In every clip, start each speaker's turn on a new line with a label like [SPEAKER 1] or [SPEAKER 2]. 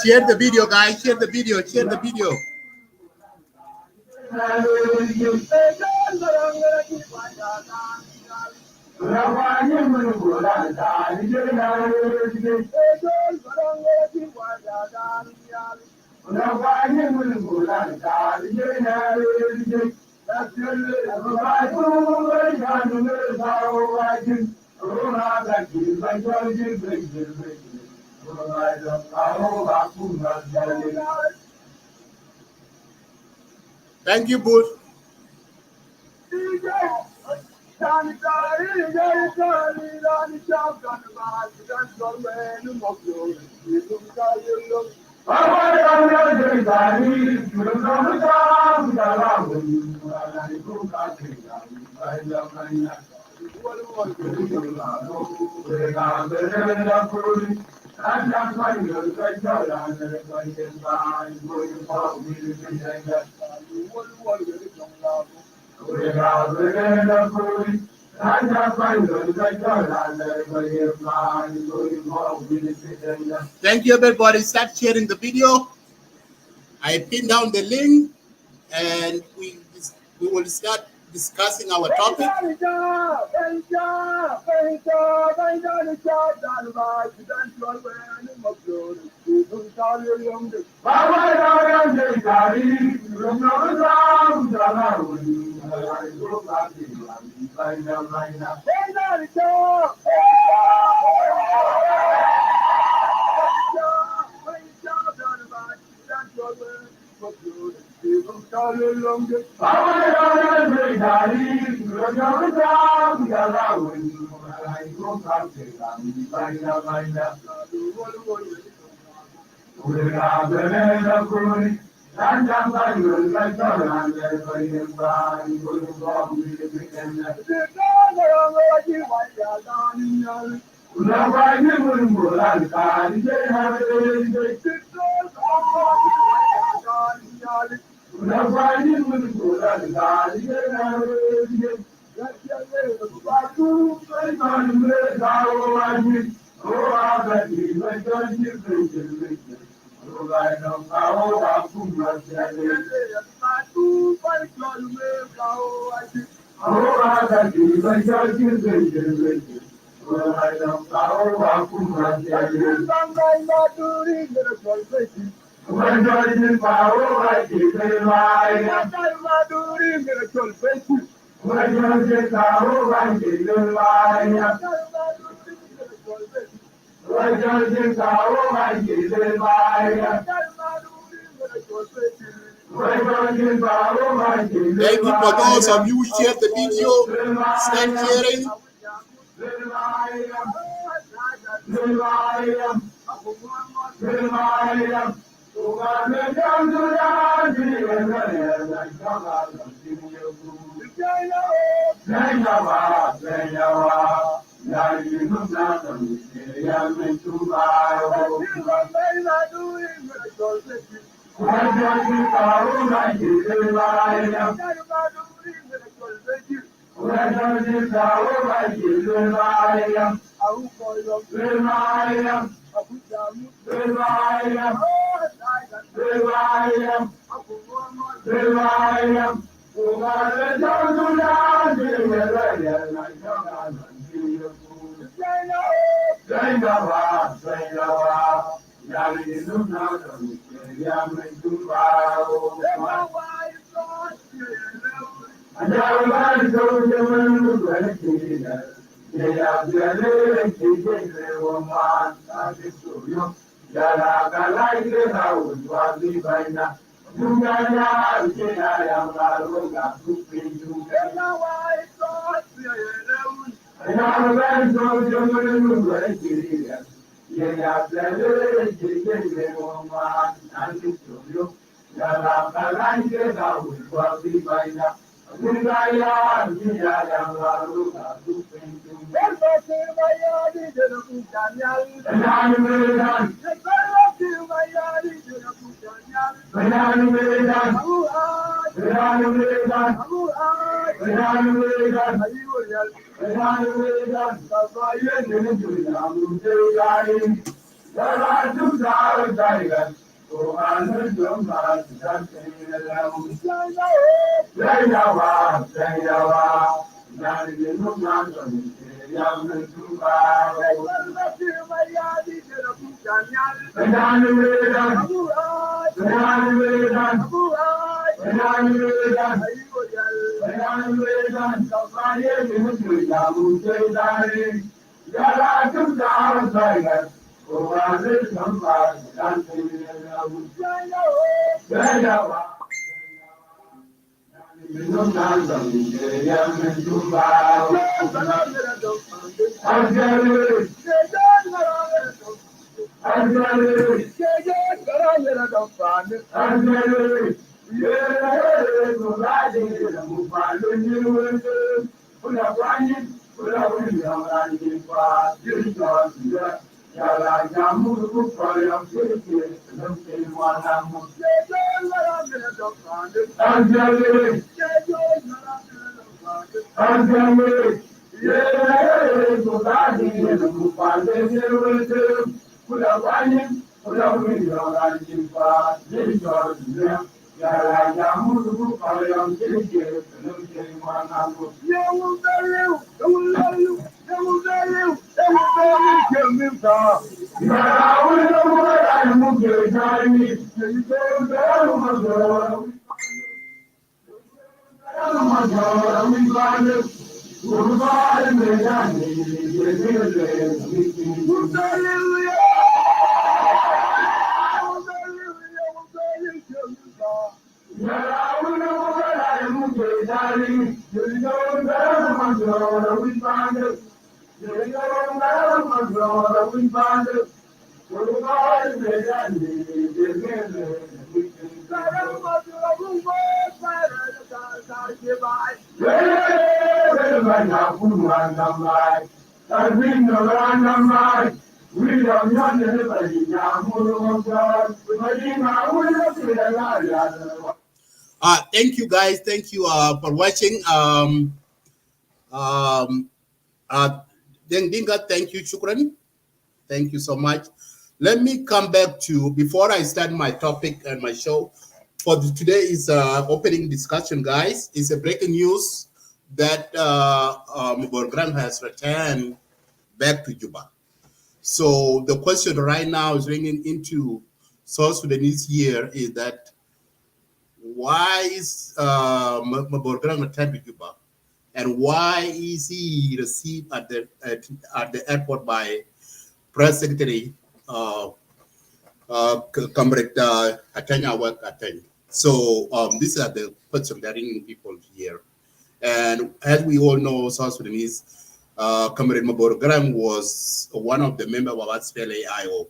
[SPEAKER 1] Share the video, guys. Share the video. Share the video. Thank you, Bush. Thank you, everybody. Start sharing the video. I pinned down the link, and we will start discussing our topic. Thank you for those of you who shared the video. Start sharing. Thank you guys. Thank you for watching. Dinga, thank you, Shukran. Thank you so much. Let me come back to, before I start my topic and my show, for today is opening discussion, guys. It's a breaking news that Mabior Garang has returned back to Juba. So the question right now is ringing into South Sudanese here is that why is Mabior Garang returned to Juba? And why is he received at the airport by Press Secretary Comrade Ateny? So these are the questions that are ringing people here. And as we all know, South Sudanese, Comrade Mabior Garang was one of the members of SPLM-IO.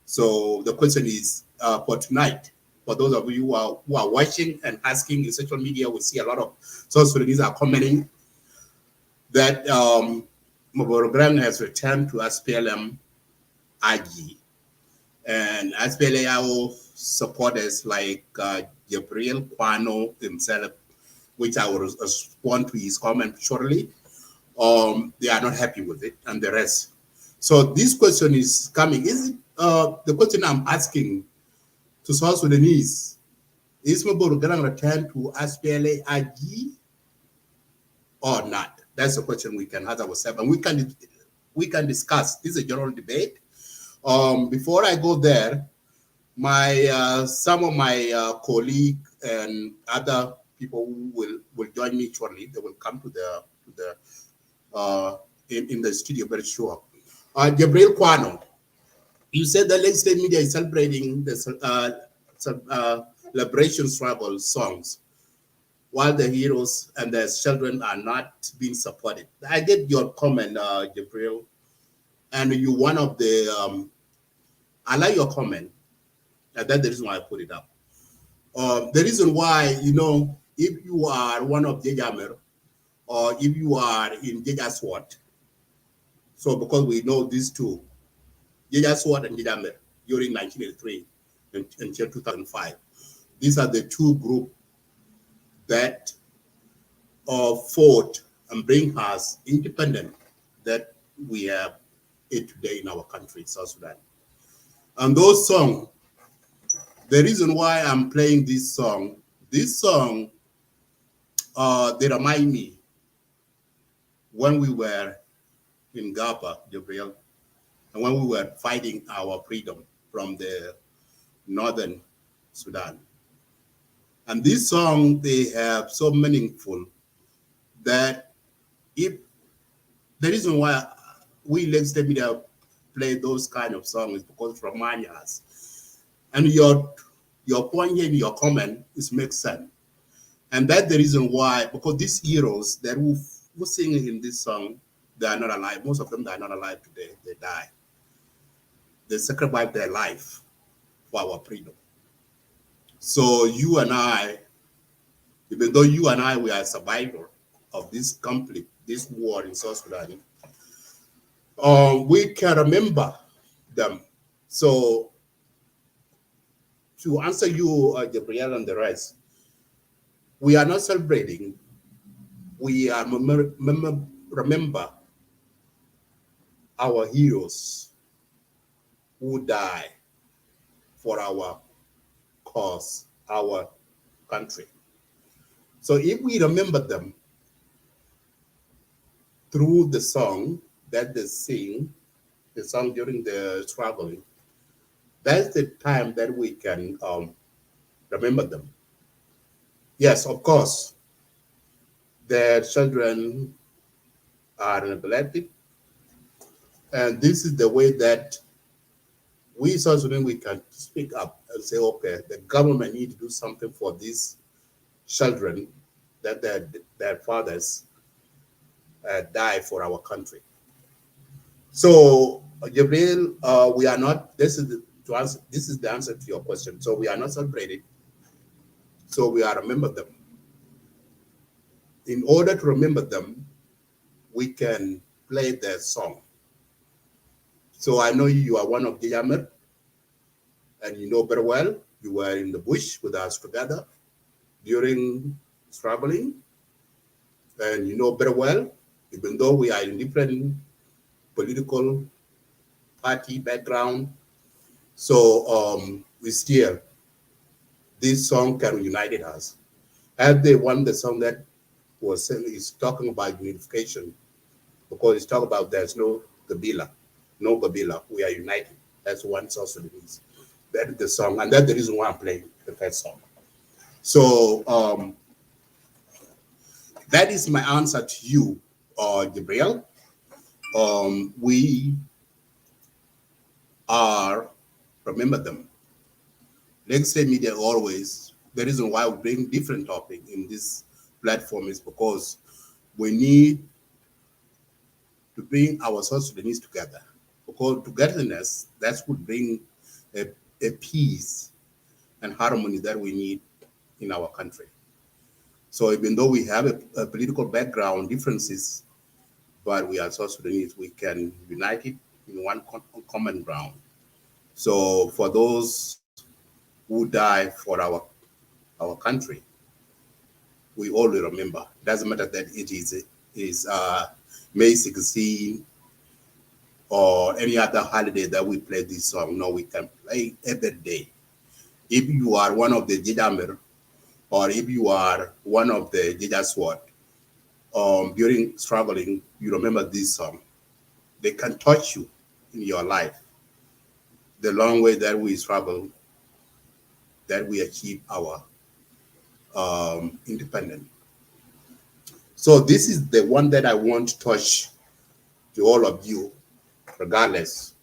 [SPEAKER 1] So the question is for tonight, for those of you who are watching and asking in social media, we see a lot of South Sudanese are commenting that Mabior Garang has returned to SPLM-IG. And SPLM-IO supporters like Gabriel Kwano himself, which I will respond to his comment shortly, they are not happy with it, and the rest. So this question is coming. Is it, the question I'm asking to South Sudanese, is Mabior Garang return to SPLM-IG or not? That's a question we can ask ourselves, and we can discuss. This is a general debate. Before I go there, some of my colleagues and other people will join me shortly. They will come to in the studio very sure. Gabriel Kwano, you said the Lake State media is celebrating the liberation struggle songs, while the heroes and their children are not being supported. I get your comment, Gabriel, and you one of the. I like your comment. And that's the reason why I put it up. The reason why, if you are one of Jejamer, or if you are in Jejaswat, so because we know these two, Jejaswat and Jejamer, during 1983 until 2005, these are the two groups that fought and bring us independent that we have it today in our country, South Sudan. And those songs, the reason why I'm playing this song, they remind me when we were in Gapa, Gabriel, and when we were fighting our freedom from the northern Sudan. And this song, they have so meaningful that if the reason why we Lake State Media play those kind of songs is because from us. And your point here in your comment is makes sense. And that's the reason why, because these heroes that who sing in this song, they are not alive. Most of them they are not alive today. They die. They sacrifice their life for our freedom. So you and I, even though you and I, we are survivors of this conflict, this war in South Sudan, we can remember them. So to answer you, Gabriel and the rest, we are not celebrating. We are remember our heroes who die for our cause, our country. So if we remember them through the song that they sing, the song during the struggle, that's the time that we can remember them. Yes, of course, their children are neglected, and this is the way that we South Sudan we can speak up and say, okay, the government need to do something for these children that their fathers died for our country. So, Gabriel, we are not. This is to answer. This is the answer to your question. So we are not celebrated. So we are remember them. In order to remember them, we can play their song. So I know you are one of the Yammer, and you know very well. You were in the bush with us together during traveling, and you know very well. Even though we are in different political party background, so we still this song can unite us. As they won the song that was is talking about unification, because it's talking about there's no Gabila, no Gabila. We are united. That's one South Sudanese. That is the song, and that's the reason why I'm playing the first song. So that is my answer to you, Gabriel. We are remember them. Legacy media always the reason why we bring different topic in this platform is because we need to bring our South Sudanese together. Because togetherness that would bring a peace and harmony that we need in our country. So even though we have a political background differences, but we are South Sudanese, we can unite it in one common ground. So for those who die for our country, we always remember. It doesn't matter that it is May 16 or any other holiday that we play this song. No, we can play every day. If you are one of the Jidamir, or if you are one of the Jidaswat, during struggling, you remember this song. They can touch you in your life. The long way that we struggle, that we achieve our independence. So this is the one that I want to touch to all of you, regardless.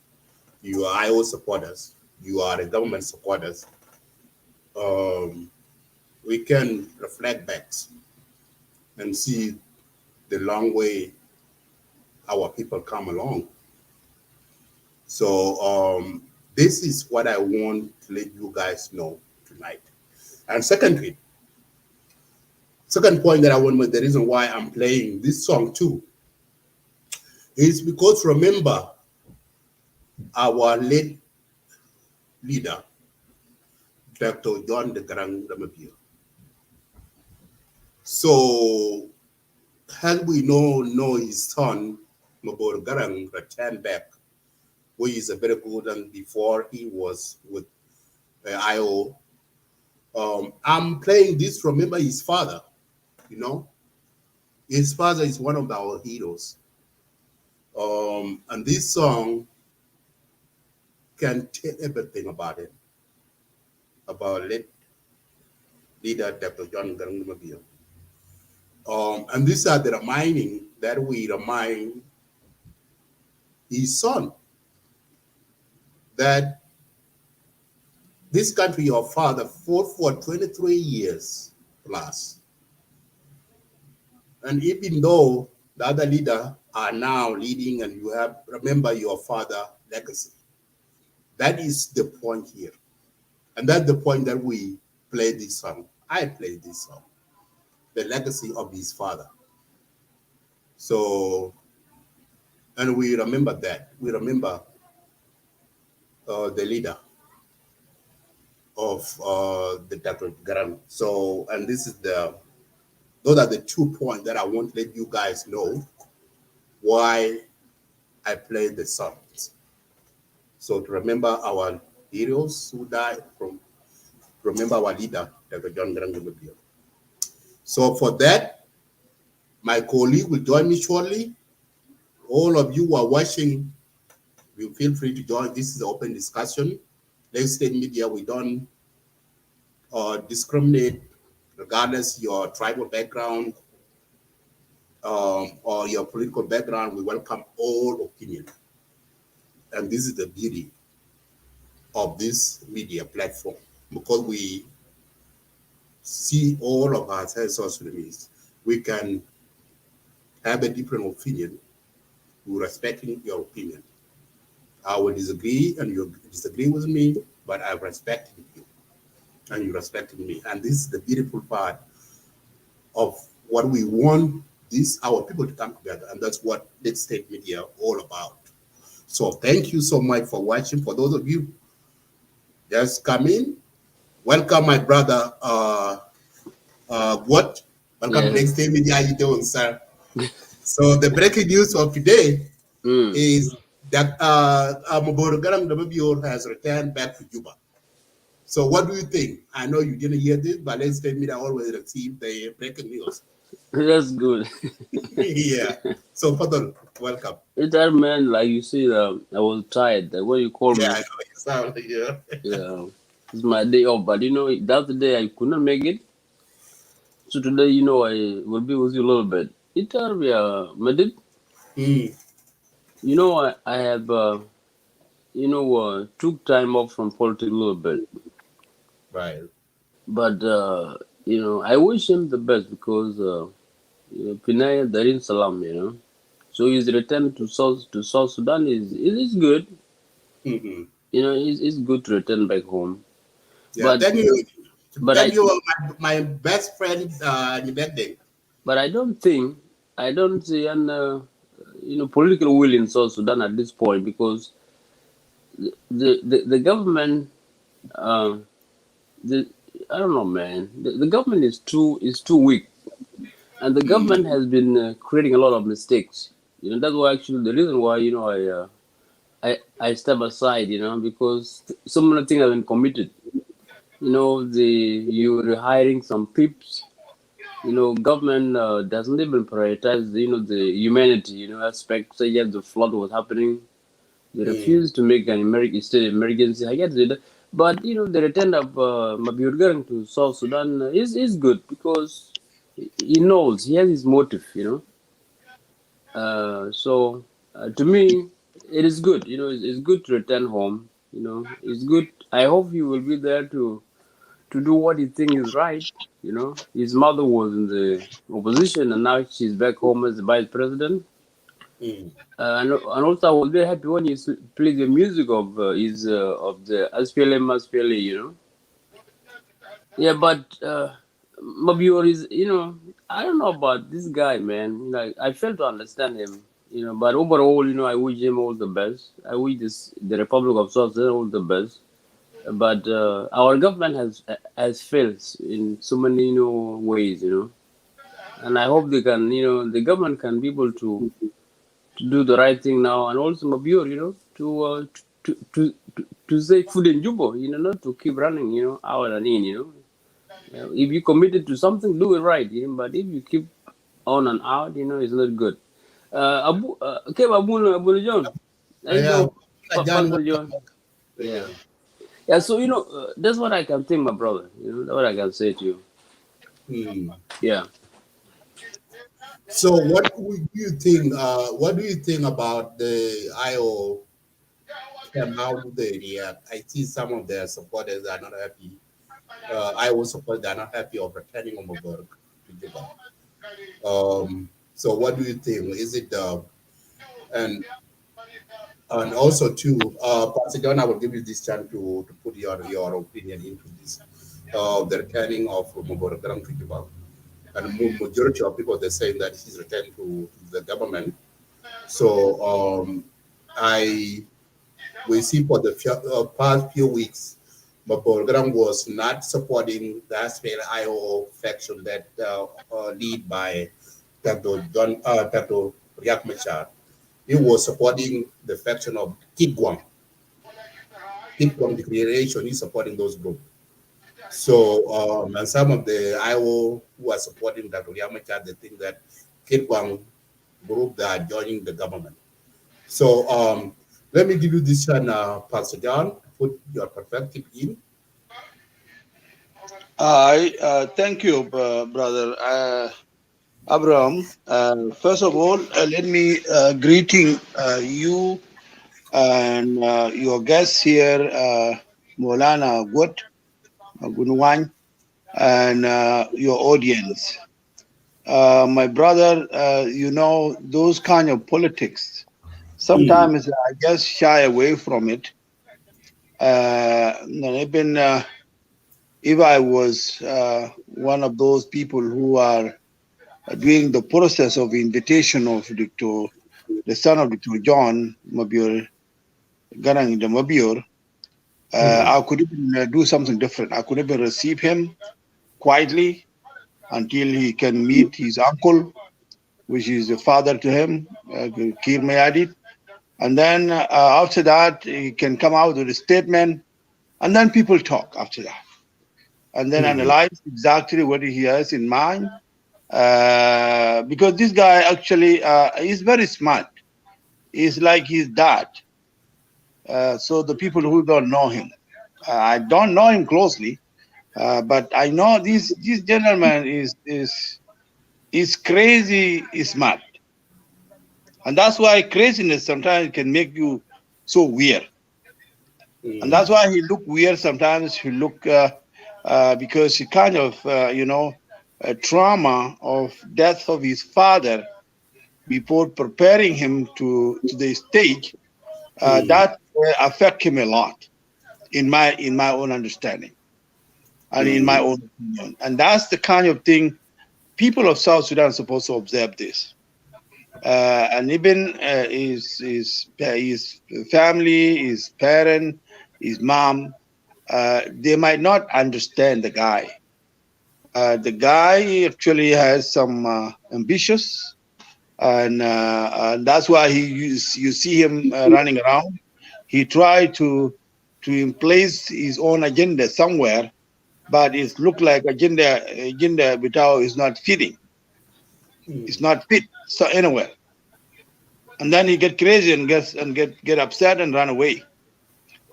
[SPEAKER 1] You are IO supporters, you are the government supporters. We can reflect back and see the long way our people come along. So this is what I want to let you guys know tonight. And second point that I want, the reason why I'm playing this song too, is because remember our late leader, Dr. John the Garang Mabior. So had we know his son, Mabior Garang, returned back, which is a very good, and before he was with IO. I'm playing this to remember his father, you know. His father is one of our heroes. And this song can tell everything about him, about late leader Dr. John Garang Mabior. And these are the reminding that we remind his son that this country, your father, fought for 23 years plus. And even though the other leader are now leading and you have, remember your father legacy. That is the point here. And that's the point that we play this song. I play this song. The legacy of his father. So, and we remember that. We remember the leader of the Dr. Garang. So, and this is those are the 2 points that I want to let you guys know why I play the songs. So to remember our heroes who died, remember our leader, Dr. John Garang Mabior. So for that, my colleague will join me shortly. All of you who are watching You feel free to join. This is an open discussion. Lagos State Media, we don't discriminate regardless your tribal background or your political background. We welcome all opinion. And this is the beauty of this media platform, because we see all of us as South Sudanese. We can have a different opinion. We're respecting your opinion. I will disagree and you disagree with me, but I respect you and you respect me. And this is the beautiful part of what we want our people to come together. And that's what Lagos State Media all about. So thank you so much for watching. For those of you just come in, welcome my brother, what? Welcome to Lagos State Media. How you doing, sir? So the breaking news of today is that Mabior Garang, the Mabior, has returned back to Juba. So what do you think? I know you didn't hear this, but Lagos State Media always receive the breaking news.
[SPEAKER 2] That's good.
[SPEAKER 1] Yeah. So, Father, welcome.
[SPEAKER 2] It's that man, like you see, I was tired. Like what you call me?
[SPEAKER 1] Yeah, I know you sound like
[SPEAKER 2] Yeah, it's my day off. But the other day I couldn't make it. So today, I will be with you a little bit. Medit. I have, took time off from politics a little bit.
[SPEAKER 1] Right.
[SPEAKER 2] But, I wish him the best because, Pinaya Darin Salam. So his return to South Sudan is good.
[SPEAKER 1] Mm-hmm.
[SPEAKER 2] It's good to return back home.
[SPEAKER 1] Yeah,
[SPEAKER 2] But
[SPEAKER 1] thank you.
[SPEAKER 2] but
[SPEAKER 1] Thank you, my best friend in the birthday.
[SPEAKER 2] but I don't see an political will in South Sudan at this point because the government uh, the I don't know, man. The government is too weak, and the government has been creating a lot of mistakes. That's why actually the reason why I step aside. Because so many things have been committed. You're hiring some peeps. Government doesn't even prioritize the humanity aspect. So yeah, the flood was happening. They refused to make an state emergency. I get it. But the return of Mabior Garang to South Sudan is good because he knows he has his motive. So to me, it is good. It's good to return home. It's good. I hope he will be there to do what he thinks is right. His mother was in the opposition, and now she's back home as the vice president. And also, I was very happy when he played the music of of the SPLM. Yeah, but Mabior is, I don't know about this guy, man. Like, I fail to understand him. But overall, I wish him all the best. I wish the Republic of South Sudan all the best. But our government has failed in so many ways. And I hope the government can be able to do the right thing now, and also Mabior, to save food in Juba, not to keep running, out and in. If you committed to something, do it right. But if you keep on and out, it's not good. Abu John, I
[SPEAKER 1] Yeah,
[SPEAKER 2] know, Pastor John. Yeah, yeah. So that's what I can think, my brother. That's what I can say to you. Yeah.
[SPEAKER 1] So, what would you think? What do you think about the IO came out with the react? I see some of their supporters are not happy. IO supporters are not happy of returning on Mabior to Juba. So, what do you think? Is it and also too, Pastor John, I will give you this chance to put your opinion into this. The returning of Mabior Garang to Juba. And majority of people they're saying that he's returned to the government. So I we see for the past few weeks, Mabior Garang was not supporting the SPLM-IO faction that lead by Dr. Riek Machar. He was supporting the faction of Kitgwang. Kitgwang Declaration, he's supporting those groups. So, and some of the IO who are supporting Dr. Yamachar, they think that Kitwang group that are joining the government. So, Let me give you this one, Pastor John, put your perspective in.
[SPEAKER 3] Thank you, brother Abraham. First of all, let me greeting you and your guests here, Molana Gut, Gunwan, and your audience. My brother, you know, those kind of politics, sometimes I just shy away from it. If I was one of those people who are doing the process of invitation of the son of Dr. John Mabior Garang, the Mabior, I could even do something different. I could even receive him quietly until he can meet his uncle, which is the father to him, Kir Mayadit. And then after that, he can come out with a statement, and then people talk after that. And then analyze exactly what he has in mind. Because this guy actually is very smart. He's like his dad. So the people who don't know him, I don't know him closely, but I know this gentleman is crazy smart, and that's why craziness sometimes can make you so weird, and that's why he look weird sometimes. He look because he kind of trauma of death of his father before preparing him to the stage. That affect him a lot in my own understanding and in my own opinion. And that's the kind of thing people of South Sudan are supposed to observe this. And even his family, his parent, his mom, they might not understand the guy. The guy actually has some ambitious, and that's why you see him running around. He tried to place his own agenda somewhere, but it looked like agenda without is not fitting. It's not fit so anywhere. And then he get crazy and get upset and run away.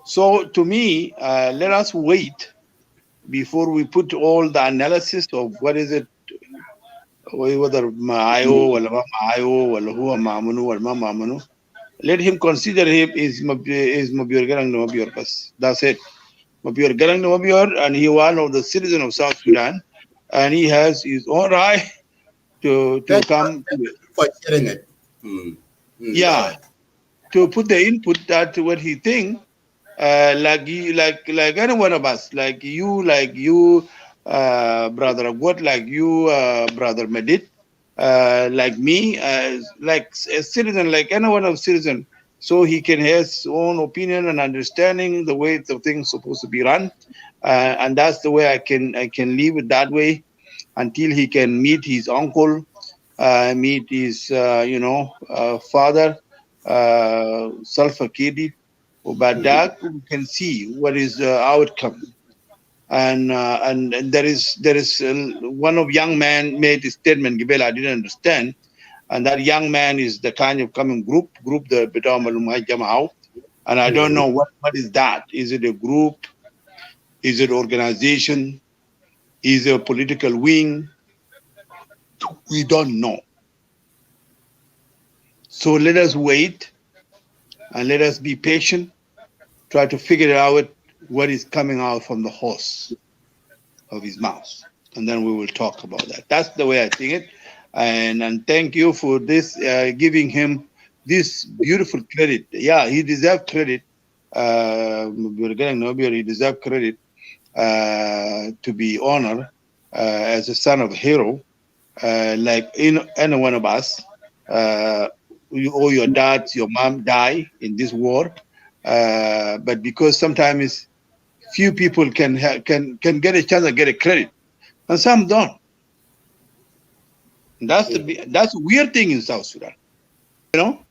[SPEAKER 3] So to me, let us wait before we put all the analysis of what is it, whether IO or IO or who Mamunu or Mamunu. Let him consider him is Mabior Garang Mabior. That's it. Mabior Garang Mabior, and he one of the citizens of South Sudan, and he has his own right to come.
[SPEAKER 1] Thank you for sharing it.
[SPEAKER 3] Yeah, to put the input that what he think, like you, like any one of us, like you, brother Agwat, like you, brother Medit, like me, like a citizen, like any one of citizen, so he can have his own opinion and understanding the way the things supposed to be run, and that's the way I can leave it that way until he can meet his uncle, meet his father, Salva Kiir, but that we can see what is the outcome. And there is one of young man made a statement, Gibel, I didn't understand, and that young man is the kind of coming group the Bitamalumai Jamao, and I don't know what is that. Is it a group? Is it organization? Is it a political wing? We don't know. So let us wait and let us be patient, try to figure out what is coming out from the horse of his mouth. And then we will talk about that. That's the way I think it. And thank you for this, giving him this beautiful credit. Yeah, he deserves credit. He deserves credit to be honored as a son of a hero, like any one of us. Or your dad, your mom die in this war, but because sometimes few people can get a chance to get a credit, and some don't. And that's a weird thing in South Sudan. You know,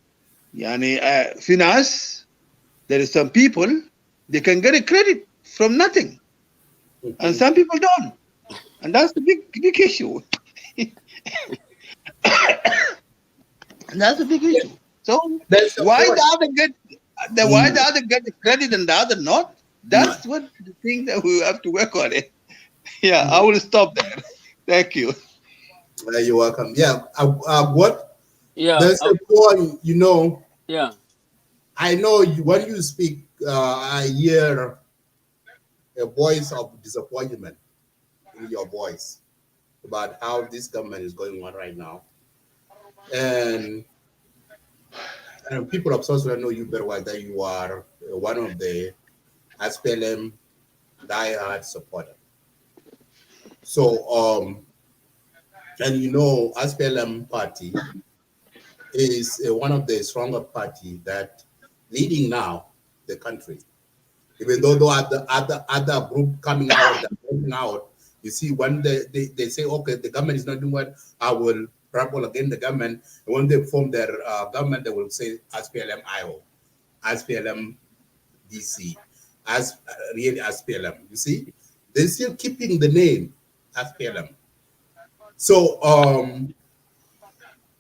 [SPEAKER 3] finance. There is some people they can get a credit from nothing, and some people don't, and that's the big issue. And that's a big issue. So why the other get Why the other get the credit and the other not? That's what the thing that we have to work on it. Yeah, I will stop there. Thank you.
[SPEAKER 1] You're welcome. Yeah, what?
[SPEAKER 2] Yeah.
[SPEAKER 1] There's a point,
[SPEAKER 2] Yeah.
[SPEAKER 1] I know when you speak, I hear a voice of disappointment in your voice about how this government is going on right now. And people of South Sudan know you very well that you are one of the SPLM diehard supporter. So, and SPLM party is one of the stronger party that leading now the country. Even though other group coming out, you see when they say, okay, the government is not doing what, I will rebel against the government. And when they form their government, they will say SPLM-IO, SPLM-DC, as really SPLM. You see, they're still keeping the name SPLM. So,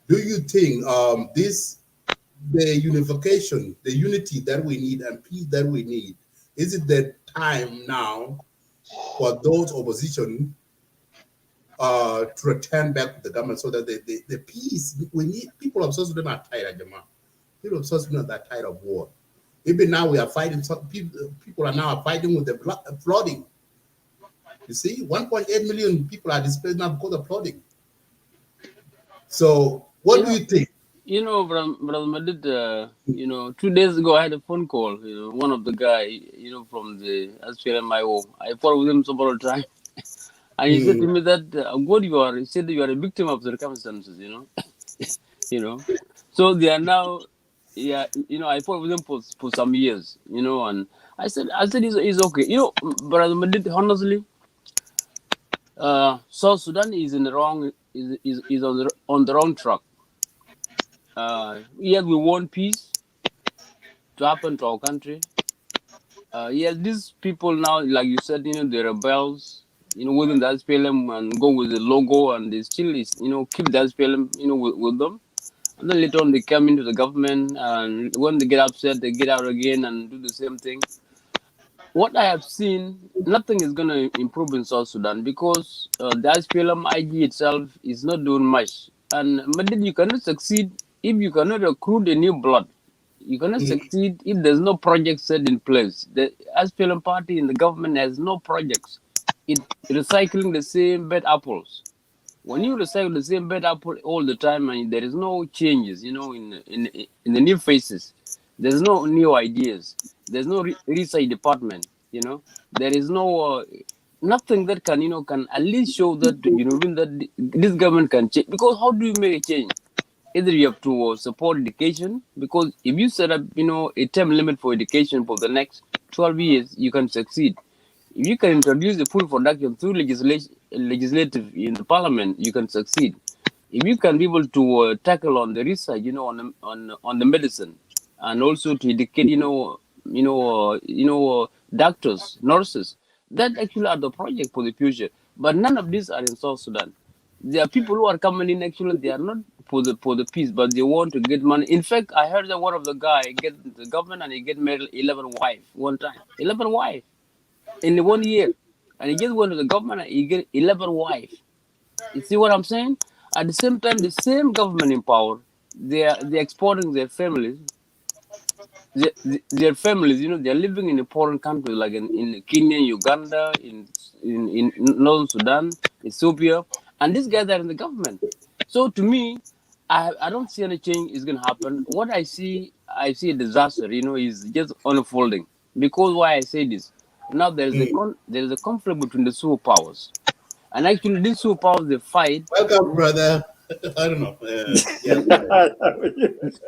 [SPEAKER 1] do you think the unification, the unity that we need and peace that we need, is it the time now for those opposition to return back to the government so that the peace we need? People of South Sudan are tired, Jama. People of South Sudan are tired of war. Even now we are fighting. Some people are now fighting with the flooding. You see, 1.8 million people are displaced now because of flooding. So, what do you think?
[SPEAKER 2] Brother Madid, 2 days ago I had a phone call. One of the guy, from the SPLM-IO. I fought with him several times, and he said to me that what you are. He said you are a victim of circumstances. So they are now. Yeah, I fought with him for some years. And I said it's okay. Brother Madid, honestly, South Sudan is in the wrong is on the wrong track. Yes, we want peace to happen to our country. Yes, these people now, like you said, the rebels, within the SPLM and go with the logo, and they still keep the SPLM, with them. And then later on, they come into the government, and when they get upset, they get out again and do the same thing. What I have seen, nothing is going to improve in South Sudan because the SPLM-IG itself is not doing much. And Madid, you cannot succeed if you cannot recruit a new blood. You cannot succeed if there's no project set in place. The SPLM party in the government has no projects. It's recycling the same bad apples. When you recycle the same bad apple all the time and there is no changes, in the new faces, there's no new ideas. There's no research department. There is no nothing that can at least show that that this government can change. Because how do you make a change? Either you have to support education, because if you set up a term limit for education for the next 12 years, you can succeed. If you can introduce the full production through legislative in the parliament, you can succeed. If you can be able to tackle on the research, on the medicine, and also to educate, doctors, nurses, that actually are the project for the future. But none of these are in South Sudan. There are people who are coming in. Actually, they are not for the peace, but they want to get money. In fact, I heard that one of the guy get the government and he get married 11 wife one time. 11 wife in 1 year, and he just went to the government and he get 11 wife. You see what I'm saying? At the same time, the same government in power, they're exporting their families. Their families, they're living in foreign countries like in Kenya, Uganda, in Northern Sudan, Ethiopia, and these guys are in the government. So to me, I don't see any change is going to happen. What I see a disaster, is just unfolding. Because why I say this? Now there is a conflict between the superpowers, and actually these superpowers they fight.
[SPEAKER 1] Welcome, brother. I don't know.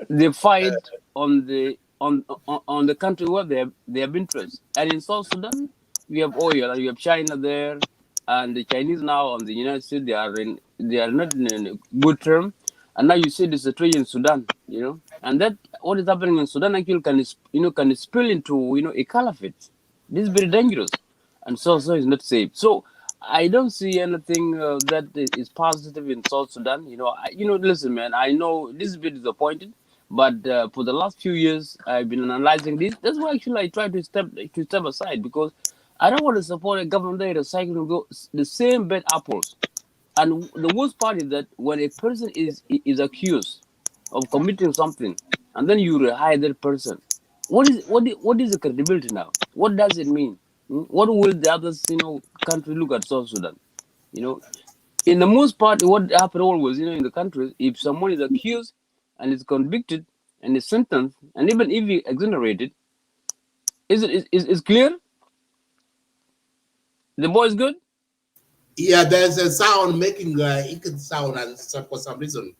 [SPEAKER 2] They fight on the country where they have interest. And in South Sudan, we have oil, and you have China there, and the Chinese now on the United States they are not in a good term. And now you see the situation in Sudan, and that what is happening in Sudan actually can spill into a caliphate. This is very dangerous, and South Sudan is not safe. So I don't see anything that is positive in South Sudan. Listen, man, I know this is a bit disappointed, But for the last few years, I've been analyzing this. That's why actually I try to step aside, because I don't want to support a government that is recycling the same bad apples. And the worst part is that when a person is accused of committing something, and then you rehire that person, what is the credibility now? What does it mean? What will the others, country look at South Sudan? You know, in the most part, what happened always, in the country, if someone is accused and is convicted and is sentenced, and even if he exonerated, is clear? The boy is good.
[SPEAKER 1] Yeah, there's a sound making it can sound for some reason.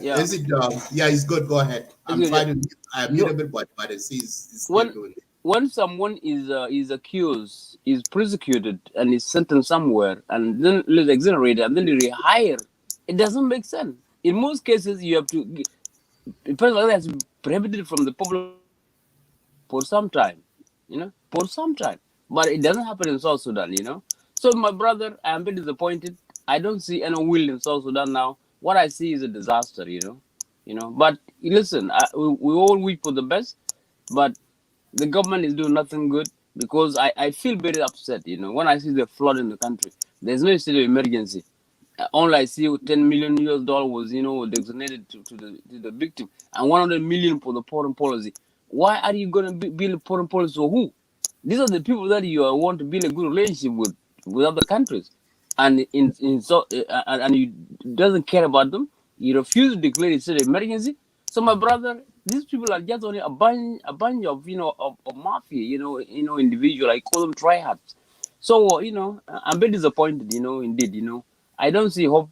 [SPEAKER 2] Yeah,
[SPEAKER 1] Is it? Yeah, it's good. Go ahead. I'm
[SPEAKER 2] it's good.
[SPEAKER 1] trying to. I mute everybody, but it's still
[SPEAKER 2] when
[SPEAKER 1] doing it.
[SPEAKER 2] when someone is accused, is persecuted, and is sentenced somewhere, and then is exonerated, and then they rehire, it doesn't make sense. In most cases, you have to the person like that has been prohibited from the public for some time, for some time. But it doesn't happen in South Sudan. So my brother, I am a bit disappointed. I don't see any will in South Sudan now. What I see is a disaster. But listen, we all wish for the best, but the government is doing nothing good, because I feel very upset, when I see the flood in the country. There's no state of emergency. Only I see $10 million was, designated to the victim, and 100 million for the foreign policy. Why are you going to build foreign policy for who? These are the people that you want to build a good relationship with other countries, and and you doesn't care about them. You refuse to declare a state of emergency. So my brother, these people are just only a bunch of of mafia, individual. I call them tryhards. So I'm very disappointed, indeed. I don't see hope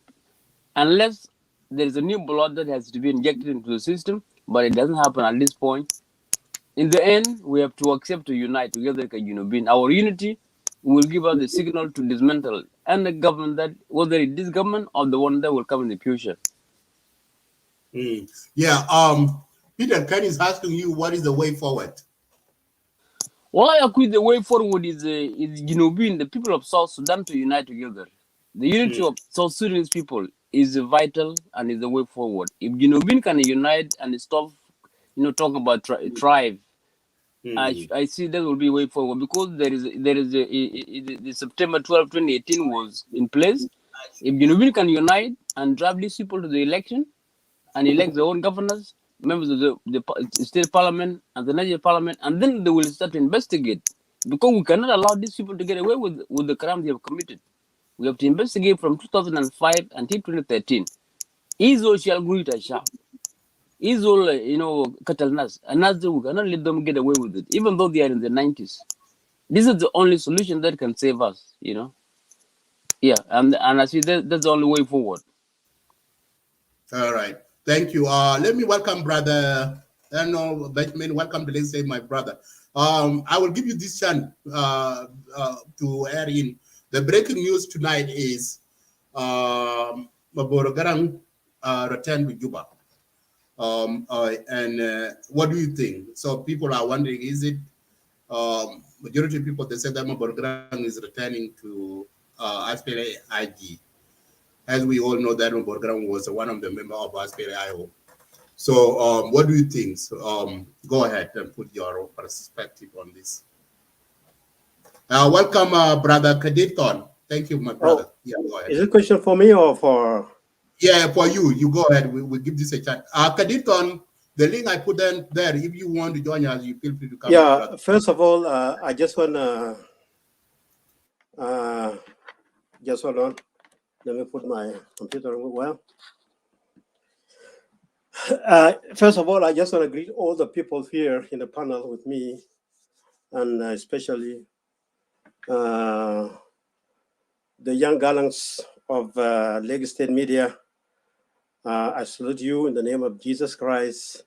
[SPEAKER 2] unless there is a new blood that has to be injected into the system, but it doesn't happen at this point. In the end, we have to accept to unite together. Our unity will give us the signal to dismantle any government, that whether it is this government or the one that will come in the future.
[SPEAKER 1] Yeah. Peter Ken is asking you what is the way forward.
[SPEAKER 2] Well, I agree the way forward is the people of South Sudan to unite together. The unity of South Sudanese people is vital and is the way forward. If Junubin can unite and stop, talking about tribe, I see that will be a way forward, because the September 12, 2018 was in place. If Junubin can unite and drive these people to the election and elect their own governors, members of the state parliament and the national parliament, and then they will start to investigate, because we cannot allow these people to get away with the crime they have committed. We have to investigate from 2005 until 2013. Is all shall agree to shall. Is all Catalans, and as we cannot let them get away with it, even though they are in the 90s. This is the only solution that can save us. Yeah, and I see that's the only way forward.
[SPEAKER 1] All right. Thank you. Let me welcome brother. Benjamin, welcome to Let's Say my brother. I will give you this chance to add in. The breaking news tonight is Mabior Garang returned to Juba. And what do you think? So people are wondering, is it majority of people, they say that Mabior Garang is returning to SPLM-IG. As we all know, that Mabior Garang was one of the members of SPLM-IO. So what do you think? Go ahead and put your perspective on this. Welcome, brother Kaditon. Thank you, my brother. Yeah, go ahead.
[SPEAKER 4] Is it a question for me or for?
[SPEAKER 1] Yeah, for you. You go ahead. We'll give this a chance. Kaditon, the link I put in there, if you want to join us, you feel free to come.
[SPEAKER 4] Yeah, first of all, I just want to, just hold on. Let me put my computer on well. First of all, I just want to greet all the people here in the panel with me, and especially the young gallants of Lagos State Media. I salute you in the name of Jesus Christ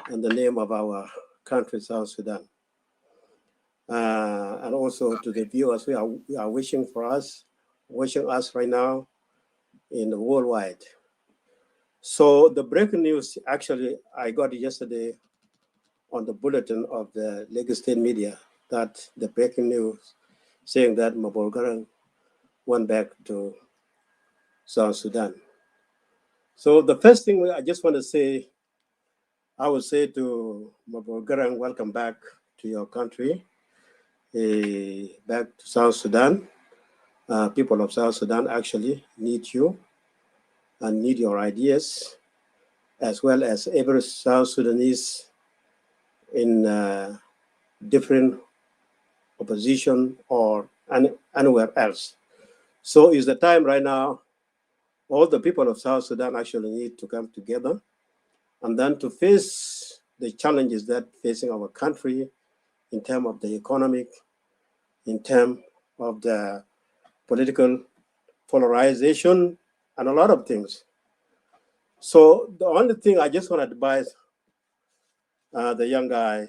[SPEAKER 4] and the name of our country, South Sudan. And also to the viewers who are watching us right now in the worldwide. So the breaking news, actually, I got it yesterday on the bulletin of the Lagos State Media, that the breaking news saying that Mabior Garang went back to South Sudan. So the first thing I just want to say, I would say to Mabior Garang, welcome back to your country, back to South Sudan. People of South Sudan actually need you and need your ideas, as well as every South Sudanese in different opposition or anywhere else. So is the time right now, all the people of South Sudan actually need to come together and then to face the challenges that facing our country in terms of the economic, in terms of the political polarization, and a lot of things. So the only thing I just want to advise the young guy,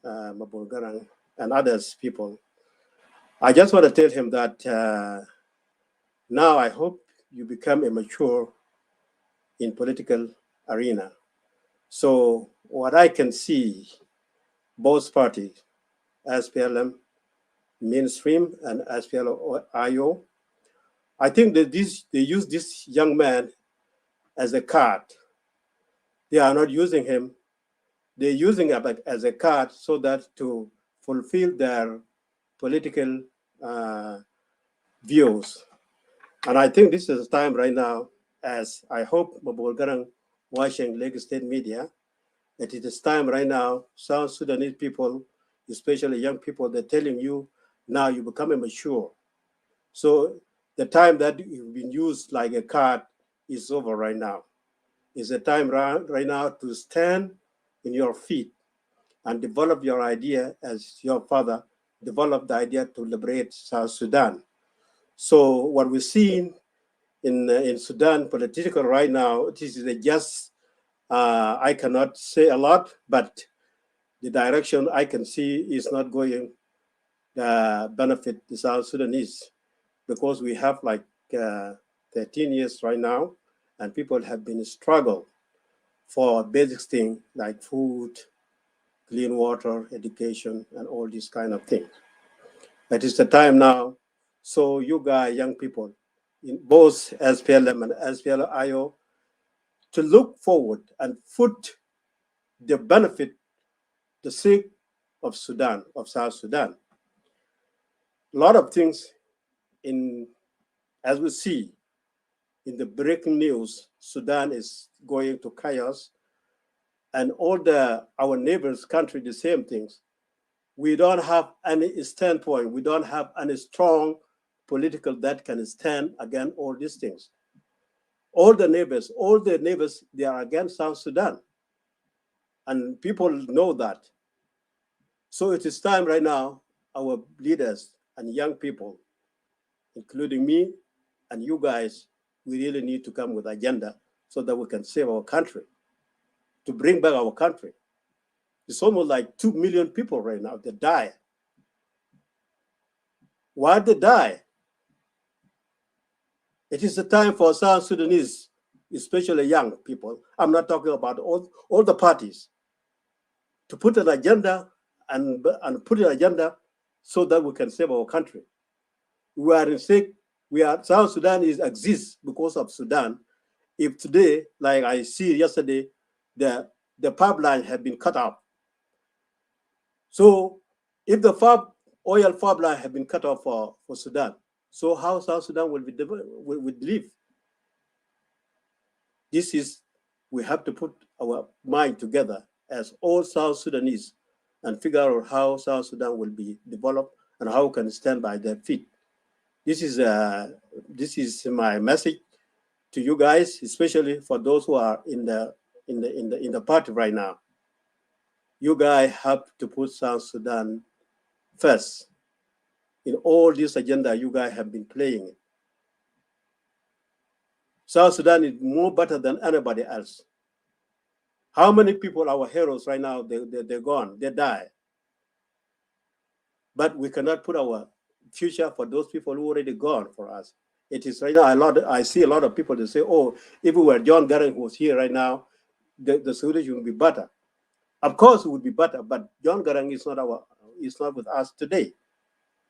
[SPEAKER 4] Mabior Garang, and others people, I just want to tell him that now I hope you become a mature in political arena. So what I can see, both parties, SPLM mainstream and SPLM-IO, I think that they use this young man as a card. They are not using him. They're using him as a card so that to fulfill their political views. And I think this is the time right now, as I hope Mabior Garang watching Lagos State media, that it is time right now, South Sudanese people, especially young people, they're telling you, now you become mature. So the time that you've been used like a card is over right now. It's the time right now to stand in your feet and develop your idea as your father developed the idea to liberate South Sudan. So what we're seeing in Sudan political right now, this is just, I cannot say a lot, but the direction I can see is not going to benefit the South Sudanese, because we have like 13 years right now, and people have been struggle for basic things like food, clean water, education, and all these kind of things. It is the time now. So you guys, young people, in both SPLM and SPLM-IO, to look forward and put the benefit, the sake of Sudan, of South Sudan. A lot of things as we see in the breaking news, Sudan is going to chaos, and all our neighbors' country, the same things. We don't have any standpoint. We don't have any strong political that can stand against all these things. All the neighbors, they are against South Sudan. And people know that. So it is time right now, our leaders and young people, including me and you guys, we really need to come with agenda so that we can save our country, to bring back our country. It's almost like 2 million people right now that die. Why they die? It is the time for South Sudanese, especially young people, I'm not talking about all the parties, to put an agenda and put an agenda so that we can save our country. We are sick. South Sudan exists because of Sudan. If today, like I see yesterday, the pipeline had been cut off. So if the oil pipeline had been cut off for Sudan, so how South Sudan will live? We have to put our mind together as all South Sudanese and figure out how South Sudan will be developed and how we can stand by their feet. This is my message to you guys, especially for those who are in the party right now. You guys have to put South Sudan first in all this agenda you guys have been playing. South Sudan is more better than anybody else. How many people, our heroes right now, they're gone, they die. But we cannot put our future for those people who already gone for us. It is right now, I see a lot of people that say, oh, if we were John Garang who was here right now, the solution would be better. Of course it would be better, but John Garang is not with us today.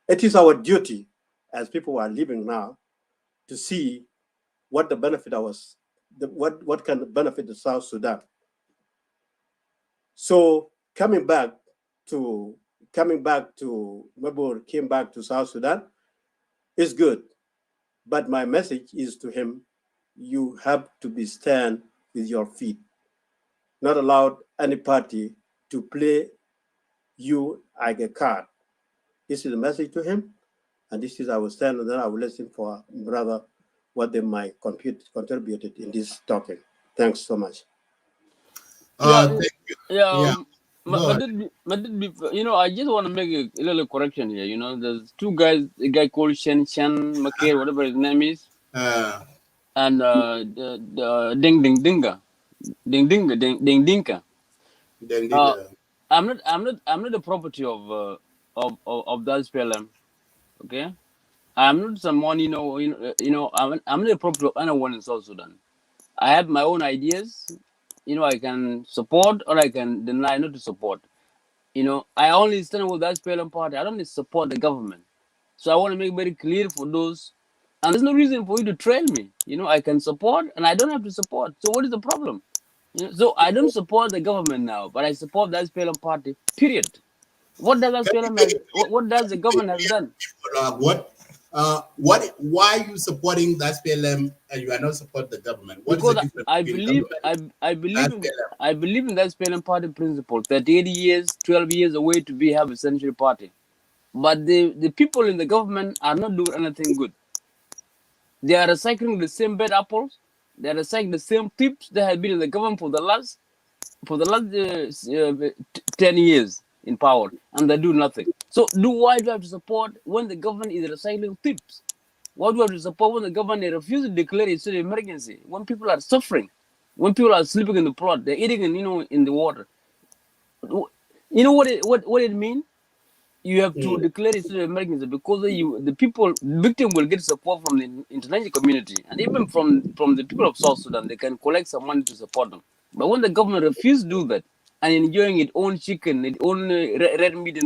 [SPEAKER 4] It is our duty as people who are living now to see what the benefit what can benefit the South Sudan. So coming back to Mabior came back to South Sudan is good. But my message is to him, you have to be stand with your feet, not allowed any party to play you like a card. This is a message to him, and this is I will stand and then I will listen for brother what they might contributed in this talking. Thanks so much.
[SPEAKER 2] Yeah,
[SPEAKER 1] Thank you.
[SPEAKER 2] yeah.
[SPEAKER 1] Go
[SPEAKER 2] You know, I just want to make a little correction here. You know, there's two guys, a guy called Shen Makir, whatever his name is, and the Ding Dinka.
[SPEAKER 1] Then
[SPEAKER 2] I'm not the property of the SPLM. Okay, I'm not someone I'm not the property of anyone in South Sudan. I have my own ideas. You know, I can support or I can deny not to support. You know, I only stand with that SPLM party. I don't support the government. So I want to make very clear for those. And there's no reason for you to trail me. You know, I can support and I don't have to support. So what is the problem? You know, so I don't support the government now, but I support the SPLM party. Period. What does SPLM has? What does the government has done?
[SPEAKER 1] why you supporting the SPLM and you are not supporting the government? What is
[SPEAKER 2] Because
[SPEAKER 1] the difference
[SPEAKER 2] I
[SPEAKER 1] between
[SPEAKER 2] believe
[SPEAKER 1] government and SPLM?
[SPEAKER 2] I believe in that SPLM party principle. 38 years, 12 years away to have a century party. But the people in the government are not doing anything good. They are recycling the same bad apples. They are recycling the same tips that have been in the government for the last 10 years in power, and they do nothing. So why do I have to support when the government is recycling tips? Why do I have to support when the government refuses to declare a state of emergency? When people are suffering, when people are sleeping in the plot, they're eating in the water. You know what it means? You have to declare a state of emergency because the victim will get support from the international community and even from the people of South Sudan. They can collect some money to support them. But when the government refuses to do that and enjoying its own chicken, its own red meat,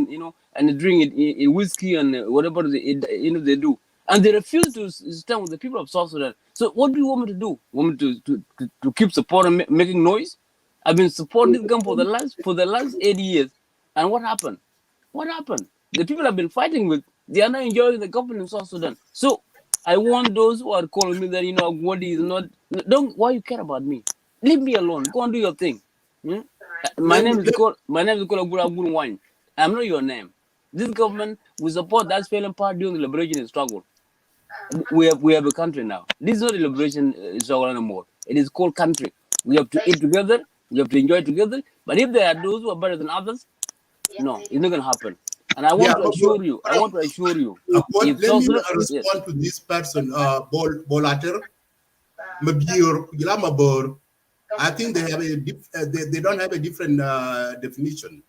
[SPEAKER 2] and drink it whiskey and whatever they do, and they refuse to stand with the people of South Sudan. So what do you want me to do? Want me to keep supporting, making noise? I've been supporting this government for the last 8 years, and what happened? What happened? The people I've been fighting with, they are not enjoying the government in South Sudan. So I want those who are calling me that, what is not, why you care about me? Leave me alone. Go and do your thing. Hmm? My name is called Agura Wine. I'm not your name. This government will support that SPLM part during the liberation struggle. We have a country now. This is not a liberation struggle anymore. It is called country. We have to eat together. We have to enjoy together. But if there are those who are better than others, no, it's not going to happen. And I want to assure you,
[SPEAKER 1] let me respond to this person, Bolater, Mabior. I think they have they don't have a different definition.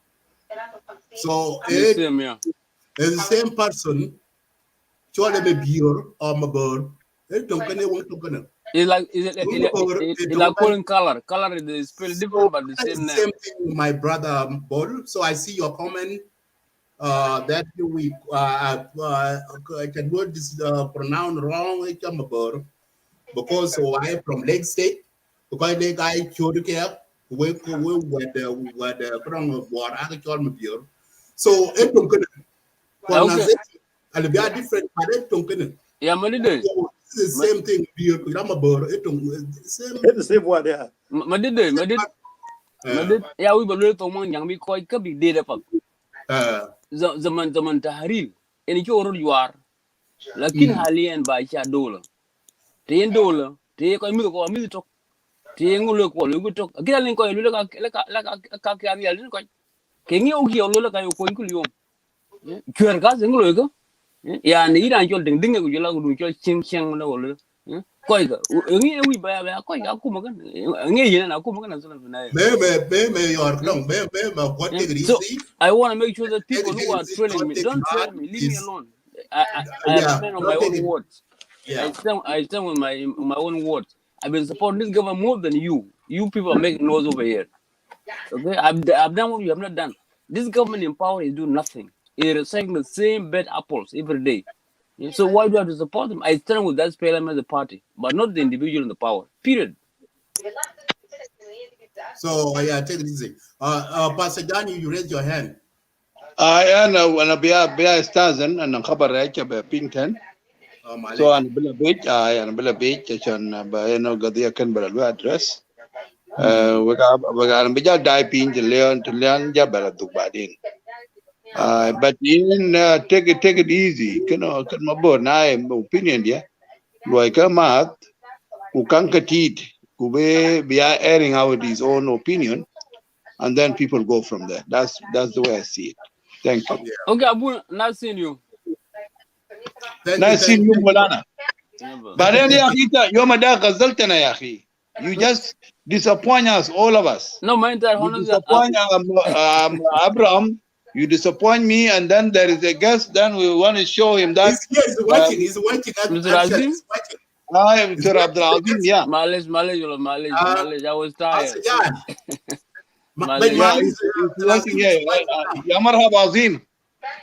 [SPEAKER 1] So it's the same person, Chole Mabior or Mabor. It's
[SPEAKER 2] like calling color. Color is spelled different, but the same name.
[SPEAKER 1] Same thing, my brother Bol. So I see your comment that we can word this pronoun wrong, because I from Lake State, because the guy showed care, we were the wrong word, I call Mabior. So it don't pronunciation and be different, but it don't.
[SPEAKER 2] Yeah, Madide.
[SPEAKER 1] It's the same thing.
[SPEAKER 4] It's the same word, yeah.
[SPEAKER 2] Madide. Yeah, we believe to one young because could be dead up. Zaman taharil. Any choro you are. Lakin hali and by $1. $10. Take a milk or milk talk. Take a look or look talk. Again, you look like a kaki. Can you look at your coin? Cuergas and logo. Yeah, and Iran told ding you like to ching ching no. Quite we buy a quite a kumagan. And a kumagan. So I want to make sure that people who are trailing me don't trail me, leave me alone. I stand on my own words. I stand with my own words. I've been supporting this government more than you. You people are making noise over here. Okay, I've done what you have not done. This government in power is doing nothing. It is recycling the same bad apples every day. So why do I have to support them? I stand with that SPLM as a party, but not the individual in the power. Period.
[SPEAKER 1] So yeah, take it easy. Pastor Daniel, you raised your hand.
[SPEAKER 3] أنا بيا استاذن أنا خبر رأيك ببينتن. So أنا بلا بيج عشان بينه قضية كان بلا أدرس. وأنا بيجا داي بين تليان جبل الدوب بعدين. But in take it easy. Can mabor na opinion dia. Loika mat ukang katit kube be airing out his own opinion, and then people go from there. That's the way I see it. Thank you.
[SPEAKER 1] Yeah.
[SPEAKER 2] Okay, Abu, nice seeing you.
[SPEAKER 3] Nice seeing you, Molana. But then you're ya akhi. You just disappoint us, all of us.
[SPEAKER 2] No, my entire
[SPEAKER 3] You disappoint Abraham. You disappoint me, and then there is a guest. Then we want to show him that
[SPEAKER 1] he's watching. He's watching.
[SPEAKER 2] Mr. Azim?
[SPEAKER 1] He's watching.
[SPEAKER 3] Mr. Abdul Azim, yeah.
[SPEAKER 2] Malej, I was tired.
[SPEAKER 3] Yeah, he's watching. Yeah, Marhaba Azim.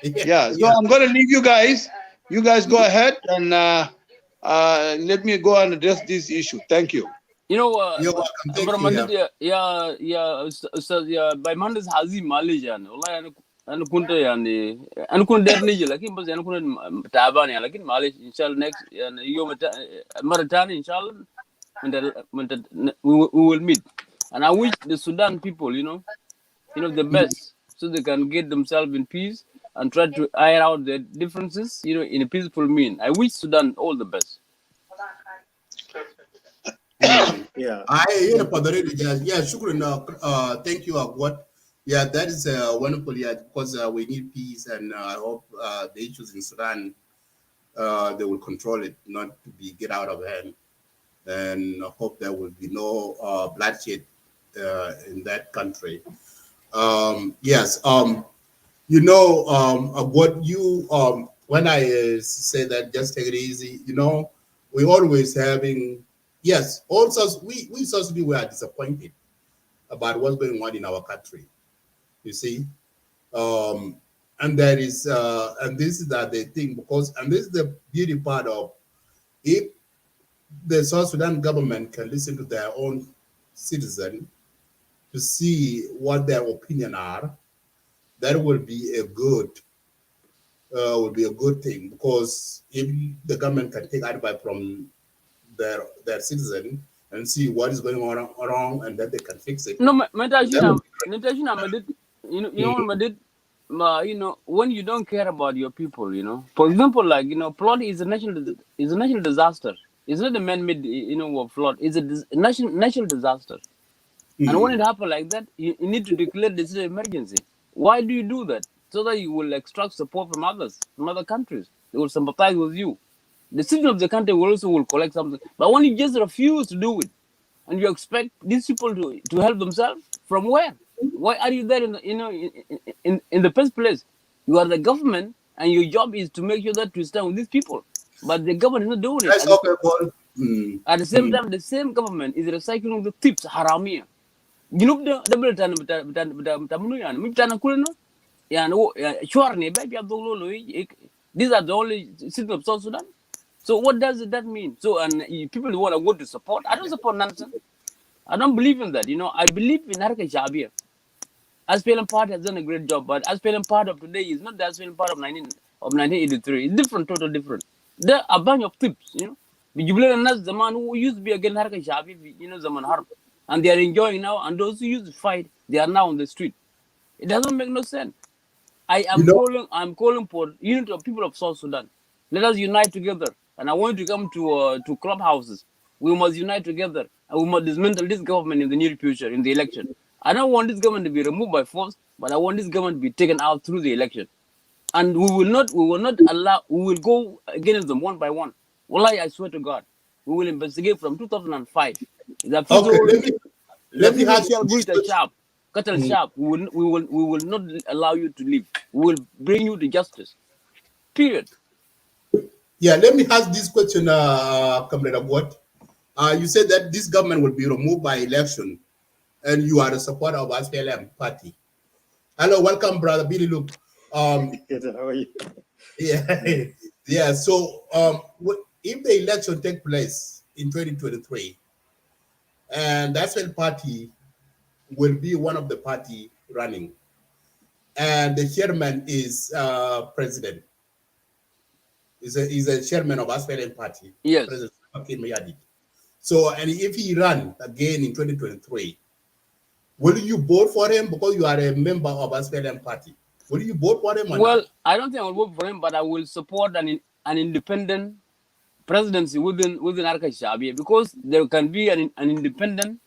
[SPEAKER 3] Yeah. So I'm going to leave you guys. You guys go ahead and let me go and address this issue. Thank you.
[SPEAKER 2] You know,
[SPEAKER 1] You're welcome. Thank
[SPEAKER 2] you. By Mondays Hazim Malaysian. أنا كنت يعني أنا كنت داير نيجي لكن بس أنا كنت تعبان يعني لكن معلش إن شاء الله next يعني يوم مرة تانية إن شاء الله we will meet, and I wish the Sudan people you know the best so they can get themselves in peace and try to iron out their differences in a peaceful mean. I wish Sudan all the best.
[SPEAKER 4] Yeah.
[SPEAKER 1] Shukran. Thank you, Agwat. Yeah, that is wonderful. Yeah, because we need peace, and I hope the issues in Sudan they will control it, not to get out of hand. And I hope there will be no bloodshed in that country. Yes. What you when I say that, just take it easy. We always having. Yes, also we South we were disappointed about what's going on in our country. You see, and there is and this is that the thing and this is the beauty part of if the South Sudan government can listen to their own citizen to see what their opinion are, that will be a good thing, because if the government can take advice from their citizen and see what is going on wrong, and then they can fix it.
[SPEAKER 2] No, when you don't care about your people, for example, like flood is a national disaster. It's not a man-made flood. It's a natural disaster. And when it happens like that, you need to declare this an emergency. Why do you do that? So that you will extract support from others, from other countries. They will sympathize with you. The citizen of the country will collect something. But when you just refuse to do it, and you expect these people to help themselves, from where? Why are you there in the first place? You are the government, and your job is to make sure that you stand with these people. But the government is not doing it. At the same time, the same government is recycling the tips, haramia. You know the these are the only citizens of South Sudan. So what does that mean? So people who want to go to support, I don't support nonsense. I don't believe in that. I believe in Harka Shabir. SPLM party has done a great job, but SPLM part of today is not the SPLM part of 1983. It's different, totally different. There are a bunch of tips, the man who used to be against Harka Shabir, Zaman Harb. And they are enjoying now, and those who used to fight, they are now on the street. It doesn't make no sense. I'm calling for unity of people of South Sudan. Let us unite together. And I want you to come to clubhouses. We must unite together, and we must dismantle this government in the near future, in the election. I don't want this government to be removed by force, but I want this government to be taken out through the election. And we will not allow, we will go against them one by one. Wallahi, I swear to God, we will investigate from 2005. Let me ask you sharp. We will not allow you to live. We will bring you to justice. Period.
[SPEAKER 1] Yeah, let me ask this question, Comrade Abbott. You said that this government will be removed by election, and you are a supporter of SPLM party. Hello, welcome, brother Billy Luke.
[SPEAKER 4] How are you?
[SPEAKER 1] Yeah. So, if the election take place in 2023, and the SPLM party will be one of the party running, and the chairman is president. Is a chairman of SPLM party.
[SPEAKER 2] Yes.
[SPEAKER 1] President Akin Mayadi. So, and if he run again in 2023, will you vote for him because you are a member of SPLM party? Will you vote for him or
[SPEAKER 2] Well,
[SPEAKER 1] not?
[SPEAKER 2] I don't think I will vote for him, but I will support an independent presidency within Arka Shabia, because there can be an independent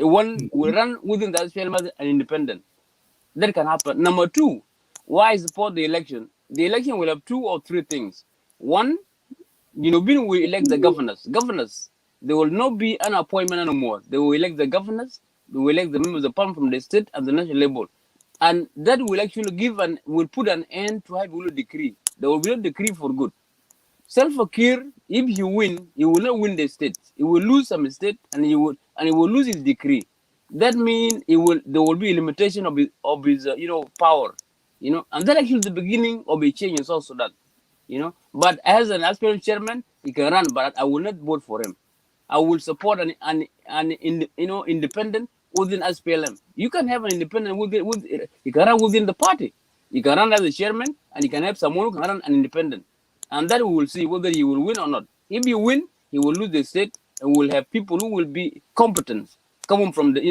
[SPEAKER 2] one will run within the SPLM an independent. That can happen. Number two, why I support the election? The election will have 2 or 3 things. One, being we elect the governors. Governors, there will not be an appointment anymore. They will elect the governors, they will elect the members of parliament from the state and the national level. And that will actually will put an end to high rule decree. There will be a decree for good. Self-Fakir, if he win, he will not win the state. He will lose some state, and he will lose his decree. That means there will be a limitation of his power, and that actually is the beginning of a change in South Sudan, But as an aspirant chairman, he can run, but I will not vote for him. I will support an independent within SPLM. You can have an independent you can run within the party. You can run as a chairman, and you can have someone who can run an independent. And then we will see whether he will win or not. If he win, he will lose the state, and we'll have people who will be competent, coming from the,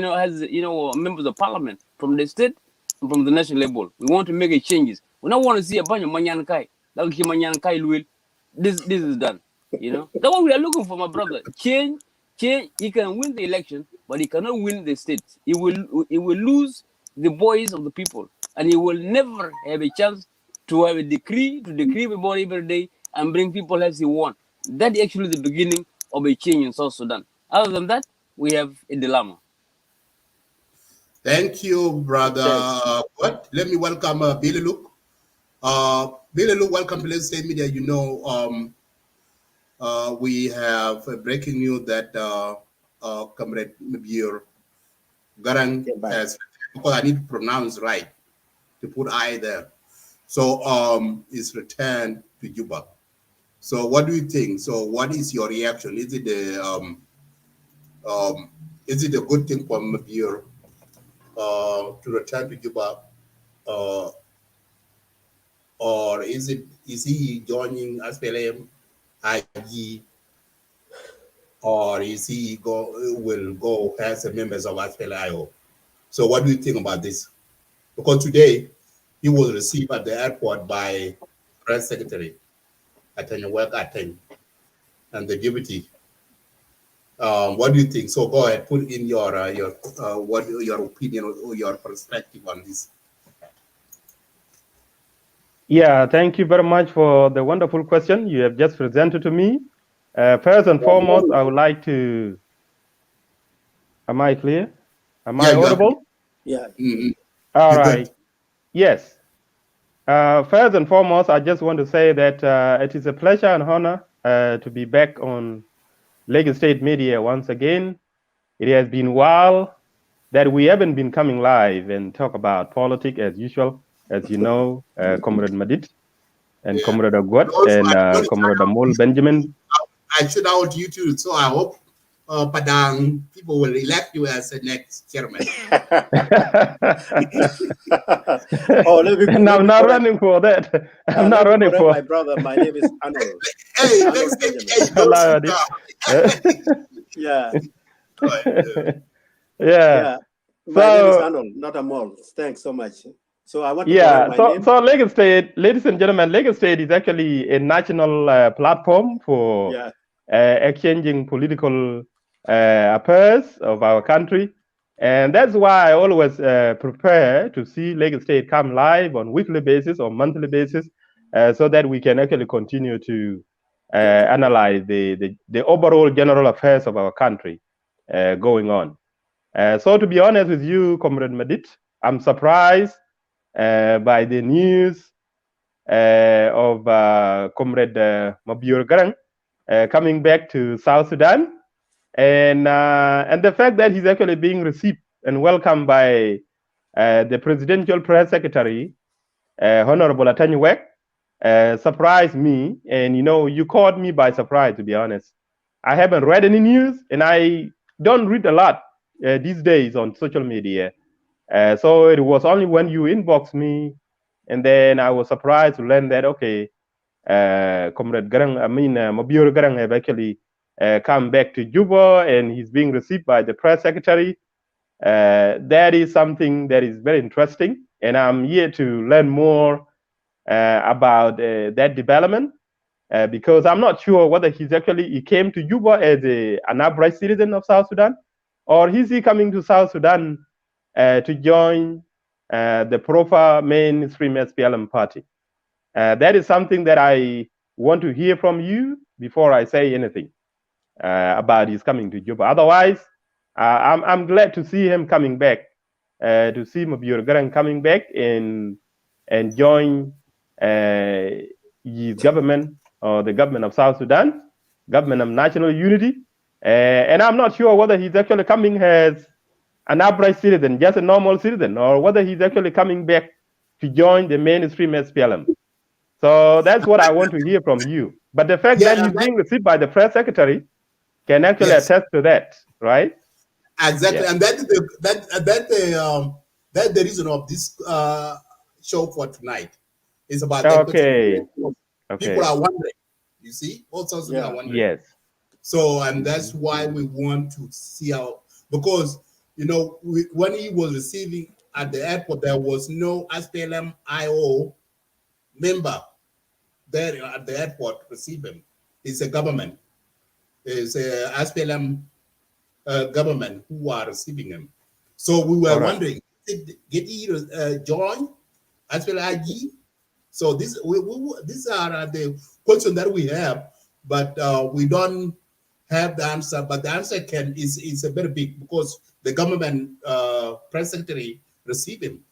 [SPEAKER 2] members of parliament from the state and from the national level. We want to make a changes. We don't want to see a bunch of manyankai. Like manyankai will. This is done. That's what we are looking for, my brother. Change. He can win the election, but he cannot win the state. He will lose the voice of the people, and he will never have a chance to have a decree everybody every day and bring people as he want. That actually the beginning of a change in South Sudan. Other than that, we have a dilemma.
[SPEAKER 1] Thank you, brother. What? Let me welcome Billy Luke. Billy Luke, welcome to Let's Say Media. We have breaking news that Comrade Mabior Garang has, because I need to pronounce right to put I there. So is returned to Juba. So what do you think? So what is your reaction? Is it a good thing for Mabior to return to Juba, or is he joining SPLM-IG, or is he will go as a member of SPLM-IO? So what do you think about this? Because today he was received at the airport by Press Secretary Ateny and the deputy. What do you think? So go ahead, put in your opinion or your perspective on this.
[SPEAKER 5] Yeah, thank you very much for the wonderful question you have just presented to me. First and foremost, I would like to. Am I clear? Am I audible?
[SPEAKER 4] Yeah.
[SPEAKER 1] Mm-hmm.
[SPEAKER 5] All right. Yes. First and foremost, I just want to say that it is a pleasure and honor to be back on Lagos State Media once again. It has been a while that we haven't been coming live and talk about politics as usual, as you know, Comrade Madit and Comrade Agwat and Comrade Amol Benjamin.
[SPEAKER 1] I should out you too, so I hope Padang people will elect you as the next chairman.
[SPEAKER 5] I'm not running for that. I'm not running for
[SPEAKER 4] my brother. My name is Arnold.
[SPEAKER 1] Hey,
[SPEAKER 4] Yeah.
[SPEAKER 5] Yeah.
[SPEAKER 4] My name is Arnold, not Amol. Thanks so much. So I want to
[SPEAKER 5] so Lagos State, ladies and gentlemen, Lagos State is actually a national platform for exchanging political affairs of our country. And that's why I always prepare to see Lagos State come live on weekly basis or monthly basis so that we can actually continue to analyze the overall general affairs of our country going on. So to be honest with you, Comrade Madit, I'm surprised by the news of Comrade Mabior Garang coming back to South Sudan, and the fact that he's actually being received and welcomed by the Presidential Press Secretary, Honorable Ateny, surprised me. And you caught me by surprise, to be honest. I haven't read any news, and I don't read a lot these days on social media. So it was only when you inboxed me, and then I was surprised to learn that, okay, Comrade Garang, Mabior Garang have actually come back to Juba, and he's being received by the press secretary. That is something that is very interesting, and I'm here to learn more about that development, because I'm not sure whether he came to Juba as an upright citizen of South Sudan, or is he coming to South Sudan to join the proper mainstream SPLM party. That is something that I want to hear from you before I say anything about his coming to Juba. Otherwise, I'm glad to see him coming back, to see Mabior Garang coming back and join his government, or the government of South Sudan, government of national unity. And I'm not sure whether he's actually coming as an upright citizen, just a normal citizen, or whether he's actually coming back to join the mainstream SPLM. So that's what I want to hear from you. But the fact that he's being received by the press secretary can actually attest to that, right?
[SPEAKER 1] Exactly, and that's the reason of this show for tonight. It's about people are wondering. You see, also are wondering.
[SPEAKER 5] Yes.
[SPEAKER 1] So, and that's why we want to see how, because when he was receiving at the airport, there was no SPLM-IO member there at the airport receive him. It's a government. It's a SPLM government who are receiving him. So we were wondering, did he join SPLM-IG? So these are the questions that we have, but we don't have the answer. But the answer is a very big, because the government press secretary received him.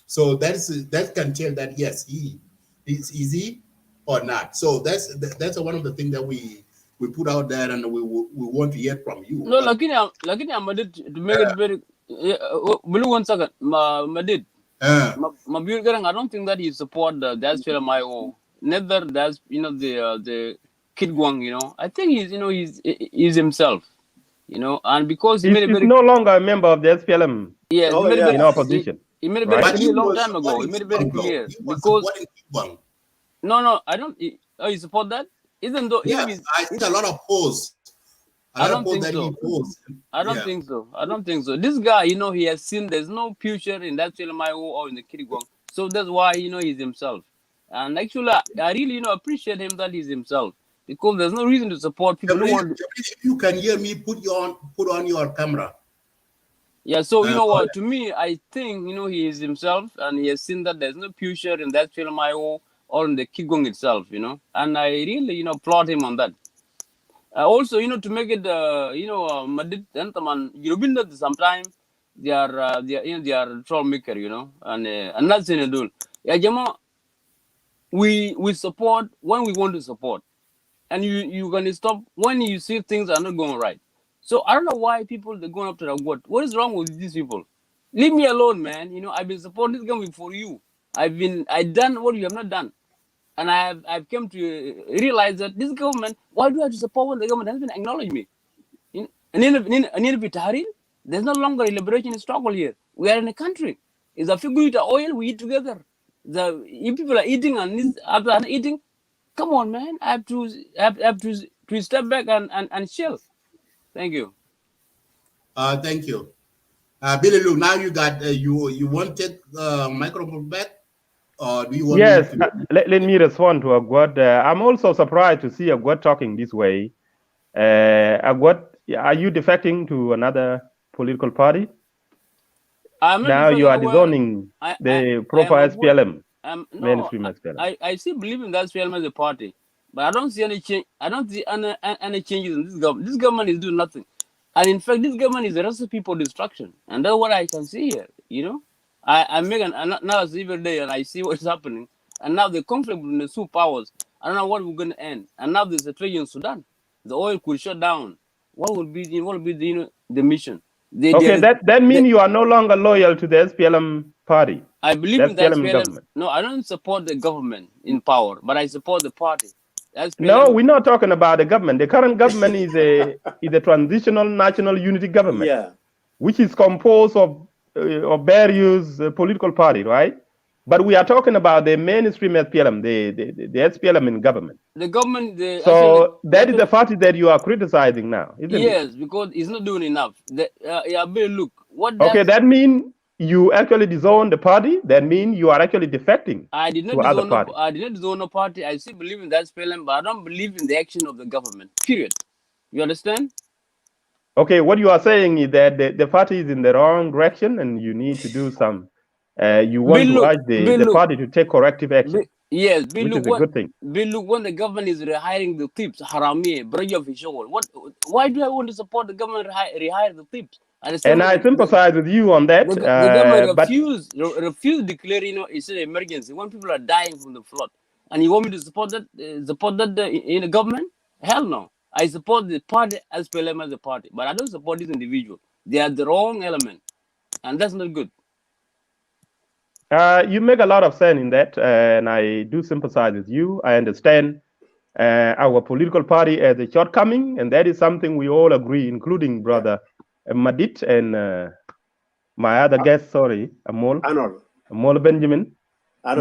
[SPEAKER 1] So that can tell that yes, he is he or not. So that's one of the things that we put out there, and we want to hear from you.
[SPEAKER 2] No, luckily I'm to make it very. Blue 1 second, Madid. Mabior Garang, I don't think that he support the SPLM-IO. Neither does the Kid Guang. I think he's himself. And because
[SPEAKER 5] he's no longer a member of the SPLM.
[SPEAKER 2] Yes,
[SPEAKER 5] in opposition.
[SPEAKER 2] He made it very clear a long time ago. He made it very clear because no, I don't. You support that? Isn't though?
[SPEAKER 1] Yes, I think a lot of posts.
[SPEAKER 2] I don't think so. I don't think so. This guy, he has seen there's no future in that SPLM-IO or in the Kiriguang. So that's why, he's himself. And actually, I really, appreciate him that he's himself, because there's no reason to support people who want.
[SPEAKER 1] If you can hear me, put on your camera.
[SPEAKER 2] Yeah. So you know what? To me, I think he is himself, and he has seen that there's no future in that SPLM-IO or in the Kiriguang itself. And I really, applaud him on that. Also, to make it, Madid and Taman, sometimes they are troublemaker, and that's in a duel. Yeah, Jama, we support when we want to support, and you can stop when you see things are not going right. So I don't know why people they're going up to the word. What is wrong with these people? Leave me alone, man. I've been supporting this government for you. I've done what you have not done. And I've come to realize that this government, why do I have to support when the government hasn't acknowledged me? There's no longer a liberation struggle here. We are in a country. It's a figure of oil, we eat together. If people are eating and after eating, come on, man. I have to step back and chill. Thank you.
[SPEAKER 1] Thank you. Billy Lou, now you got you want to take microphone back? Or do you want
[SPEAKER 5] let me respond to Agwad. I'm also surprised to see Agwad talking this way. Agwad, are you defecting to another political party? Now you are disowning the proper SPLM. Mainstream SPLM.
[SPEAKER 2] I still believe in that SPLM as a party, but I don't see any change. I don't see any changes in this government. This government is doing nothing, and in fact, this government is a recipe for destruction, and that's what I can see here. I make an analysis every day, and I see what's happening. And now the conflict between the two powers, I don't know what we're going to end. And now there's a tragedy in Sudan. The oil could shut down. What will be the mission?
[SPEAKER 5] That means you are no longer loyal to the SPLM party.
[SPEAKER 2] I believe in the SPLM government. No, I don't support the government in power, but I support the party.
[SPEAKER 5] No, we're not talking about the government. The current government is a transitional national unity government.
[SPEAKER 4] Yeah.
[SPEAKER 5] which is composed of various political parties, right? But we are talking about the mainstream SPLM, the SPLM in government.
[SPEAKER 2] The government,
[SPEAKER 5] So that is the party that you are criticizing now, isn't it?
[SPEAKER 2] Yes, because it's not doing enough. Look, what
[SPEAKER 5] Okay, that means you actually disown the party. That means you are actually defecting.
[SPEAKER 2] I did not disown. I did not disown a party. I still believe in that SPLM, but I don't believe in the action of the government. Period. You understand?
[SPEAKER 5] Okay, what you are saying is that the party is in the wrong direction, and you need to do some. You want to urge the party to take corrective action.
[SPEAKER 2] Yes,
[SPEAKER 5] which is a good thing.
[SPEAKER 2] Look, when the government is rehiring the tips, harami, why do I want to support the government rehire the tips?
[SPEAKER 5] And I sympathize with you on that.
[SPEAKER 2] The government refused declare, it's an emergency when people are dying from the flood, and you want me to support that? In the government? Hell no. I support the party as SPLM as a party, but I don't support this individual. They are the wrong element, and that's not good.
[SPEAKER 5] You make a lot of sense in that, and I do sympathize with you. I understand our political party as a shortcoming, and that is something we all agree, including brother Madit and my other guest, Amol Benjamin.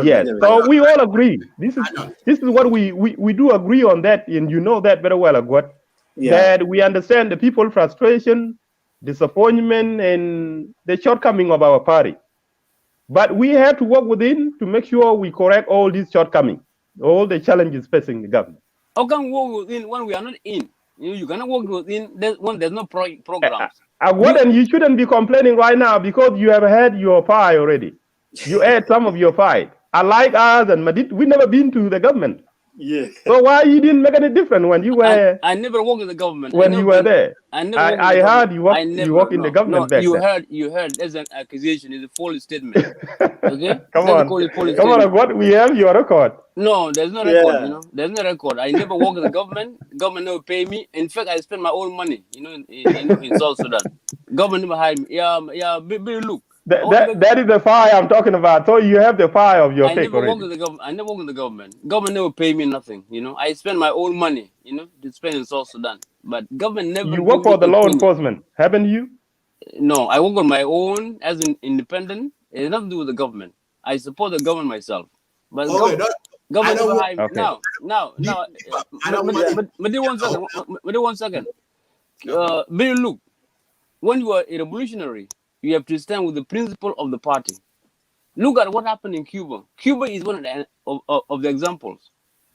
[SPEAKER 5] Yes, so we all agree. This is what we do agree on that, and you know that very well, Agwat. That we understand the people frustration, disappointment, and the shortcoming of our party. But we have to work within to make sure we correct all these shortcomings, all the challenges facing the government.
[SPEAKER 2] How can we work within when we are not in? You cannot work within when there's no programs.
[SPEAKER 5] And you shouldn't be complaining right now because you have had your pie already. You had some of your pie. Unlike us and Madit, we never been to the government.
[SPEAKER 4] Yeah.
[SPEAKER 5] So why you didn't make any difference when you were?
[SPEAKER 2] I never worked in the government.
[SPEAKER 5] When you were there,
[SPEAKER 2] I
[SPEAKER 5] heard you work. You work in the government.
[SPEAKER 2] No, you heard. There's an accusation. It's a false statement. Okay.
[SPEAKER 5] Come on. What we have your record.
[SPEAKER 2] No, there's no record. There's no record. I never worked in the government. Government never pay me. In fact, I spend my own money. In South Sudan. Government never hired me. Yeah. Look.
[SPEAKER 5] That is the fire I'm talking about. So you have the fire of your take already.
[SPEAKER 2] I never work in the government. Government never pay me nothing. I spend my own money. To spend in South Sudan. But government never.
[SPEAKER 5] You work for the law enforcement, haven't you?
[SPEAKER 2] No, I work on my own as an independent. It has nothing to do with the government. I support the government myself. But government never hired me. Now. But one second. Billy, look. When you are a revolutionary, you have to stand with the principle of the party. Look at what happened in Cuba. Cuba is one of the examples.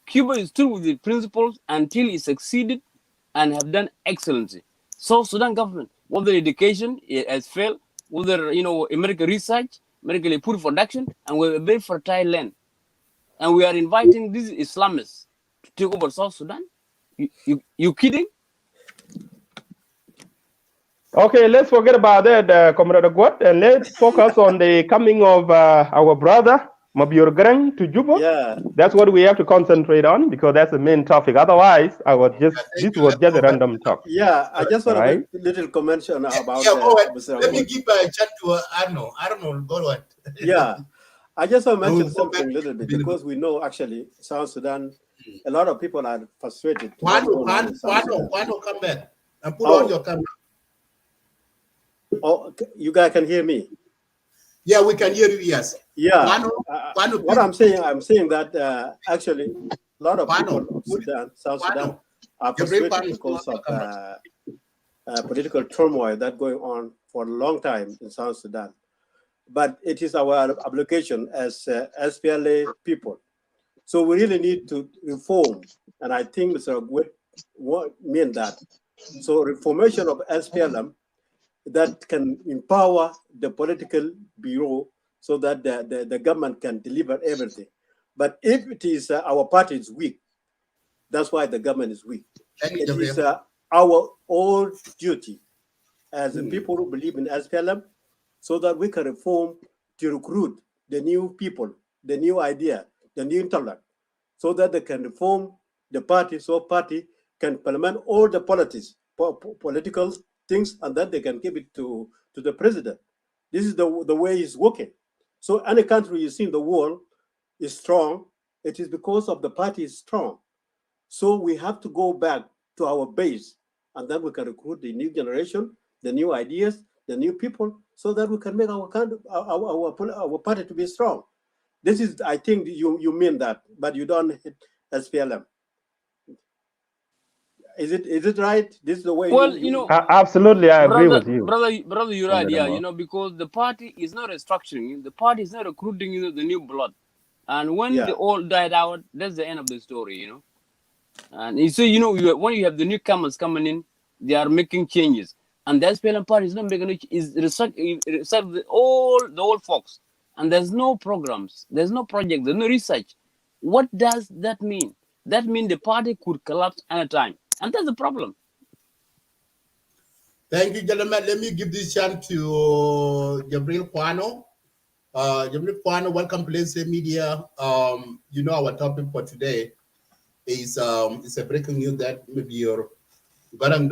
[SPEAKER 2] Cuba is still with the principles until it succeeded and have done excellency. South Sudan government, whether education has failed, whether American research, American food production, and we're a very fertile land. And we are inviting these Islamists to take over South Sudan. You kidding?
[SPEAKER 5] Okay, let's forget about that, Comrade Agwat, and let's focus on the coming of our brother, Mabior Garang, to Juba.
[SPEAKER 4] Yeah.
[SPEAKER 5] That's what we have to concentrate on because that's the main topic. Otherwise, this was just a random talk.
[SPEAKER 4] Yeah, I just want to make a little comment about
[SPEAKER 1] let me give a chat to Arno. Arno, go ahead.
[SPEAKER 4] Yeah, I just want to mention something a little bit because we know actually South Sudan, a lot of people are frustrated.
[SPEAKER 1] Why don't come back and put on your camera?
[SPEAKER 4] Oh, you guys can hear me?
[SPEAKER 1] Yeah, we can hear you, yes.
[SPEAKER 4] Yeah. What I'm saying that actually a lot of people of South Sudan are frustrated because of political turmoil that's going on for a long time in South Sudan. But it is our obligation as SPLA people. So we really need to reform. And I think Mr. Agwet mean that. So reformation of SPLM that can empower the political bureau so that the government can deliver everything. But if it is our party is weak, that's why the government is weak. It is our own duty as the people who believe in SPLM so that we can reform to recruit the new people, the new idea, the new intellect, so that they can reform the party so party can implement all the political things and then they can give it to the president. This is the way it's working. So any country you see in the world is strong, it is because of the party is strong. So we have to go back to our base and then we can recruit the new generation, the new ideas, the new people, so that we can make our party to be strong. This is, I think you mean that, but you don't hit SPLM. Is it right? This is the way.
[SPEAKER 2] Well, you know,
[SPEAKER 5] absolutely, I agree with you,
[SPEAKER 2] brother. You're right. Yeah, you know, because the party is not restructuring. The party is not recruiting, you know, the new blood. And when they all died out, that's the end of the story, you know. And you see, you know, when you have the newcomers coming in, they are making changes. And the SPLM party is not making it, is research all the old folks. And there's no programs, there's no project, there's no research. What does that mean? That means the party could collapse anytime. And that's the problem.
[SPEAKER 1] Thank you, gentlemen. Let me give this chance to Jabril Kwano. Jabril Kwano, welcome to Let's Say Media. You know, our topic for today is a breaking news that Mabior Garang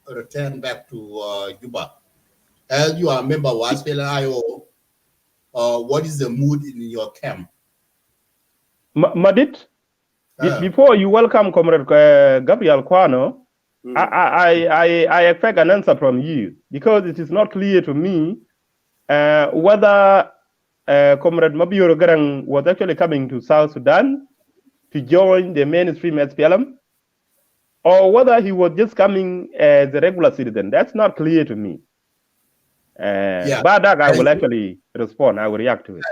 [SPEAKER 1] returned back to Juba. As you are a member of SPLM-IO, what is the mood in your camp?
[SPEAKER 5] Madit, before you welcome Comrade Gabriel Kwano, I expect an answer from you, because it is not clear to me whether Comrade Mabior Garang was actually coming to South Sudan to join the mainstream SPLM, or whether he was just coming as a regular citizen. That's not clear to me. But that I will actually respond. I will react to it.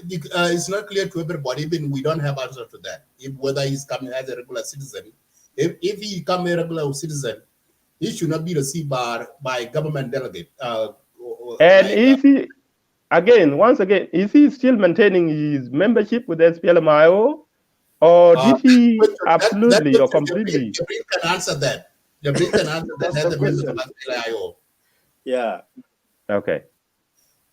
[SPEAKER 1] It's not clear to everybody. Even we don't have answer to that. If whether he's coming as a regular citizen, if he come a regular citizen, he should not be received by government delegate.
[SPEAKER 5] And is he, once again, is he still maintaining his membership with SPLM-IO, or did he absolutely or completely?
[SPEAKER 1] Jabril can answer that. Jabril can answer that as a member of SPLM-IO.
[SPEAKER 4] Yeah.
[SPEAKER 5] Okay.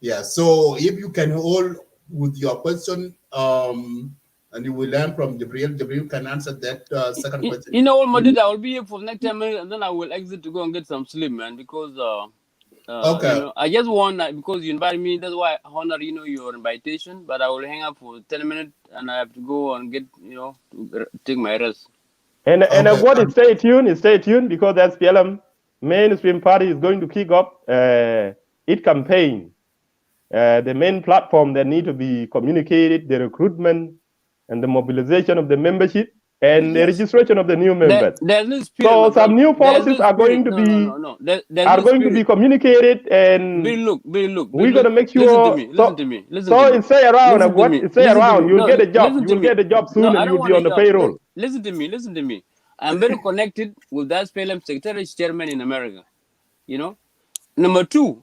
[SPEAKER 1] Yeah. So if you can hold with your question, and you will learn from Jabril. Jabril can answer that second question.
[SPEAKER 2] You know what, Madid, I will be here for the next 10 minutes, and then I will exit to go and get some sleep, man, because
[SPEAKER 1] okay.
[SPEAKER 2] You know, I just want, because you invited me, that's why I honor, you know, your invitation, but I will hang up for 10 minutes, and I have to go and get, you know, to take my rest.
[SPEAKER 5] And what is stay tuned, because the SPLM mainstream party is going to kick off its campaign. The main platform that need to be communicated, the recruitment and the mobilization of the membership and the registration of the new members.
[SPEAKER 2] There's no spirit,
[SPEAKER 5] so some new policies are going to be communicated, and
[SPEAKER 2] look.
[SPEAKER 5] We're going to make sure.
[SPEAKER 2] Listen to me.
[SPEAKER 5] So stay around. You'll get a job. You'll get a job soon, and you'll be on the payroll.
[SPEAKER 2] Listen to me. I'm very connected with that SPLM secretary chairman in America. You know, number two,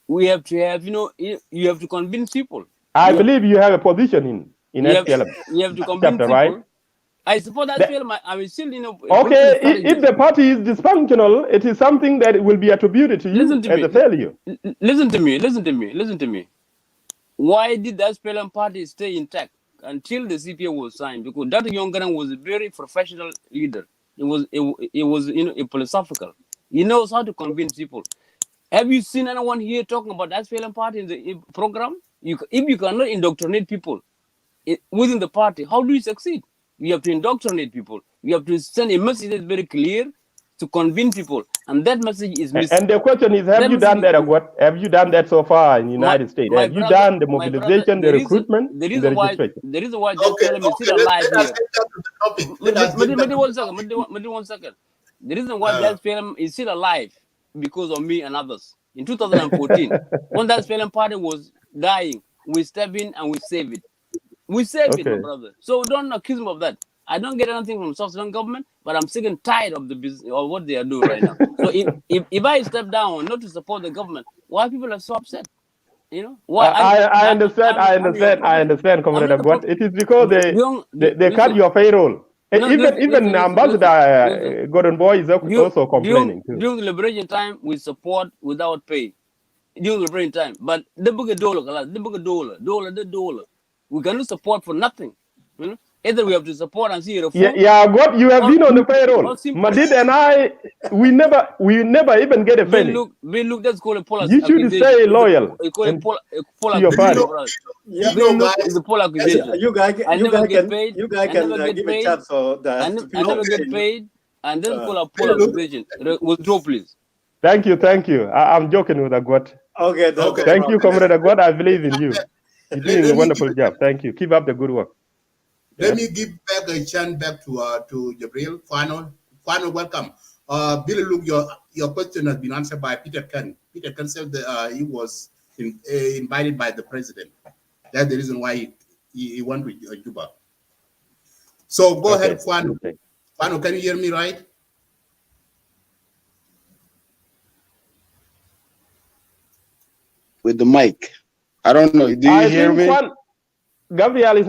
[SPEAKER 2] we have to have, you know, you have to convince people.
[SPEAKER 5] I believe you have a position in SPLM.
[SPEAKER 2] You have to convince people. Right? I support that SPLM. I will still, you know.
[SPEAKER 5] Okay, if the party is dysfunctional, it is something that will be attributed to you as a failure.
[SPEAKER 2] Listen to me. Why did the SPLM party stay intact until the CPA was signed? Because Dr. Garang was a very professional leader. It was you know, a philosophical. He knows how to convince people. Have you seen anyone here talking about the SPLM party in the program? If you cannot indoctrinate people within the party, how do you succeed? You have to indoctrinate people. You have to send a message that's very clear to convince people, and that message is missing.
[SPEAKER 5] And the question is, have you done that? Or what have you done that so far in the United States? Have you done the mobilization, the recruitment,
[SPEAKER 2] the reason why the SPLM is still alive here. One second. The reason why the SPLM is still alive because of me and others. In 2014, when that SPLM party was dying, we step in and we save it. We save it, my brother. So don't accuse me of that. I don't get anything from South Sudan government, but I'm sick and tired of the business or what they are doing right now. So if I step down not to support the government, why people are so upset? You know? Why?
[SPEAKER 5] I understand, Comrade Abwat. It is because they cut your payroll. Even Ambassador Gordon Boy is also complaining too.
[SPEAKER 2] During the liberation time, we support without pay. During the liberation time, but the dollar. We cannot support for nothing. You know? Either we have to support and see a reform.
[SPEAKER 5] What you have been on the payroll. Madid and I, we never even get a penny.
[SPEAKER 2] Look, that's called a policy.
[SPEAKER 5] You should stay loyal.
[SPEAKER 2] You call it
[SPEAKER 5] to your party.
[SPEAKER 2] It's a poll accusation.
[SPEAKER 4] You guys
[SPEAKER 2] get paid.
[SPEAKER 4] You guys can give a chance so that
[SPEAKER 2] I never get paid, and then call a poll accusation. Withdraw, please.
[SPEAKER 5] Thank you, thank you. I'm joking with Agwat.
[SPEAKER 4] Okay, that's
[SPEAKER 1] Okay.
[SPEAKER 4] no
[SPEAKER 5] Thank you,
[SPEAKER 4] problem.
[SPEAKER 5] Comrade Agwat. I believe in you. You're doing a
[SPEAKER 1] Let me
[SPEAKER 5] wonderful job. Thank you. Keep up the good work.
[SPEAKER 1] Let me give back a chance back to Jabril. Final welcome. Billy, look, your question has been answered by Peter Ken. Peter Ken said that he was invited by the president. That's the reason why he went to Juba. So go ahead, Fano.
[SPEAKER 5] Okay.
[SPEAKER 1] Fano, can you hear me right?
[SPEAKER 3] With the mic. I don't know. Do you hear me?
[SPEAKER 5] Gabriel is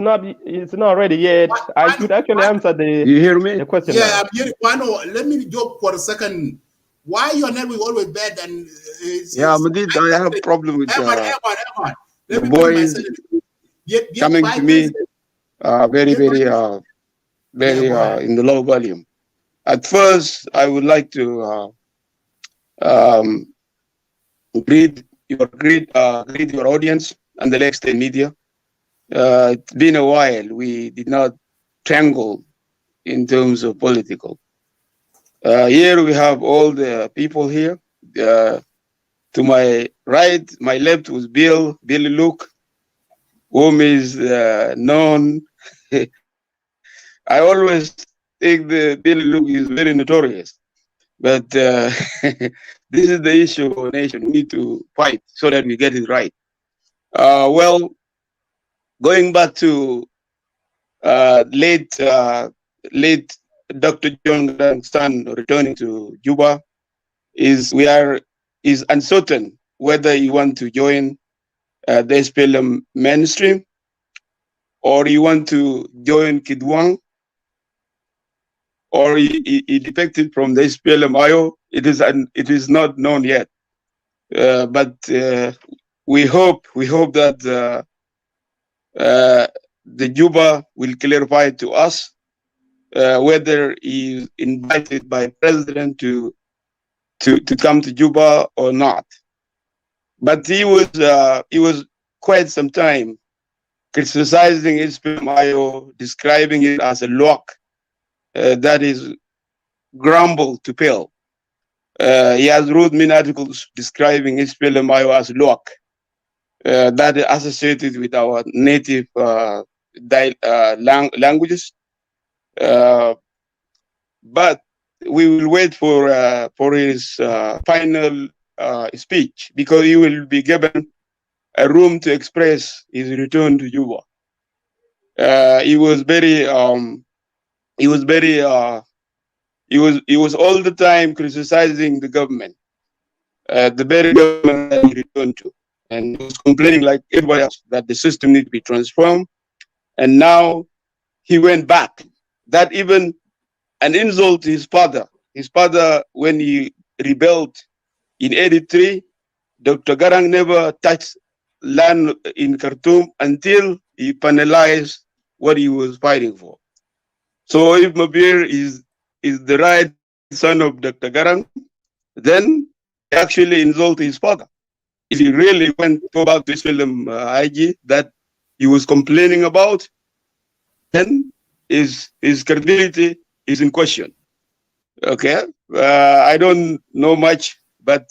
[SPEAKER 5] not ready yet. I should actually answer the.
[SPEAKER 3] You hear me?
[SPEAKER 5] The question.
[SPEAKER 1] Yeah,
[SPEAKER 5] now.
[SPEAKER 1] I'm hearing Fano. Let me joke for a second. Why your network always bad? And
[SPEAKER 3] yeah, I have a problem with
[SPEAKER 1] Let
[SPEAKER 3] the
[SPEAKER 1] me
[SPEAKER 3] boys coming to me very in the low volume. At first, I would like to greet your audience and the Lake State media. It's been a while. We did not tangle in terms of political. Here we have all the people here. To my right, my left was Billy Luke, whom is known. I always think the Billy Luke is very notorious, but this is the issue of our nation. We need to fight so that we get it right. Well, going back to late Dr. John Garang's son returning to Juba, is uncertain whether he want to join the SPLM mainstream or he want to join Kidwang or he defected from the SPLM-IO. It is not known yet, but we hope that the Juba will clarify to us whether he is invited by president to come to Juba or not. But he was quite some time criticizing SPLM-IO, describing it as a lock that is grumble to pill. He has wrote many articles describing SPLM-IO as lock that is associated with our native languages. But we will wait for his final speech because he will be given a room to express his return to Juba. He was all the time criticizing the government, the very government that he returned to, and he was complaining like everybody else that the system needs to be transformed. And now he went back. That even an insult to his father. His father, when he rebelled in '83, Dr. Garang never touched land in Khartoum until he finalized what he was fighting for. So if Mabior is the right son of Dr. Garang, then he actually insulted his father. If he really went to go back to SPLM-IG that he was complaining about, then his credibility is in question. Okay, I don't know much, but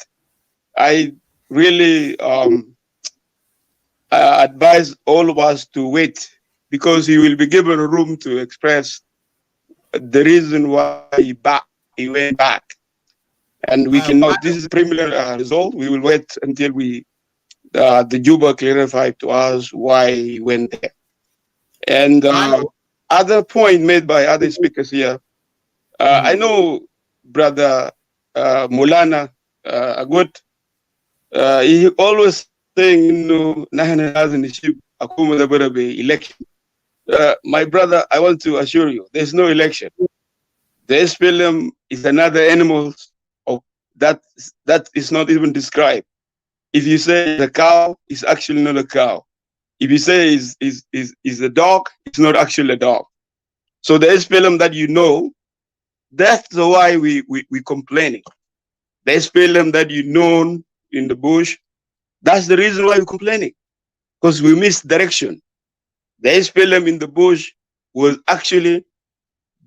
[SPEAKER 3] I really advise all of us to wait because he will be given a room to express the reason why he went back. And we cannot, this is a preliminary result. We will wait until the Juba clarified to us why he went there. And other point made by other speakers here, I know Brother Mulana Agut, he always saying, election. My brother, I want to assure you, there's no election. The SPLM is another animal of that is not even described. If you say the cow, it's actually not a cow. If you say is a dog, it's not actually a dog. So the SPLM that you know, that's why we complaining. The SPLM that you know in the bush, that's the reason why we're complaining, because we missed direction. The SPLM in the bush was actually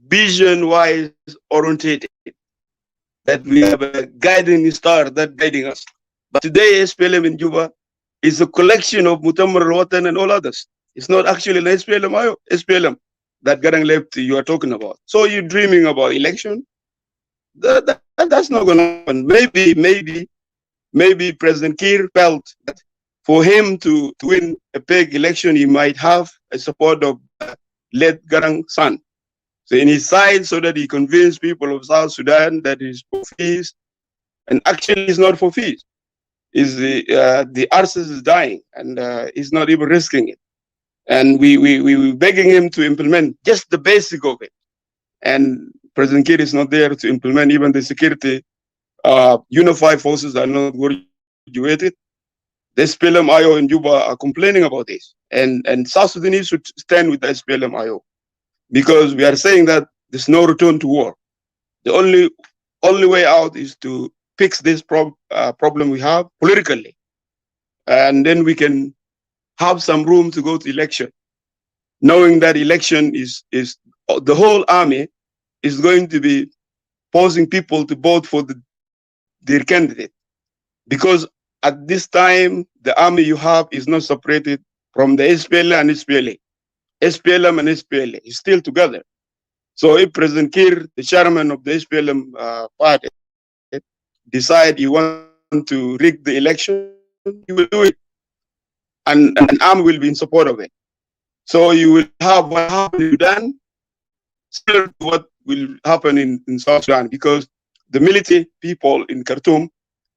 [SPEAKER 3] vision-wise orientated.
[SPEAKER 6] that we have a guiding star that guiding us. But today, SPLM in Juba is a collection of Mutamar al-Watan and all others. It's not actually an SPLM-IO, SPLM that Garang left you are talking about. So you're dreaming about election? That's not going to happen. Maybe President Kiir felt that for him to win a big election, he might have a support of late Garang son. So in his side, so that he convinced people of South Sudan that he's for peace, and actually he's not for peace. Is the arses is dying, and he's not even risking it. And we were begging him to implement just the basic of it. And President Kiir is not there to implement even the security. Unified forces are not graduated. The SPLM-IO in Juba are complaining about this. And South Sudanese should stand with the SPLM-IO. Because we are saying that there's no return to war. The only way out is to fix this problem we have politically. And then we can have some room to go to election, knowing that election is the whole army is going to be forcing people to vote for their candidate. Because at this time, the army you have is not separated from the SPLA and SPLA. SPLM and SPLA is still together. So if President Kiir, the chairman of the SPLM party, decide he want to rig the election, he will do it. And an army will be in support of it. So you will have what happened in Sudan, similar to what will happen in South Sudan, because the military people in Khartoum,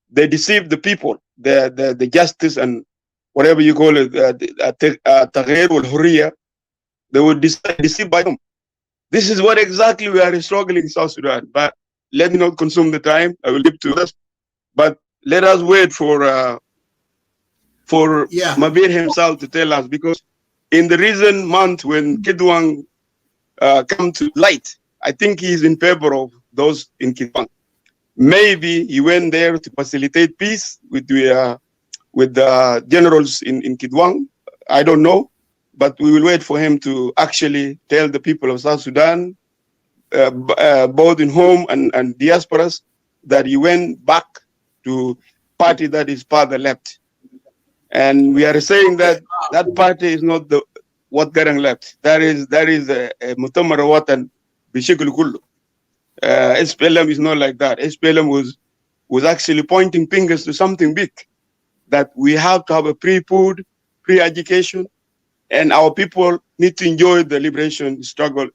[SPEAKER 6] they deceive the people, the justice and whatever you call it, Tagheer or Hurriya, they were deceived by them. This is what exactly we are struggling in South Sudan. But let me not consume the time. I will give to us. But let us wait for Mabior himself to tell us, because in the recent month when Kidwang come to light, I think he is in favor of those in Kidwang. Maybe he went there to facilitate peace with the generals in Kidwang. I don't know. But we will wait for him to actually tell the people of South Sudan, both in home and diasporas, that he went back to party that his father left. And we are saying that that party is not what Garang left. That is a Mutamar Watan Bishikul Kullu. SPLM is not like that. SPLM was actually pointing fingers to something big, that we have to have a pre-food, pre-education, and our people need to enjoy the liberation struggle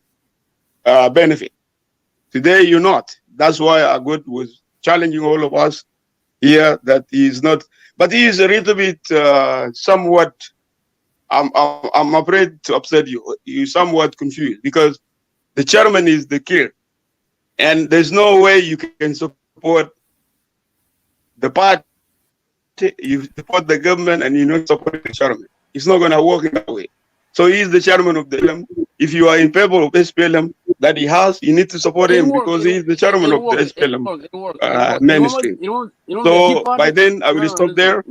[SPEAKER 6] benefit. Today, you're not. That's why Agut was challenging all of us here that he is not. But he is a little bit somewhat, I'm afraid to upset you. You're somewhat confused because the chairman is the Kiir. And there's no way you can support the party, you support the government, and you not support the chairman. It's not going to work in that way. So he is the chairman of the SPLM. If you are in favor of SPLM that he has, you need to support him because he is the chairman of the SPLM mainstream. So by then I will stop there.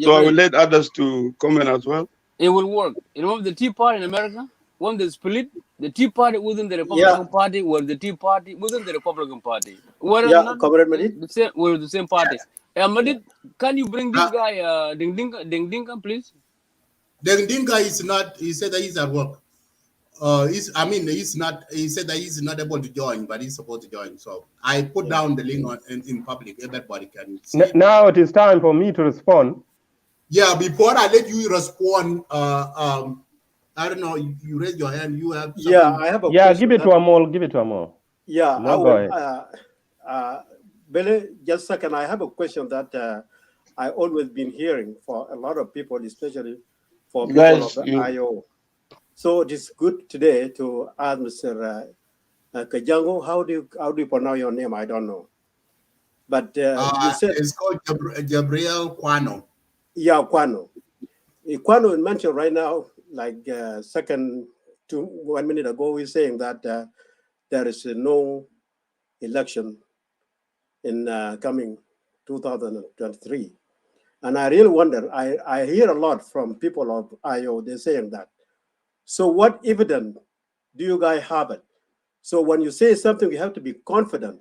[SPEAKER 6] So I will let others to comment as well.
[SPEAKER 2] It will work. You know the Tea Party in America, when they split, the Tea Party within the Republican Party were the Tea Party within the Republican Party. We're not we're the same party. Madid, can you bring this guy Ding Dinka, please?
[SPEAKER 1] Ding Dinka is not. He said that he's at work. He's not. He said that he's not able to join, but he's supposed to join. So I put down the link in public. Everybody can see.
[SPEAKER 5] Now it is time for me to respond.
[SPEAKER 1] Yeah, before I let you respond, I don't know. You raise your hand. You have. Something?
[SPEAKER 4] Yeah, I have a. Yeah,
[SPEAKER 5] give it to Amol. Give it to Amol.
[SPEAKER 4] Yeah,
[SPEAKER 5] no, go ahead.
[SPEAKER 4] Billy, just a second. I have a question that I always been hearing for a lot of people, especially for people of the IO. So it is good today to ask Mr. Kajango, how do you pronounce your name? I don't know. But you said
[SPEAKER 1] it's called Gabriel Kwano.
[SPEAKER 4] Yeah, Kwano. Kwano is mentioned right now, like 1 minute ago, he's saying that there is no election in coming 2023. And I really wonder, I hear a lot from people of IO, they're saying that. So what evidence do you guys have it? So when you say something, you have to be confident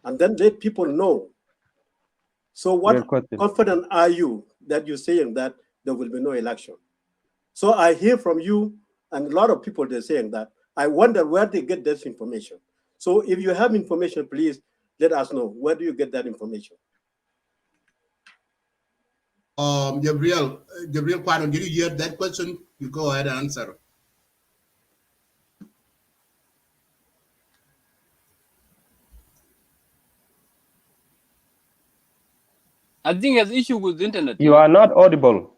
[SPEAKER 4] and then let people know. So what confident are you that you're saying that there will be no election? So I hear from you and a lot of people, they're saying that. I wonder where they get this information. So if you have information, please let us know. Where do you get that information?
[SPEAKER 1] Gabriel, Quadon, did you hear that question? You go ahead and answer.
[SPEAKER 2] I think has issue with the internet.
[SPEAKER 5] You are not audible.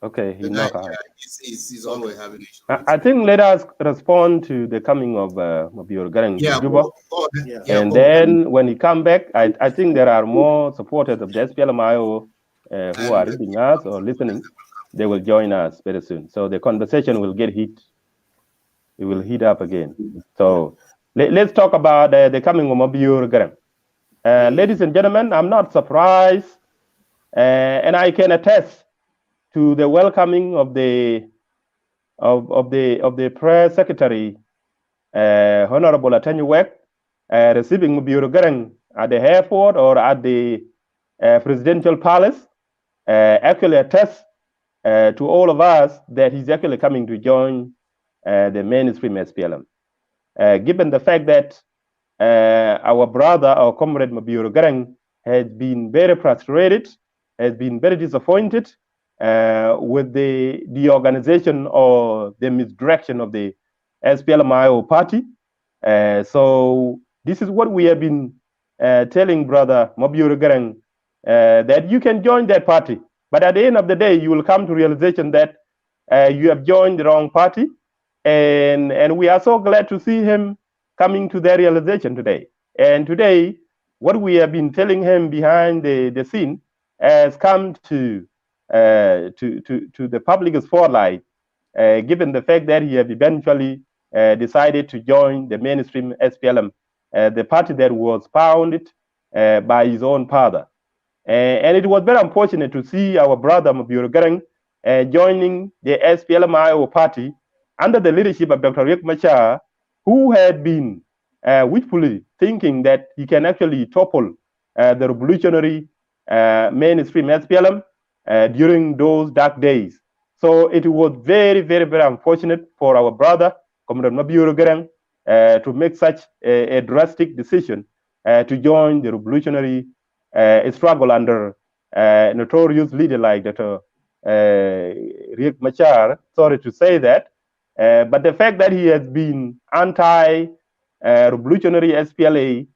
[SPEAKER 5] Okay,
[SPEAKER 1] he's always having issues.
[SPEAKER 5] I think let us respond to the coming of Mabior Garang to Juba. And then when he come back, I think there are more supporters of the SPLM-IO who are reading us or listening. They will join us very soon. So the conversation will get heat. It will heat up again. So let's talk about the coming of Mabior Garang. Ladies and gentlemen, I'm not surprised, and I can attest to the welcoming of the press secretary, Honorable Ateny, receiving Mabior Garang at the airport or at the presidential palace. Actually attest to all of us that he's actually coming to join the mainstream SPLM. Given the fact that our brother, our comrade Mabior Garang, has been very frustrated, has been very disappointed with the organization or the misdirection of the SPLM-IO party. So this is what we have been telling brother Mabior Garang, that you can join that party. But at the end of the day, you will come to realization that you have joined the wrong party. And we are so glad to see him coming to that realization today. And today, what we have been telling him behind the scene has come to the public spotlight, given the fact that he has eventually decided to join the mainstream SPLM, the party that was founded by his own father. And it was very unfortunate to see our brother Mabior Garang joining the SPLM-IO party under the leadership of Dr. Riek Machar, who had been wishfully thinking that he can actually topple the revolutionary mainstream SPLM during those dark days. So it was very, very, very unfortunate for our brother, Comrade Mabior Garang, to make such a drastic decision to join the revolutionary struggle under a notorious leader like Dr. Riek Machar. Sorry to say that. But the fact that he has been anti-revolutionary SPLA,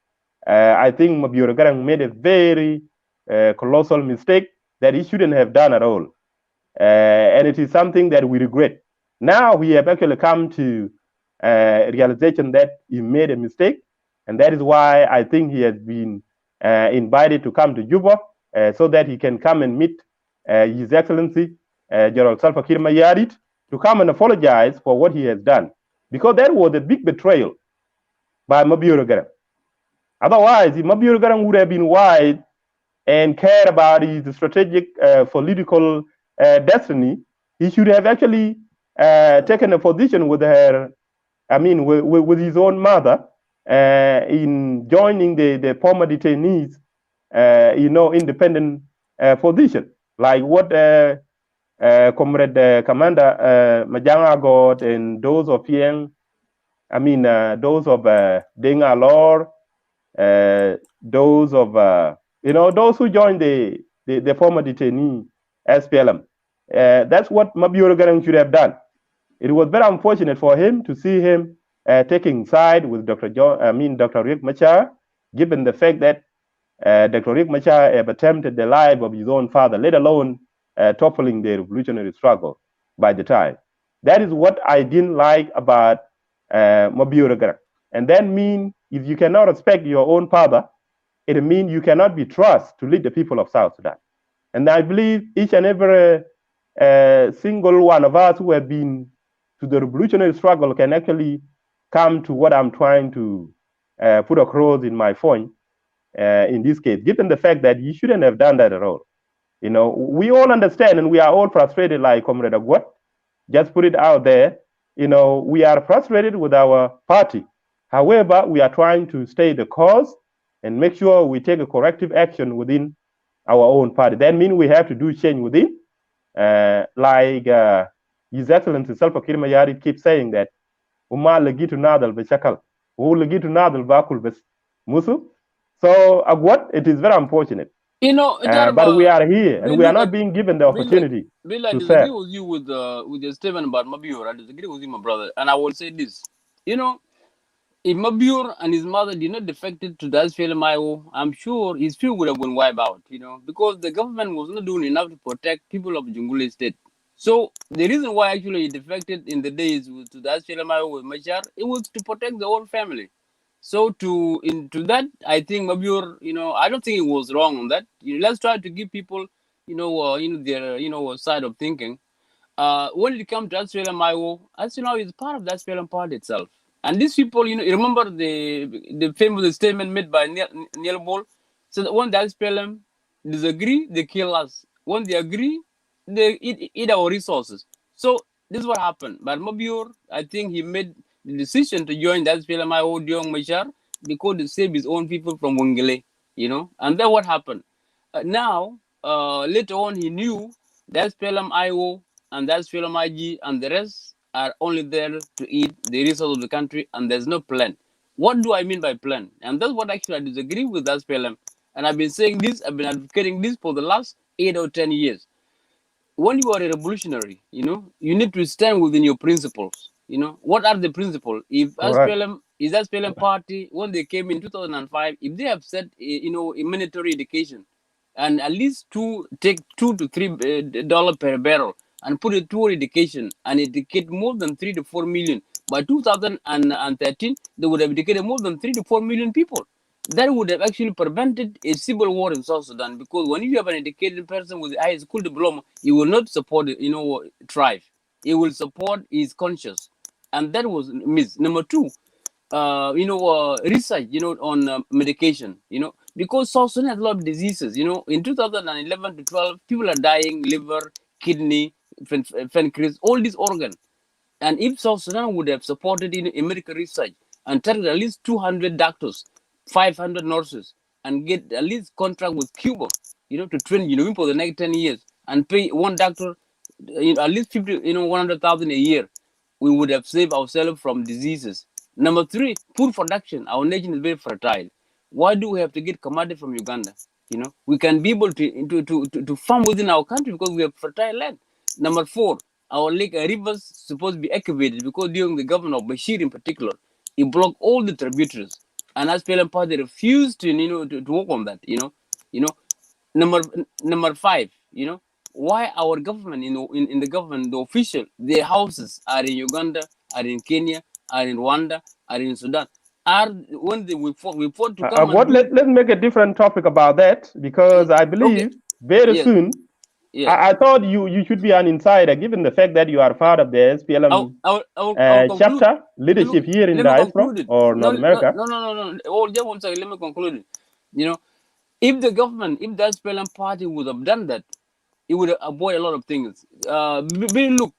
[SPEAKER 5] I think Mabior Garang made a very colossal mistake that he shouldn't have done at all. And it is something that we regret. Now we have actually come to realization that he made a mistake. And that is why I think he has been invited to come to Juba so that he can come and meet His Excellency General Salva Kiir Mayardit, to come and apologize for what he has done, because that was a big betrayal by Mabior Garang. Otherwise, if Mabior Garang would have been wise and cared about his strategic political destiny, he should have actually taken a position with her, with his own mother in joining the former detainees, independent position, like what Comrade Commander Majanga got, and those of Yang, those of Deng Alor, those of those who joined the former detainee SPLM. That's what Mabior Garang should have done. It was very unfortunate for him to see him taking side with Dr. Riek Machar, given the fact that Dr. Riek Machar have attempted the life of his own father, let alone toppling the revolutionary struggle by the time. That is what I didn't like about Mabior Garang. And that means if you cannot respect your own father, it means you cannot be trusted to lead the people of South Sudan. And I believe each and every single one of us who have been to the revolutionary struggle can actually come to what I'm trying to put across in my point in this case, given the fact that you shouldn't have done that at all. We all understand and we are all frustrated, like Comrade Agwat just put it out there. We are frustrated with our party. However, we are trying to stay the course and make sure we take a corrective action within our own party. That means we have to do change within, like His Excellency Salva Kiir Mayardit keeps saying that Uma lagitu nadal beshakal, lagitu nadal bakul bes musu. So what it is very unfortunate.
[SPEAKER 2] You know,
[SPEAKER 5] but we are here and we are not being given the opportunity
[SPEAKER 2] I
[SPEAKER 5] to
[SPEAKER 2] disagree
[SPEAKER 5] serve.
[SPEAKER 2] with you with your statement about Mabior. I disagree with you, my brother. And I will say this. You know, if Mabior and his mother did not defected to the SPLM-IO, I'm sure his few would have been wiped out, you know, because the government was not doing enough to protect people of Jungule State. So the reason why actually he defected in the days to the SPLM-IO with Machar, it was to protect the whole family. So into that, I think Mabior, you know, I don't think it was wrong on that. You know, let's try to give people, their, side of thinking. When it comes to SPLM-IO, SPLM is part of the SPLM party itself. And these people, you know, remember the famous statement made by Neil Bol? So that when the SPLM disagree, they kill us. When they agree, they eat our resources. So this is what happened. But Mabior, I think he made the decision to join the SPLM-IO during Machar because to save his own people from Wengele, you know. And then what happened? Now, later on, he knew the SPLM-IO and the SPLM-IG and the rest are only there to eat the resources of the country, and there's no plan. What do I mean by plan? And that's what actually I disagree with SPLM. And I've been saying this, I've been advocating this for the last 8 or 10 years. When you are a revolutionary, you know, you need to stand within your principles. You know, what are the principles? If SPLM party, when they came in 2005, if they have set, a mandatory education, and at least take $2 to $3 per barrel and put it toward education and educate more than 3 to 4 million. By 2013, they would have educated more than 3 to 4 million people. That would have actually prevented a civil war in South Sudan, because when you have an educated person with a high school diploma, he will not support, tribe. He will support his conscience. And that was miss. Number two, research, on medication, because South Sudan has a lot of diseases. In 2011 to 12, people are dying, liver, kidney, pancreas, all these organs. And if South Sudan would have supported in medical research and targeted at least 200 doctors, 500 nurses, and get at least contract with Cuba, to train, for the next 10 years and pay one doctor, at least 100,000 a year, we would have saved ourselves from diseases. Number three, food production. Our nation is very fertile. Why do we have to get commodity from Uganda? We can be able to farm within our country because we have fertile land. Number four, our rivers supposed to be excavated, because during the government of Bashir in particular, he blocked all the tributaries, and SPLM party refused to work on that. Number five, why our government, in the government, the official, their houses are in Uganda, are in Kenya, are in Rwanda, are in Sudan. We fought to come and
[SPEAKER 5] let's make a different topic about that, because I believe very soon. Yes. I thought you should be an insider, given the fact that you are part of the SPLM chapter leadership here in diaspora or North America.
[SPEAKER 2] No. Oh, just one second. Let me conclude it. If the government, if the SPLM party would have done that, it would avoid a lot of things. Look,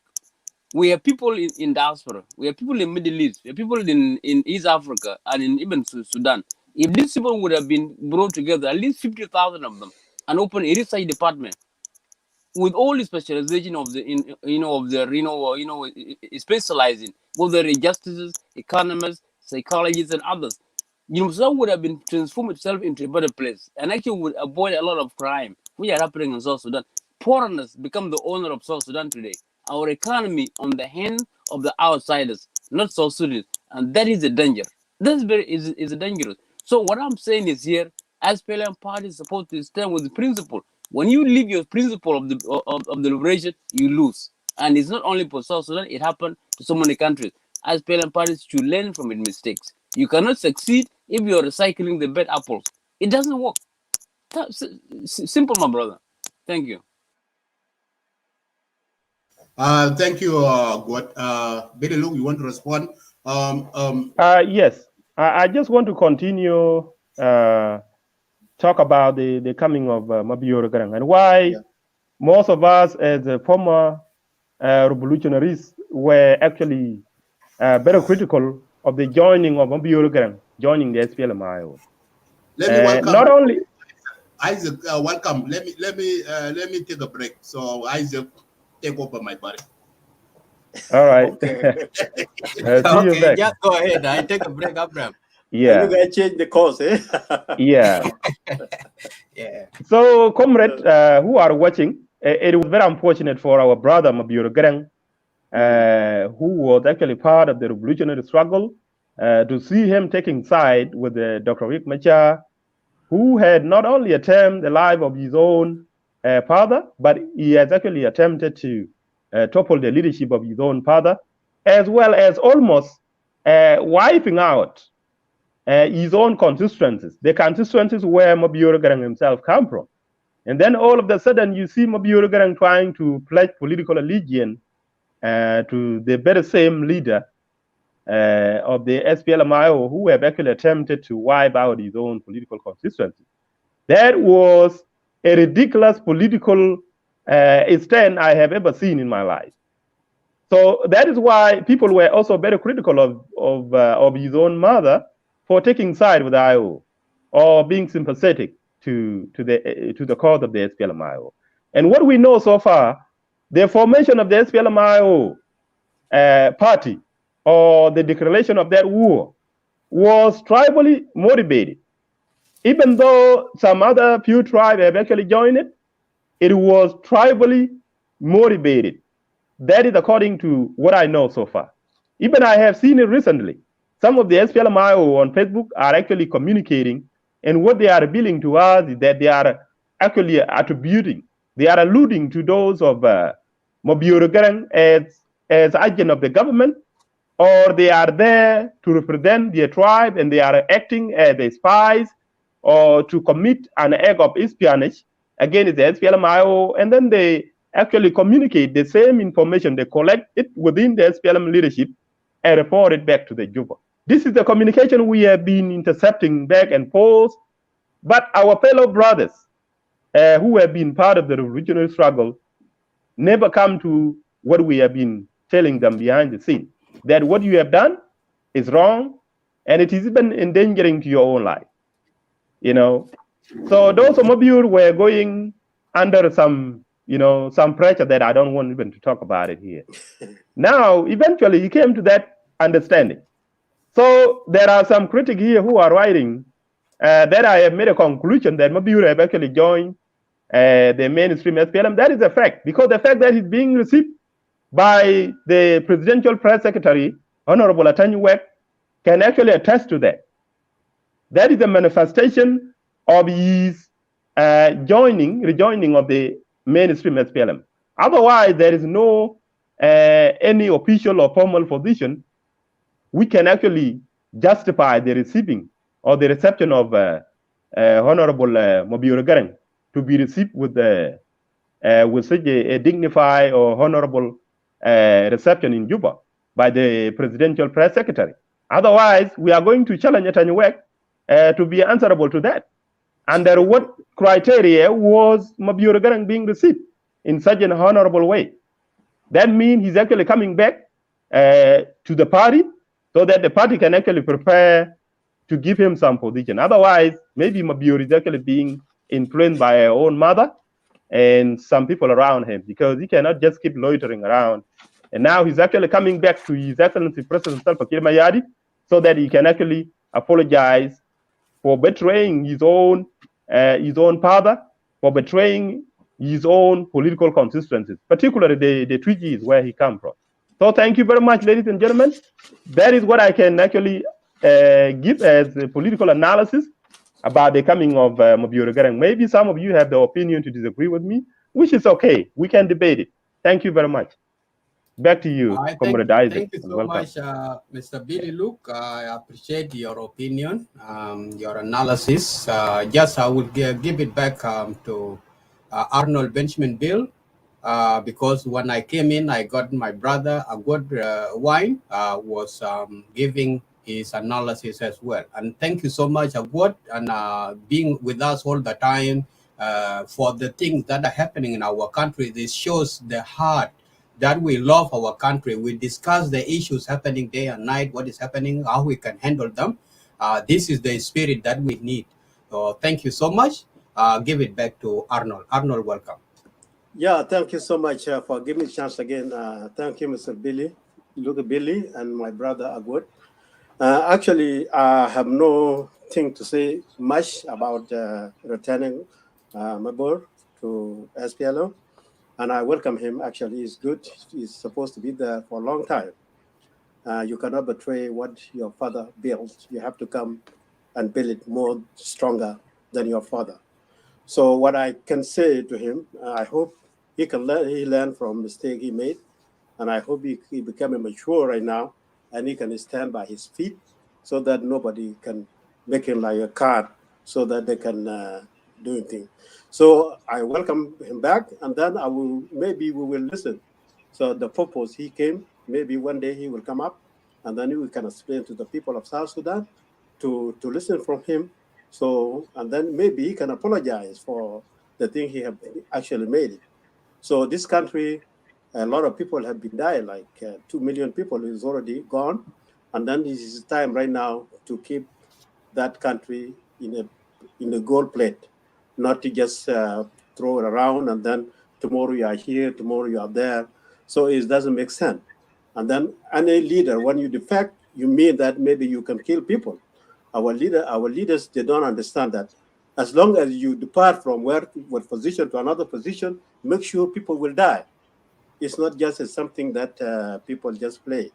[SPEAKER 2] we have people in diaspora, we have people in Middle East, we have people in East Africa, and in even Sudan. If these people would have been brought together, at least 50,000 of them, and open a research department with all the specialization of specializing, whether they're justices, economists, psychologists, and others, Sudan would have been transformed itself into a better place, and actually would avoid a lot of crime which are happening in South Sudan. Foreigners become the owner of South Sudan today. Our economy on the hand of the outsiders, not South Sudan, and that is a danger. That's is dangerous. So what I'm saying is here, SPLM party is supposed to stand with the principle. When you leave your principle of the liberation, you lose. And it's not only for South Sudan, it happened to so many countries. SPLM parties should learn from its mistakes. You cannot succeed if you're recycling the bad apples. It doesn't work. Simple, my brother. Thank you.
[SPEAKER 1] Thank you, God. Billy Luke, you want to respond?
[SPEAKER 5] Yes. I just want to continue talk about the coming of Mabior Garang and why most of us as former revolutionaries were actually very critical of the joining of Mabior Garang, joining the SPLM-IO.
[SPEAKER 1] Let me welcome.
[SPEAKER 5] Not only
[SPEAKER 1] Isaac, welcome. Let me take a break. So Isaac, take over my body.
[SPEAKER 5] All right.
[SPEAKER 4] Okay.
[SPEAKER 5] See you back.
[SPEAKER 2] Just go ahead. I take a break, Abraham.
[SPEAKER 5] Yeah.
[SPEAKER 4] You guys change the course, eh?
[SPEAKER 5] Yeah.
[SPEAKER 2] Yeah.
[SPEAKER 5] So, comrades who are watching, it was very unfortunate for our brother Mabior Garang, who was actually part of the revolutionary struggle, to see him taking side with Dr. Riek Machar, who had not only attempted the life of his own father, but he has actually attempted to topple the leadership of his own father, as well as almost wiping out his own constituencies, the constituencies where Mabior Garang himself come from. And then all of a sudden, you see Mabior Garang trying to pledge political allegiance to the very same leader of the SPLM-IO, who have actually attempted to wipe out his own political constituency. That was a ridiculous political stand I have ever seen in my life. So that is why people were also very critical of his own mother for taking side with the IO or being sympathetic to the cause of the SPLM-IO. And what we know so far, the formation of the SPLM-IO party or the declaration of that war was tribally motivated. Even though some other few tribes have actually joined it, it was tribally motivated. That is according to what I know so far. Even I have seen it recently. Some of the SPLM-IO on Facebook are actually communicating, and what they are revealing to us is that they are actually attributing, they are alluding to those of Mabior Garang as agent of the government, or they are there to represent their tribe and they are acting as the spies or to commit an act of espionage against the SPLM-IO, and then they actually communicate the same information, they collect it within the SPLM leadership and report it back to the Juba. This is the communication we have been intercepting back and forth, but our fellow brothers who have been part of the revolutionary struggle never come to what we have been telling them behind the scene, that what you have done is wrong and it is even endangering to your own life. You know, so those of Mabior were going under some, some pressure that I don't want even to talk about it here. Now, eventually he came to that understanding. So there are some critics here who are writing that I have made a conclusion that Mabior have actually joined the mainstream SPLM. That is a fact, because the fact that he's being received by the presidential press secretary, Honorable Ateny, can actually attest to that. That is a manifestation of his rejoining of the mainstream SPLM. Otherwise, there is no any official or formal position we can actually justify the receiving or the reception of Honorable Mabior Garang to be received with such a dignified or honorable reception in Juba by the presidential press secretary. Otherwise, we are going to challenge Ateny to be answerable to that. Under what criteria was Mabior Garang being received in such an honorable way? That means he's actually coming back to the party so that the party can actually prepare to give him some position. Otherwise, maybe Mabior is actually being influenced by her own mother and some people around him, because he cannot just keep loitering around. And now he's actually coming back to His Excellency President Salva Kiir Mayadi so that he can actually apologize for betraying his own father, for betraying his own political consistencies, particularly the Twiggies where he comes from. So thank you very much, ladies and gentlemen. That is what I can actually give as a political analysis about the coming of Mabior Garang. Maybe some of you have the opinion to disagree with me, which is okay. We can debate it. Thank you very much. Back to you, Comrade Isaac.
[SPEAKER 2] Thank you so much, Mr. Billy Luke. I appreciate your opinion, your analysis. Yes, I would give it back to Arnold Benjamin Bill, because when I came in, I got my brother, a good wine, was giving his analysis as well. And thank you so much, Agwad, and being with us all the time for the things that are happening in our country. This shows the heart that we love our country. We discuss the issues happening day and night, what is happening, how we can handle them. This is the spirit that we need.
[SPEAKER 7] So thank you so much. Give it back to Arnold. Arnold, welcome.
[SPEAKER 4] Yeah, thank you so much for giving me a chance again. Thank you, Mr. Billy, and my brother Agwood. Actually, I have no thing to say much about returning Mabior to SPLM, and I welcome him. Actually, he's good. He's supposed to be there for a long time. You cannot betray what your father built. You have to come and build it more stronger than your father. So what I can say to him, I hope he can learn. He learned from mistake he made, and I hope he become mature right now, and he can stand by his feet, so that nobody can make him like a card, so that they can do anything. So I welcome him back, and then maybe we will listen. So the purpose he came, maybe one day he will come up, and then we can explain to the people of South Sudan to listen from him. So, and then maybe he can apologize for the thing he have actually made it. So this country, a lot of people have been dying, like 2 million people is already gone. And then this is time right now to keep that country in a gold plate, not to just throw it around and then tomorrow you are here, tomorrow you are there. So it doesn't make sense. And then any leader, when you defect, you mean that maybe you can kill people. Our leaders, they don't understand that. As long as you depart from one position to another position, make sure people will die. It's not just something that people just play.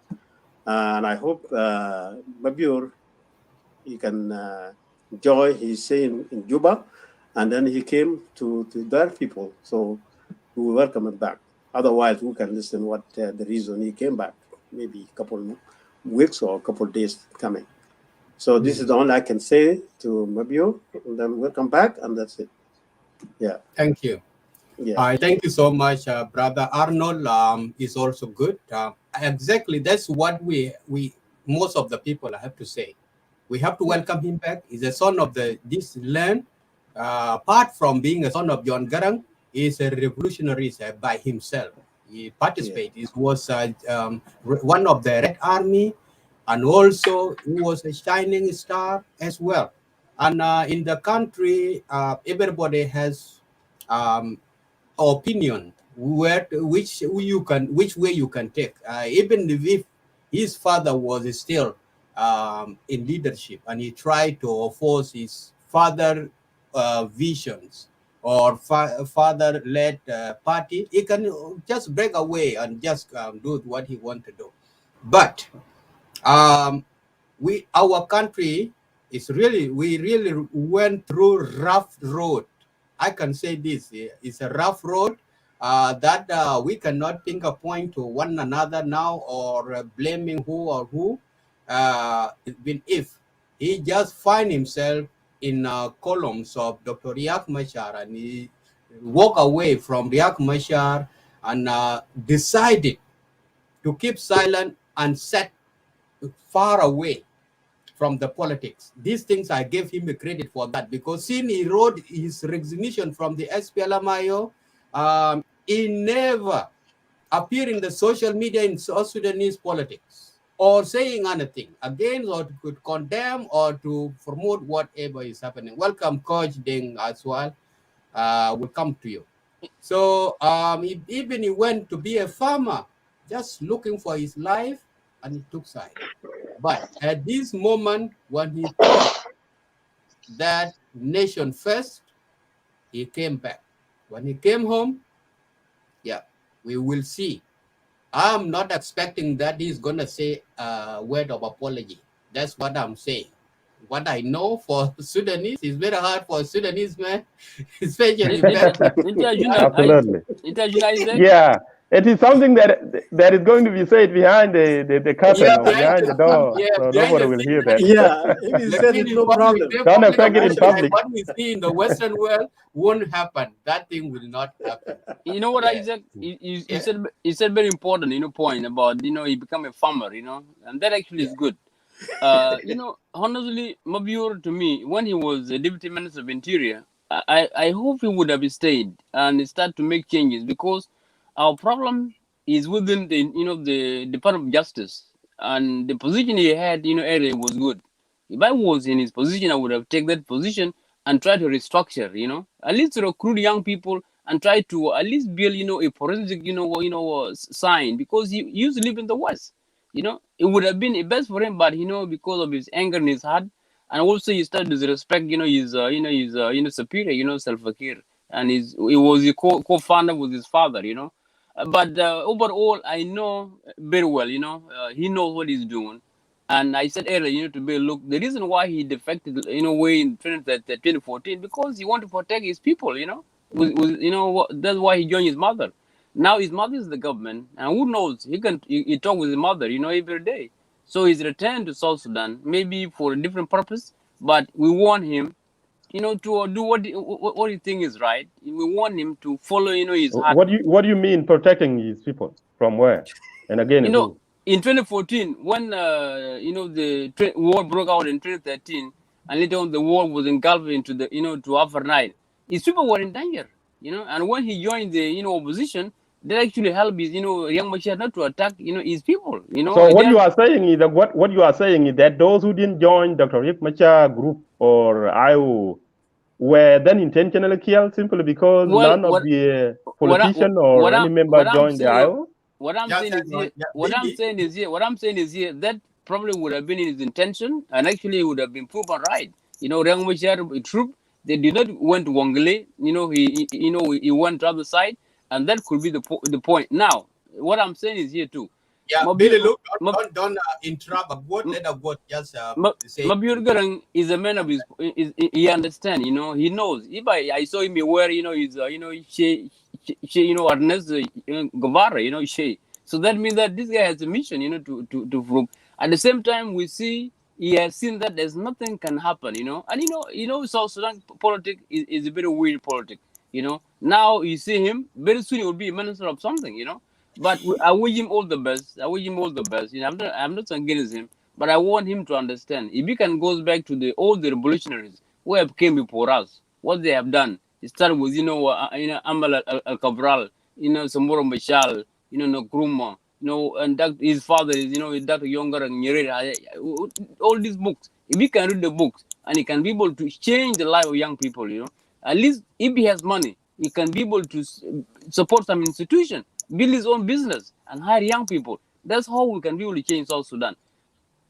[SPEAKER 4] And I hope Mabior, he can enjoy his stay in Juba, and then he came to their people. So we will welcome him back. Otherwise, we can listen what the reason he came back, maybe a couple of weeks or a couple of days coming. So this is the only I can say to Mabior. And then welcome back, and that's it. Yeah.
[SPEAKER 7] Thank you.
[SPEAKER 4] Yeah.
[SPEAKER 7] Thank you so much, Brother Arnold. Is also good. Exactly, that's what we most of the people have to say. We have to welcome him back. He's a son of this land. Apart from being a son of John Garang, he's a revolutionary by himself. He participated. He was one of the Red Army, and also he was a shining star as well. And in the country, everybody has opinion which way you can take. Even if his father was still in leadership and he tried to force his father visions or father-led party, he can just break away and just do what he wants to do. But our country is we really went through rough road. I can say this, it's a rough road that we cannot think a point to one another now or blaming who or who. Even if he just find himself in columns of Dr. Riek Machar, and he walk away from Riek Machar and decided to keep silent and set far away from the politics. These things, I gave him the credit for that, because since he wrote his resignation from the SPLM-IO, he never appeared in the social media in South Sudanese politics or saying anything against or to condemn or to promote whatever is happening. Welcome, Coach Deng as well. Will come to you. So even he went to be a farmer, just looking for his life, and he took side. But at this moment, when he thought that nation first, he came back. When he came home, yeah, we will see. I'm not expecting that he's going to say a word of apology. That's what I'm saying. What I know for Sudanese, it's very hard for Sudanese man, especially
[SPEAKER 5] Absolutely. Yeah. It is something that is going to be said behind the curtain or behind the door, so nobody will hear that.
[SPEAKER 4] Yeah, if you said it, no problem.
[SPEAKER 5] Don't expect it in public.
[SPEAKER 7] What we see in the Western world won't happen. That thing will not happen.
[SPEAKER 2] You know what, Isaac? You said very important, point about, he become a farmer, and that actually is good. Honestly, Mabior, to me, when he was the Deputy Minister of Interior, I hope he would have stayed and start to make changes, because our problem is within the Department of Justice, and the position he had, earlier was good. If I was in his position, I would have taken that position and try to restructure, at least to recruit young people and try to at least build, a forensic, sign, because he used to live in the West. It would have been best for him, but because of his anger in his heart, and also he started to disrespect, his superior, Salva Kiir, and he was a co-founder with his father, But overall, I know very well, he knows what he's doing. And I said earlier, to be look, the reason why he defected, way in 2014, because he wanted to protect his people, that's why he joined his mother. Now his mother is the government, and who knows, he talk with his mother, every day. So he's returned to South Sudan, maybe for a different purpose, but we want him, to do what he think is right. We want him to follow, his heart.
[SPEAKER 5] What do you mean protecting his people from where? And again, who?
[SPEAKER 2] In 2014, when the war broke out in 2013, and later on the war was engulfed into the to Upper Nile, his people were in danger. And when he joined the opposition, that actually helped his young Machar not to attack his people.
[SPEAKER 5] So what you are saying is that what you are saying is that those who didn't join Dr. Riek Machar group or IO were then intentionally killed simply because none of the politician or any member joined the IO?
[SPEAKER 2] What I'm saying is here that probably would have been his intention, and actually it would have been proven right. Riek Machar troop, they did not went to Wangele. He went to the other side, and that could be the point. Now, what I'm saying is here too.
[SPEAKER 7] Yeah, Billy, look, don't interrupt. Let a word just say.
[SPEAKER 2] Mabior Garang is a man of his. He understands. He knows. If I saw him wear, his, Ernest Guevara, she. So that means that this guy has a mission, to prove. At the same time, we see he has seen that there's nothing can happen, and South Sudan politics is a very weird politics. Now you see him very soon. He will be a minister of something, But I wish him all the best. I'm not against him, but I want him to understand. If he can go back to all the revolutionaries who have came before us, what they have done. It started with Amal Al-Cabral, Samora Machal, Nkrumah, and his father is Dr. Younger and Nyerere. All these books. If he can read the books and he can be able to change the life of young people, at least if he has money, he can be able to support some institution, build his own business, and hire young people. That's how we can be able to change South Sudan.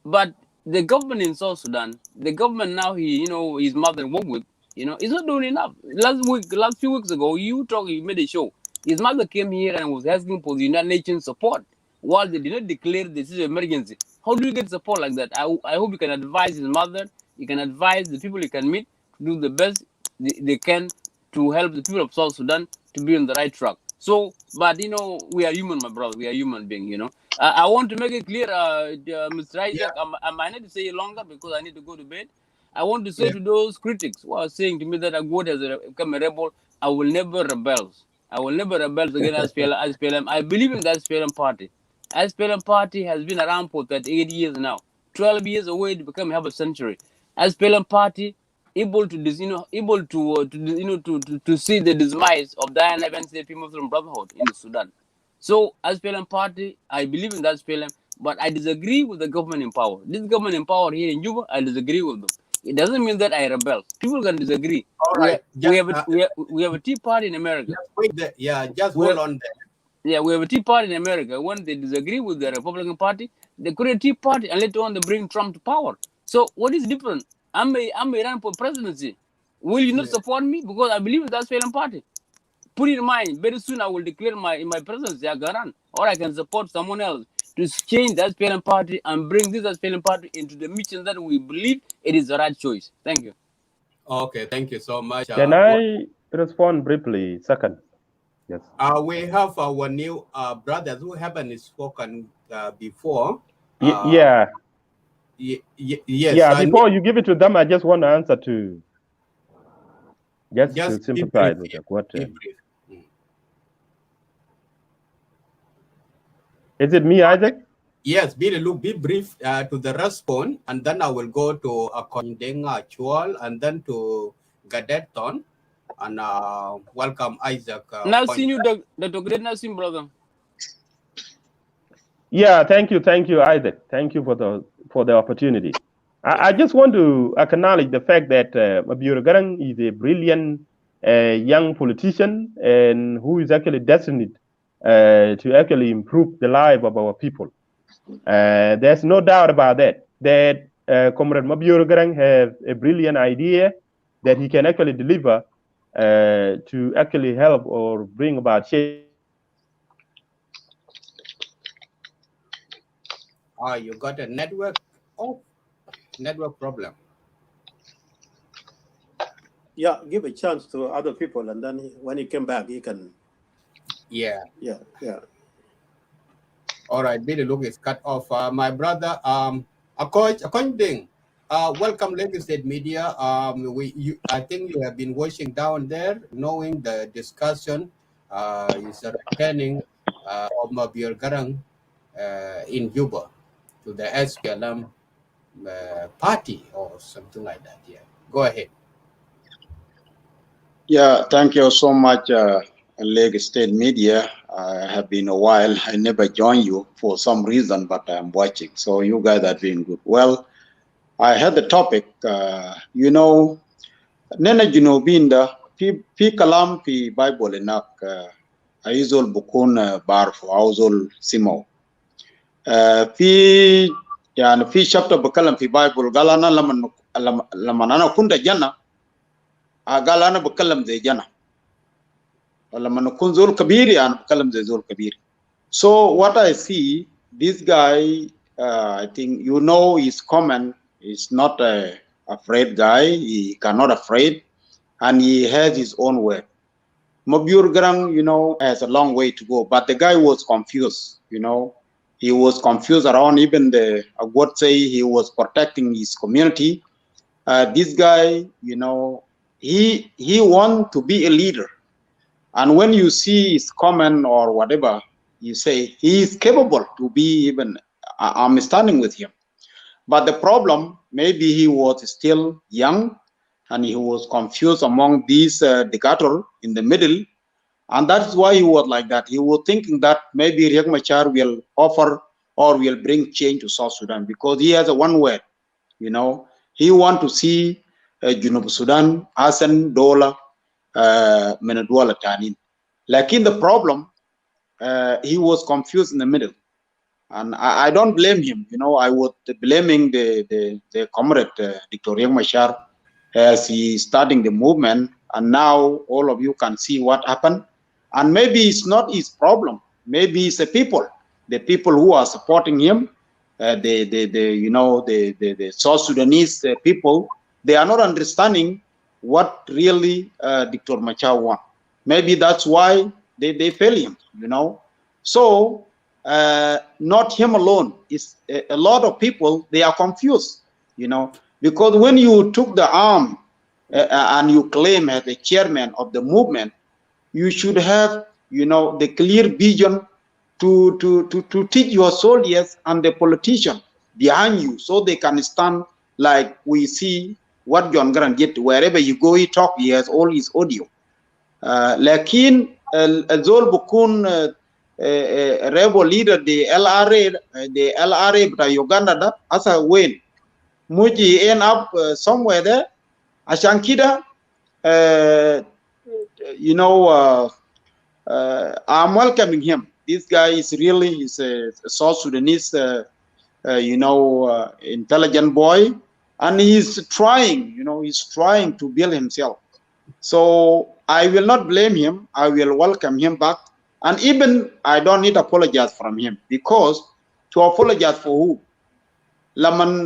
[SPEAKER 2] But the government in South Sudan, the government now his mother worked with, is not doing enough. Last few weeks ago, you made a show. His mother came here and was asking for the United Nations support while they did not declare this is an emergency. How do you get support like that? I hope you can advise his mother, you can advise the people you can meet to do the best they can to help the people of South Sudan to be on the right track. So, but we are human, my brother. We are human beings, I want to make it clear, Mr. Isaac, I might need to say it longer because I need to go to bed. I want to say to those critics who are saying to me that God has become a rebel, I will never rebel. I will never rebel against SPLM. I believe in the SPLM party. SPLM party has been around for 38 years now, 12 years away to become half a century. SPLM party able to see the demise of the INF People from Brotherhood in Sudan. So SPLM party, I believe in that SPLM, but I disagree with the government in power. This government in power here in Juba, I disagree with them. It doesn't mean that I rebel. People can disagree.
[SPEAKER 7] All right.
[SPEAKER 2] We have a Tea Party in America.
[SPEAKER 7] Just hold on there.
[SPEAKER 2] Yeah, we have a Tea Party in America. When they disagree with the Republican Party, they create a Tea Party and later on they bring Trump to power. So what is different? I may run for presidency. Will you not support me? Because I believe in that SPLM party. Put it in mind, very soon I will declare my presidency, I can run. Or I can support someone else to change that SPLM party and bring this SPLM party into the mission that we believe it is the right choice. Thank you.
[SPEAKER 7] Okay, thank you so much.
[SPEAKER 5] Can I respond briefly? Second. Yes.
[SPEAKER 7] We have our new brothers who haven't spoken before.
[SPEAKER 5] Yes.
[SPEAKER 7] Yeah,
[SPEAKER 5] before you give it to them, I just want to answer to to sympathize with what. Is it me, Isaac?
[SPEAKER 7] Yes, Billy, look, be brief to the response, and then I will go to Kondenga Chual, and then to Gadeton, and welcome Isaac.
[SPEAKER 2] Nice seeing you, Dr. Great Nassim, brother.
[SPEAKER 5] Yeah, thank you, Isaac. Thank you for the opportunity. I just want to acknowledge the fact that Mabior Garang is a brilliant young politician and who is actually destined to actually improve the life of our people. There's no doubt about that. That Comrade Mabior Garang has a brilliant idea that he can actually deliver to actually help or bring about change.
[SPEAKER 7] You got a network problem.
[SPEAKER 4] Yeah, give a chance to other people, and then when he came back, he can.
[SPEAKER 7] Yeah. All right, Billy Look is cut off. My brother, Akoy Ding, welcome, Lagos State Media. I think you have been watching down there, knowing the discussion is returning of Mabior Garang in Juba to the SPLM party or something like that. Yeah, go ahead.
[SPEAKER 8] Yeah, thank you so much, Lagos State Media. I have been a while. I never joined you for some reason, but I'm watching. So you guys are doing good. Well, I had the topic, Nena Junobinda, Pi Kalam, Pi Bible Enak, Aizol Bukun Bar for Auzol Simo. Fi chapter Bakalam Pi Bible, Galana Lamanana Kunda Jana, Galana Bakalam de Jana. So what I see, this guy, I think his comment is not a afraid guy. He cannot afraid, and he has his own way. Mabior Garang, has a long way to go, but the guy was confused. He was confused around even I would say he was protecting his community. This guy, he want to be a leader. And when you see his comment or whatever, you say he is capable to be even, I'm standing with him. But the problem, maybe he was still young and he was confused among these dictators in the middle. And that's why he was like that. He was thinking that maybe Riek Machar will offer or will bring change to South Sudan because he has a one word, He want to see Junub Sudan, Hassan, Dola, Menadwala Tanin. Like in the problem, he was confused in the middle. And I don't blame him. I was blaming the comrade, Dr. Riek Machar, as he starting the movement. And now all of you can see what happened. And maybe it's not his problem. Maybe it's the people who are supporting him, the South Sudanese people, they are not understanding what really Dr. Machar wants. Maybe that's why they fail him, So not him alone. It's a lot of people, they are confused, because when you took the arm and you claim as the chairman of the movement, you should have, the clear vision to teach your soldiers and the politicians behind you so they can stand like we see what John Garang did. Wherever you go, he talk, he has all his audio. Lakin Zol Bukun rebel leader the LRA but Uganda that as a win Muji end up somewhere there. Ashankida, I'm welcoming him. This guy is really a South Sudanese, intelligent boy, and he's trying, he's trying to build himself. So I will not blame him. I will welcome him back. And even I don't need to apologize from him, because to apologize for who? Laman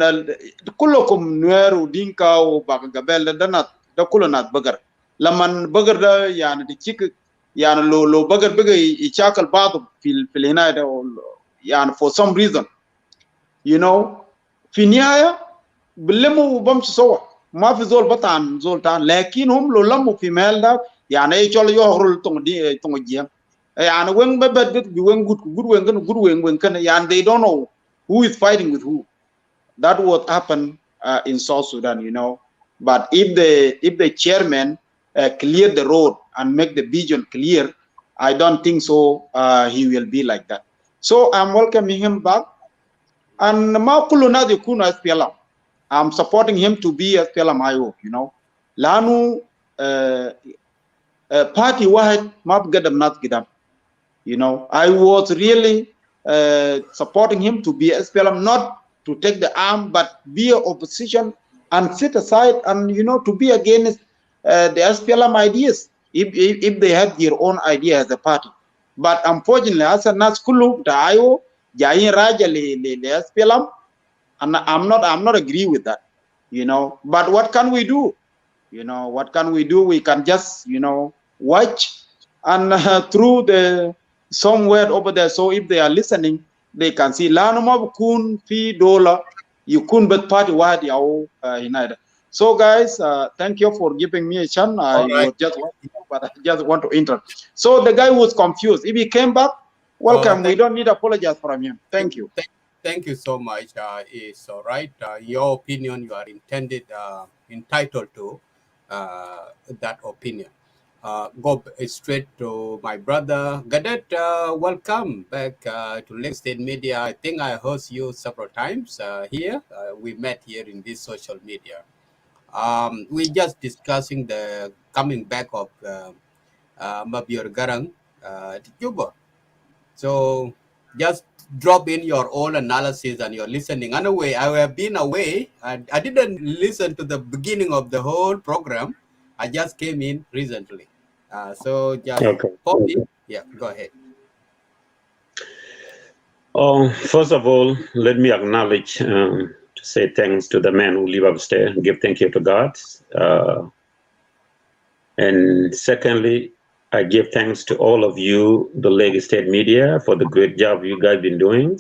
[SPEAKER 8] kulokum nueru dinka o bagabel danat da kulonat bagar. Laman bagar da yani the chick yani lo bagar bagar I chakal badu fil hina da yani for some reason. Finiaya bilemu bam sawa. ما في زول بطعن زول تان لكنهم لو لموا في مال ده يعني اي شغل يهرل تون جيم يعني وين ببد وين good وين كان يعني they don't know who is fighting with who. That what happened in South Sudan, But if the chairman clear the road and make the vision clear, I don't think so he will be like that. So I'm welcoming him back. And ma kullu nadi kuna SPLM. I'm supporting him to be SPLM-IO, you know. Lanu party wahed mab gadam nat gidam. You know, I was really supporting him to be SPLM, not to take the arm, but be an opposition and sit aside and, you know, to be against the SPLM ideas if they have their own idea as a party. But unfortunately, as a Nas Kulu, the IO, Jain Raja le SPLM, and I'm not agree with that, you know. But what can we do? You know, what can we do? We can just, you know, watch and through the somewhere over there. So if they are listening, they can see Lanuma kun fi dollar, you couldn't but party wide United. So guys, thank you for giving me a chance. I was just but I just want to enter. So the guy was confused. If he came back, welcome. We don't need to apologize from him. Thank you.
[SPEAKER 7] Thank you so much. It's all right. Your opinion, you are entitled to that opinion. Go straight to my brother Gadet. Welcome back to Lake State Media. I think I heard you several times here. We met here in this social media. We just discussing the coming back of Mabior Garang to Juba. So just drop in your own analysis and your listening. Anyway, I have been away. I didn't listen to the beginning of the whole program. I just came in recently. So just pop in. Yeah, go ahead.
[SPEAKER 9] First of all, let me acknowledge to say thanks to the man who live upstairs. Give thank you to God. And secondly, I give thanks to all of you, the Lake State Media, for the great job you guys been doing.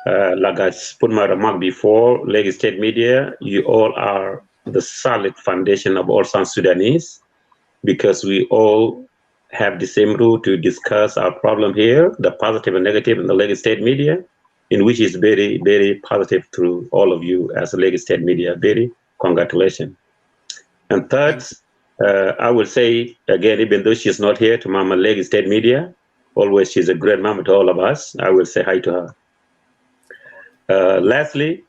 [SPEAKER 9] Like I put my remark before, Lake State Media, you all are the solid foundation of all South Sudanese, because we all have the same route to discuss our problem here, the positive and negative in the Lake State Media, in which is very, very positive to all of you as a Lake State Media. Very congratulations. And third, I will say again, even though she's not here, to Mama Lake State Media, always she's a great mama to all of us. I will say hi to her. Lastly,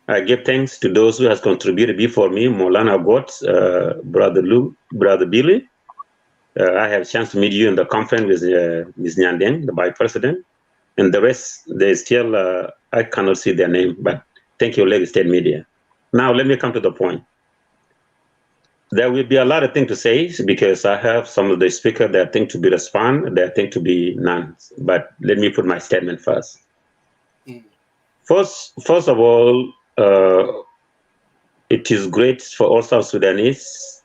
[SPEAKER 9] I give thanks to those who has contributed before me, Molana Gotts, Brother Lou, Brother Billy. I have a chance to meet you in the conference with Ms. Nyandeng, the Vice President, and the rest, they still, I cannot see their name, but thank you, Lake State Media. Now, let me come to the point. There will be a lot of things to say because I have some of the speakers that think to be respond, that think to be none. But let me put my statement first. First of all, it is great for all South Sudanese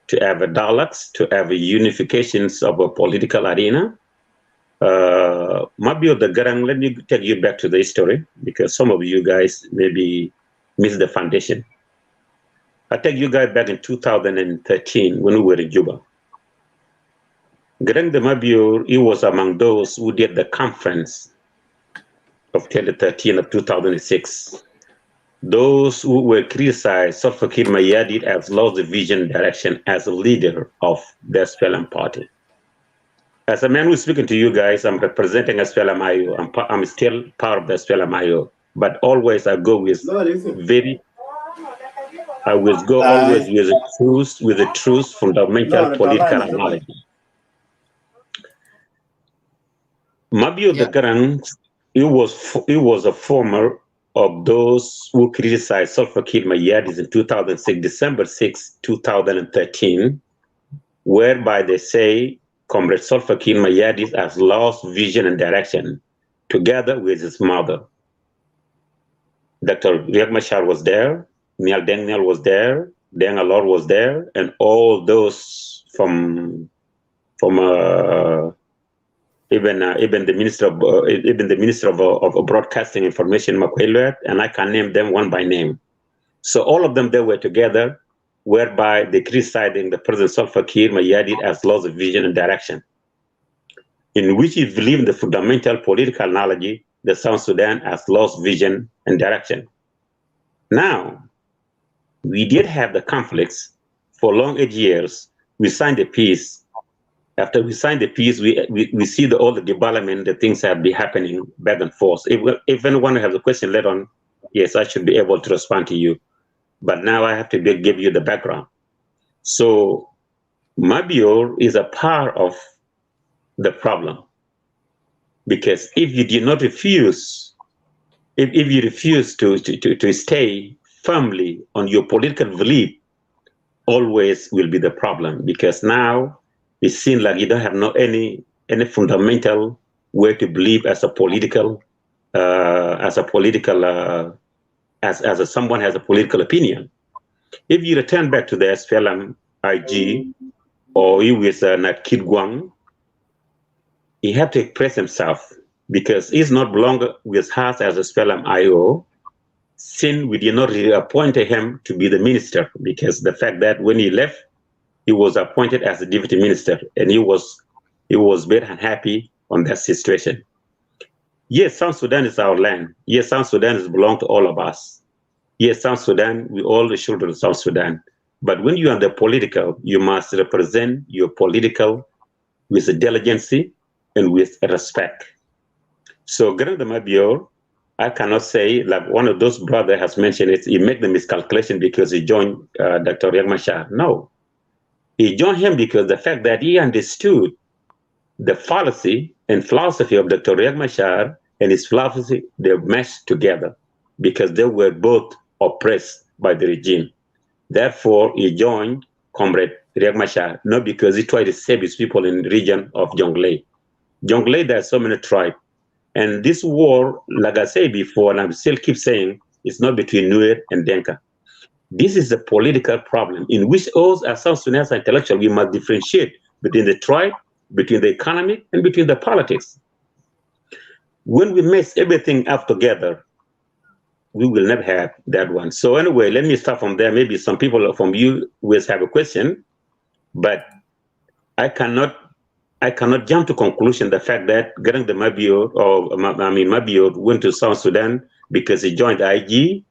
[SPEAKER 9] to have a dialogues, to have a unifications of a political arena. Mabior Garang, let me take you back to the history because some of you guys maybe missed the foundation. I take you guys back in 2013 when we were in Juba. Garang the Mabior, he was among those who did the conference of 2013 of 2006. Those who were criticized, Salva Kiir Mayardit has lost the vision and direction as a leader of the SPLM party. As a man who's speaking to you guys, I'm representing SPLM-IO. I'm still part of the SPLM-IO, but always I go with I will go always with the truth, fundamental political analogy. Mabior Garang, he was a former of those who criticized Salva Kiir Mayardit in 2006, December 6, 2013, whereby they say Comrade Salva Kiir Mayardit has lost vision and direction, together with his mother. Dr. Riek Machar was there, Nial Deng Nial was there, Deng Alor was there, and all those from even the minister of broadcasting information, Makwelwet, and I can name them one by name. So all of them, they were together, whereby they criticizing the President Salva Kiir Mayardit has lost vision and direction, in which he believed in the fundamental political analogy that South Sudan has lost vision and direction. Now, we did have the conflicts for long 8 years. We signed the peace. After we signed the peace, we see all the development, the things have been happening back and forth. If anyone has a question later on, yes, I should be able to respond to you. But now I have to give you the background. So Mabior is a part of the problem, because if you did not refuse, if you refuse to stay firmly on your political belief, always will be the problem, because now it seems like you don't have any fundamental way to believe as a political as someone has a political opinion. If you return back to the SPLM-IG or you with Nat Kid Guang, he had to express himself, because he's not belong with us as a SPLM-IO, since we did not really appoint him to be the minister, because the fact that when he left, he was appointed as a deputy minister, and he was very unhappy on that situation. Yes, South Sudan is our land. Yes, South Sudan is belong to all of us. Yes, South Sudan, we all the children of South Sudan. But when you are the political, you must represent your political with a diligence and with respect. So Garang Mabior, I cannot say, like one of those brothers has mentioned it, he made the miscalculation because he joined Dr. Riek Machar. No, he joined him because the fact that he understood the policy and philosophy of Dr. Riek Machar and his philosophy, they meshed together because they were both oppressed by the regime. Therefore, he joined Comrade Riek Machar, not because he tried to save his people in the region of Jonglei. Jonglei, there are so many tribes. And this war, like I said before, and I still keep saying, it's not between Nuer and Denka. This is a political problem in which us as South Sudanese intellectuals, we must differentiate between the tribe, between the economy, and between the politics. When we mix everything up together, we will never have that one. So anyway, let me start from there. Maybe some people from you will have a question, but I cannot jump to conclusion the fact that Garang Mabior, Mabior went to South Sudan because he joined IG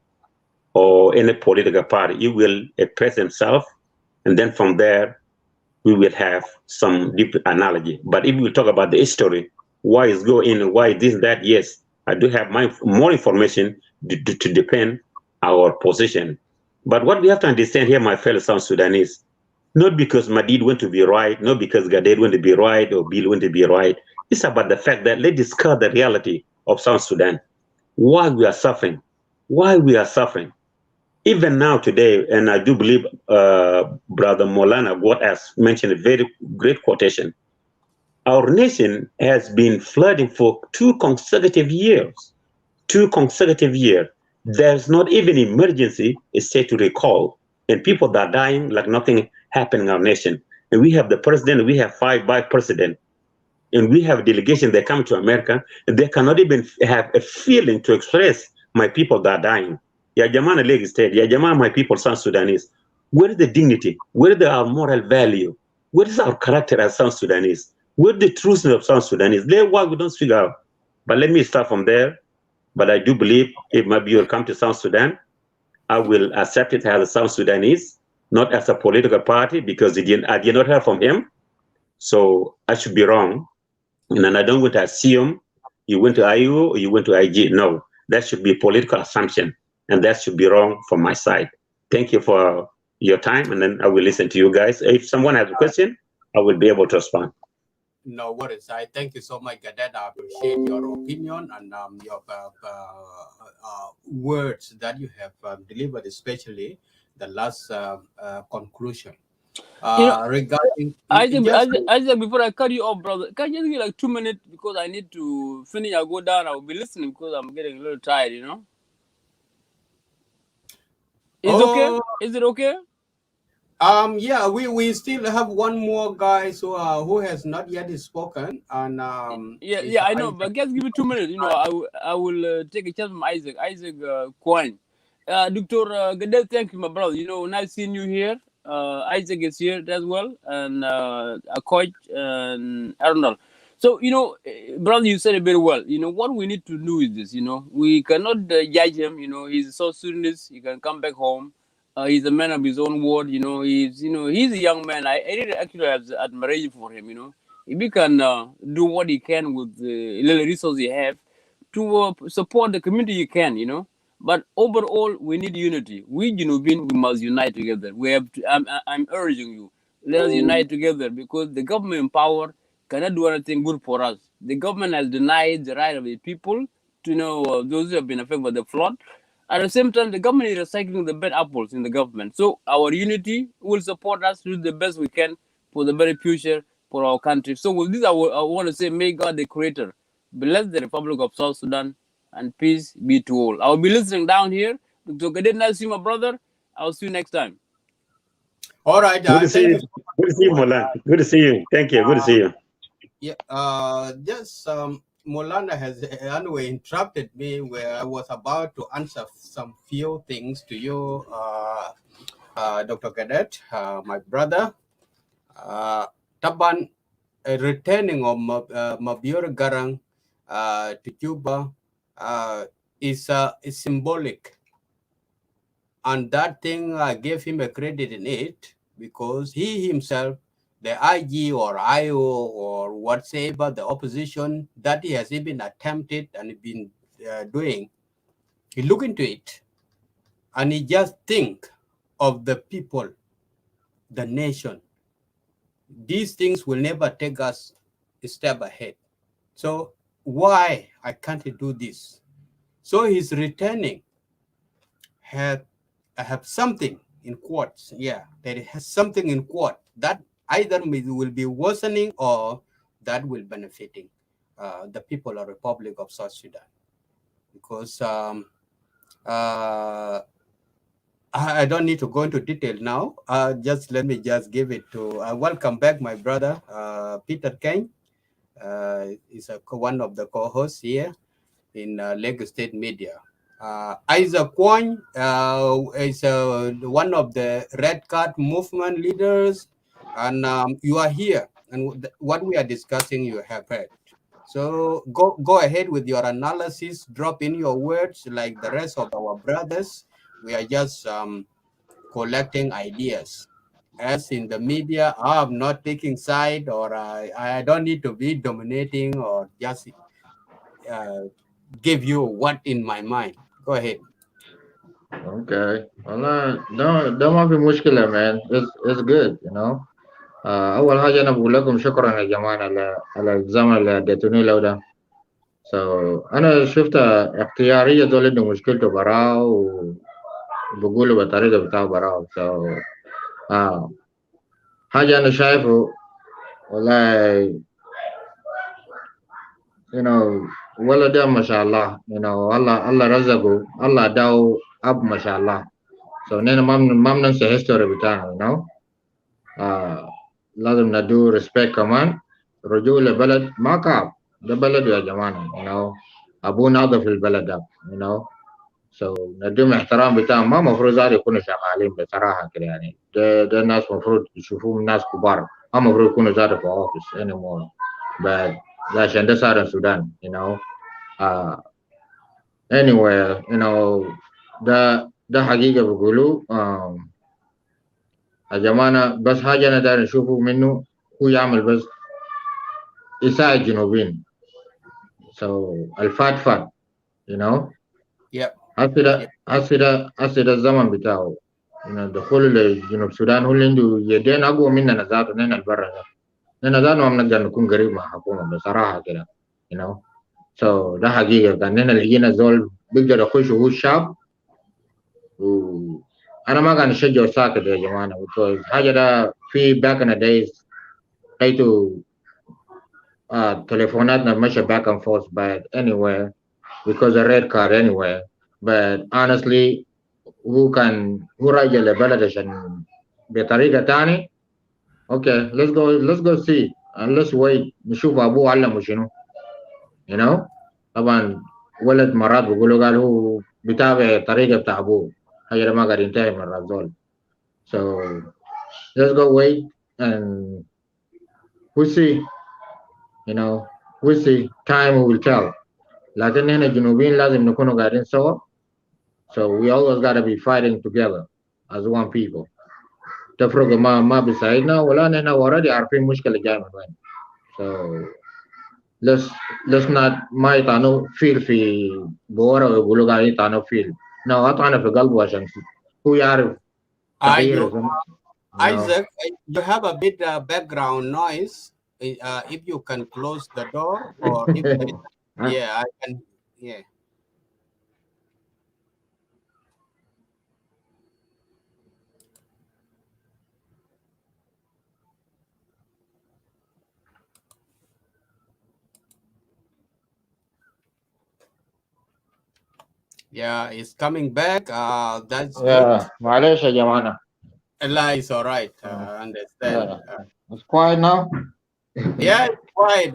[SPEAKER 9] or any political party. He will express himself, and then from there, we will have some deep analogy. But if we talk about the history, why is going and why this, that, yes, I do have more information to defend our position. But what we have to understand here, my fellow South Sudanese, not because Madid went to be right, not because Gadet went to be right or Bill went to be right. It's about the fact that let's discuss the reality of South Sudan. Why we are suffering. Why we are suffering. Even now today, and I do believe Brother Molana God has mentioned a very great quotation. Our nation has been flooding for 2 consecutive years. 2 consecutive years. There's not even emergency state to recall. And people that are dying like nothing happened in our nation. And we have the president, we have 5 vice presidents. And we have delegation that come to America, and they cannot even have a feeling to express my people that are dying. Ya Jamana Lagos State, Ya Jamana, my people, South Sudanese. Where is the dignity? Where is our moral value? Where is our character as South Sudanese? Where is the truthness of South Sudanese? That's why we don't speak out. But let me start from there. But I do believe if Mabior come to South Sudan, I will accept it as a South Sudanese, not as a political party, because I did not hear from him. So I should be wrong. And I don't want to assume you went to IU or you went to IG. No, that should be a political assumption. And that should be wrong from my side. Thank you for your time. And then I will listen to you guys. If someone has a question, I will be able to respond.
[SPEAKER 7] No worries. I thank you so much, Gadet. I appreciate your opinion and your words that you have delivered, especially the last conclusion. Regarding
[SPEAKER 2] Isaac, before I cut you off, brother, can you give me like 2 minutes because I need to finish? I'll go down. I'll be listening because I'm getting a little tired, you know. Is okay? Is it okay?
[SPEAKER 7] Yeah, we still have one more guy who has not yet spoken, and
[SPEAKER 2] yeah, I know, but just give me 2 minutes. You know, I will take a chance from Isaac Coin. Dr. Gadel, thank you, my brother. You know, nice seeing you here. Isaac is here as well, and Coach and Arnold. So, you know, brother, you said it very well. You know, what we need to do is this, you know, we cannot judge him. You know, he's so Sudanese. He can come back home. He's a man of his own word. You know, he's a young man. I really actually have admiration for him. You know, if he can do what he can with the little resources he have to support the community, you can. You know, But overall, we need unity. We Junubin, we must unite together. We have to, I'm urging you, let us unite together, because the government in power cannot do anything good for us. The government has denied the right of the people to those who have been affected by the flood. At the same time, the government is recycling the bad apples in the government. So our unity will support us to do the best we can for the very future for our country. So with this, I want to say, may God the Creator bless the Republic of South Sudan, and peace be to all. I'll be listening down here. Dr. Gadet, nice to see my brother. I'll see you next time.
[SPEAKER 7] All right.
[SPEAKER 9] Good to see you. Good to see you, Molan. Good to see you. Thank you. Good to see you.
[SPEAKER 7] Yeah. Just Molana has anyway interrupted me where I was about to answer some few things to you, Dr. Gadet, my brother. Taban returning of Mabior Garang to Juba is symbolic, and that thing I gave him a credit in it, because he himself, the IG or IO or whatever, the opposition that he has even attempted and been doing, he look into it and he just think of the people, the nation. These things will never take us a step ahead. So why I can't do this? So he's returning. I have something in quotes. Yeah, that it has something in quote that either will be worsening or that will benefiting the people of Republic of South Sudan. Because I don't need to go into detail now. Just let me just give it to welcome back my brother Peter Kane. Is one of the co-hosts here in Lagos State Media. Isaac Kwon is one of the Red Card movement leaders, and you are here, and what we are discussing you have heard. So go ahead with your analysis, drop in your words like the rest of our brothers. We are just collecting ideas. As in the media, I'm not taking side, or I don't need to be dominating or just give you what in my mind. Go ahead.
[SPEAKER 10] Okay. Well, don't have مشكلة, man. It's good, you know. أول حاجة أنا بقول لكم شكرا يا جماعة على الزمن اللي اديتوني له ده. So أنا شفت اختيارية دول عنده مشكلته براه وبقولوا بطريقة بتاعه براه. So حاجة أنا شايفه والله you know ولا ده ما شاء الله you know الله رزقه الله داو أب ما شاء الله. So نحن ما بننسى history بتاعنا you know. لازم ندو respect كمان. رجوع لبلد ما كعب ده بلد يا جماعة you know. أبوه ناضف في البلد ده you know. So نديهم احترام بتاعهم. ما مفروض زاد يكونوا شغالين بصراحة كده يعني. ده الناس مفروض يشوفوهم ناس كبار. ما مفروض يكونوا زاد في office anymore. But عشان ده صار السودان you know. Anyway you know ده حقيقة بقولوا يا جماعة. بس حاجة أنا داير نشوفه منه هو يعمل بس يساعد الجنوبيين. So الفات you know. هسه الزمن بتاعه you know دخول لجنوب السودان هو اللي عنده يدين أقوى مننا ذاته. نحن البرة نحن ذاته ما بنقدر نكون قريب مع حكومة بصراحة كده you know. So ده حقيقة. كان نحن لقينا زول بيقدر يخش هو الشعب. أنا ما كان أشجع ساكت يا جماعة. because حاجة ده في back in the days حيث تليفوناتنا ماشية back and forth but anyway because of red card anyway. But honestly هو راجع لبلد عشان بطريقة تاني. Okay let's go see and let's wait نشوف أبوه علمه شنو you know. طبعا ولد مرات بيقولوا قال هو بيتابع طريقة بتاع أبوه. حاجة ما قاعد ينتهي مرات زول. So let's go wait and we'll see you know. we'll see time will tell. لكن هنا الجنوبيين لازم نكونوا قاعدين سوا. So we always gotta be fighting together as one people. تفرق ما بيساعدنا ولا نحن already عارفين مشكلة جاية من وين. So let's not ما يطعنوا فيل في بورا ويقولوا قاعدين يطعنوا فيل. No, أطعنه في قلبه عشان هو يعرف تغيير.
[SPEAKER 7] Isaac, you have a bit background noise. If you can close the door, or if yeah, I can. Yeah. Yeah, it's coming back. That's good.
[SPEAKER 10] معلش يا جماعة.
[SPEAKER 7] Allah is all right. Understand.
[SPEAKER 10] It's quiet now.
[SPEAKER 7] Yeah, it's quiet.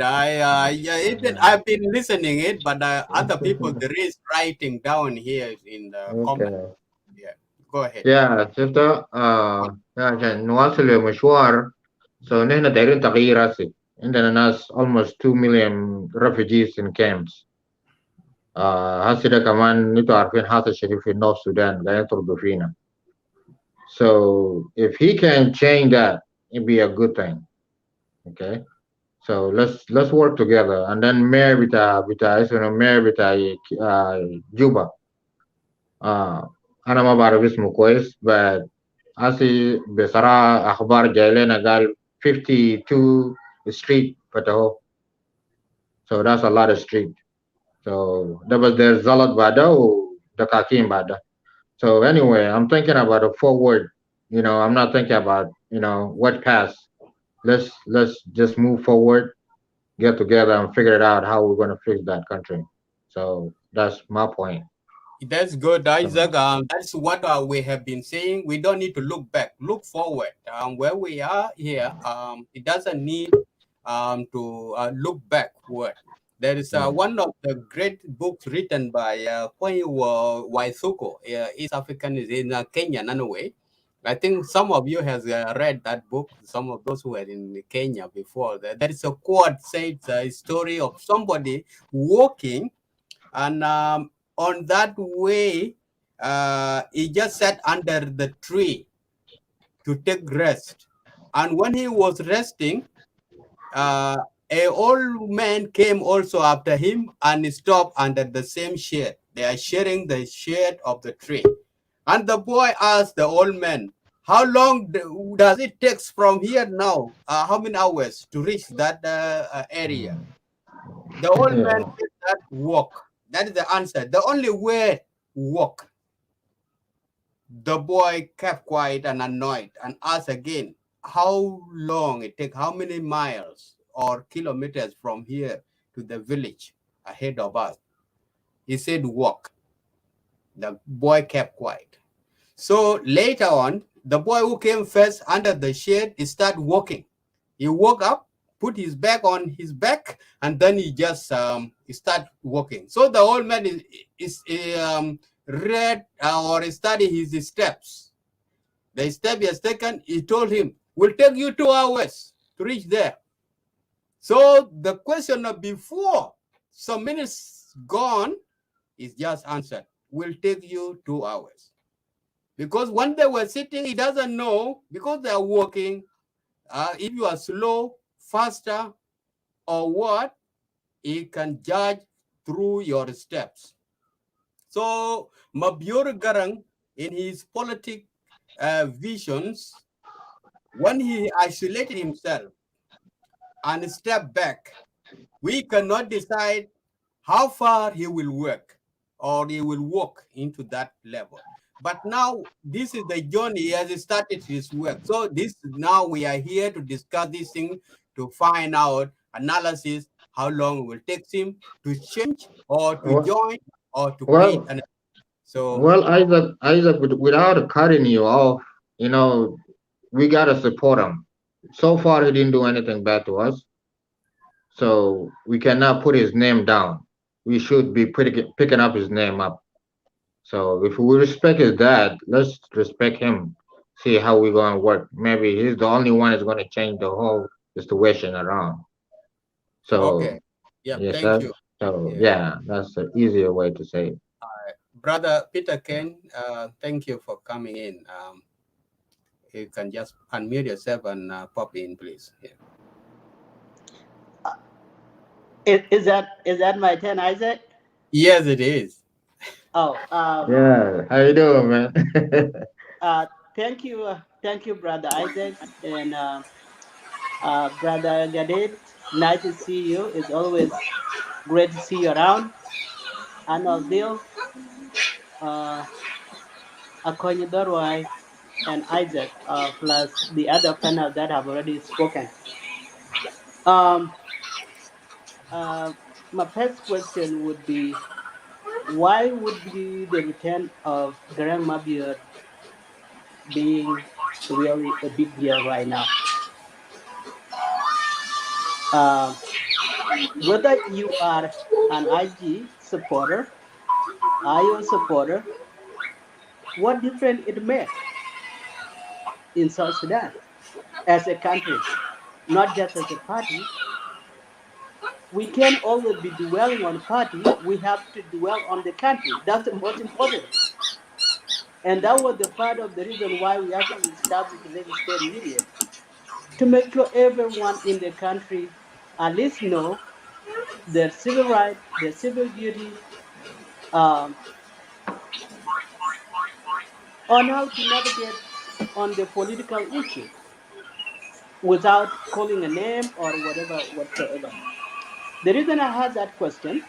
[SPEAKER 7] Even I've been listening it, but other people there is writing down here in the comment. Yeah, go ahead.
[SPEAKER 10] Yeah, شفت عشان نواصل المشوار. So نحن دايرين تغيير هسي. عندنا ناس almost 2 million refugees in camps. هسي ده كمان انتوا عارفين حاصل شديد في North Sudan قاعدين يطردوا فينا. So if he can change that, it'd be a good thing. Okay. So let's work together. And then mayor Juba. أنا ما بعرف اسمه كويس, but هسي بصراحة أخبار جاي لنا قال 52 street فتحوه. So that's a lot of street. So there was their زلط بعده ودكاكين بعده. So anyway, I'm thinking about a forward. I'm not thinking about what passed. Let's just move forward, get together, and figure it out how we're going to fix that country. So that's my point.
[SPEAKER 7] That's good, Isaac. That's what we have been saying. We don't need to look back, look forward. Where we are here, it doesn't need to look backward. There is one of the great books written by Waithuko, East African is in Kenya, anyway. I think some of you has read that book. Some of those who were in Kenya before. There is a quote says a story of somebody walking, and on that way, he just sat under the tree to take rest. And when he was resting, a old man came also after him and stopped under the same shade. They are sharing the shade of the tree. And the boy asked the old man, how long does it take from here now? How many hours to reach that area? The old man said that walk. That is the answer. The only way, walk. The boy kept quiet and annoyed and asked again, how long it takes, how many miles or kilometers from here to the village ahead of us? He said, walk. The boy kept quiet. So later on, the boy who came first under the shade, he started walking. He woke up, put his bag on his back, and then he just he started walking. So the old man read or studied his steps. The step he has taken, he told him, will take you 2 hours to reach there. So the question of before, some minutes gone, is just answered, will take you 2 hours. Because when they were sitting, he doesn't know, because they are walking, if you are slow, faster, or what, he can judge through your steps. So Mabior Garang, in his politic visions, when he isolated himself and stepped back, we cannot decide how far he will work or he will walk into that level. But now this is the journey. He has started his work. So now we are here to discuss this thing, to find out analysis, how long it will take him to change or to join or to create.
[SPEAKER 10] Well, Isaac, without cutting you off, we gotta support him. So far, he didn't do anything bad to us, so we cannot put his name down. We should be picking up his name up. So if we respect his dad, let's respect him. See how we're gonna work. Maybe he's the only one that's gonna change the whole situation around. So
[SPEAKER 7] okay, yeah,
[SPEAKER 10] yes,
[SPEAKER 7] thank you.
[SPEAKER 10] So yeah, that's the easier way to say it.
[SPEAKER 7] Brother Peter Ken, thank you for coming in. You can just unmute yourself and pop in, please.
[SPEAKER 11] Is that my turn, Isaac?
[SPEAKER 7] Yes, it is.
[SPEAKER 11] Oh,
[SPEAKER 10] Yeah, how you doing, man?
[SPEAKER 11] thank you, brother Isaac and brother Gadet. Nice to see you. It's always great to see you around. Arnold Bill, uh, Akonyi Dorwai, and Isaac, plus the other panel that have already spoken. Um, uh, my first question would be, why would be the return of Garang Mabior being really a big deal right now? Uh, whether you are an IG supporter, IO supporter, what difference it made in South Sudan as a country, not just as a party. We can't always be dwelling on party. We have to dwell on the country. That's the most important. And that was the part of the reason why we actually established the Lagos State Media, to make sure everyone in the country at least know their civil right, their civil duty, um, on how to navigate on the political issue without calling a name or whatever whatsoever. The reason I had that question,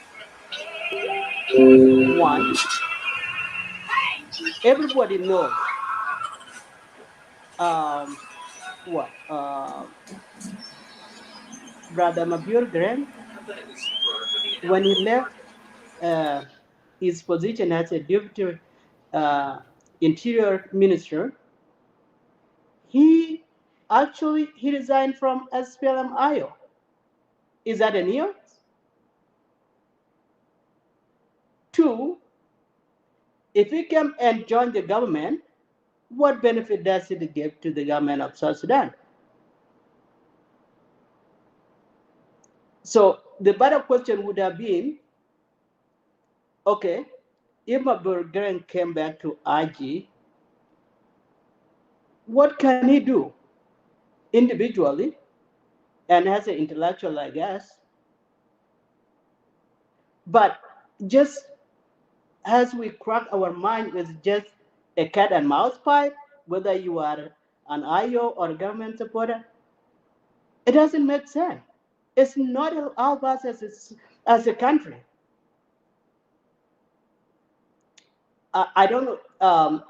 [SPEAKER 11] one, everybody knows um, what Brother Mabior Garang, when he left uh, his position as a deputy uh, interior minister, he he resigned from SPLM-IO. Is that a news? Two, if he came and joined the government, what benefit does it give to the government of South Sudan? So the better question would have been, okay, if Mabior Garang came back to IG, what can he do individually and as an intellectual, I guess? But just as we crack our mind with just a cat and mouse fight, whether you are an IO or a government supporter, it doesn't make sense. It's not help us as a country. I don't know.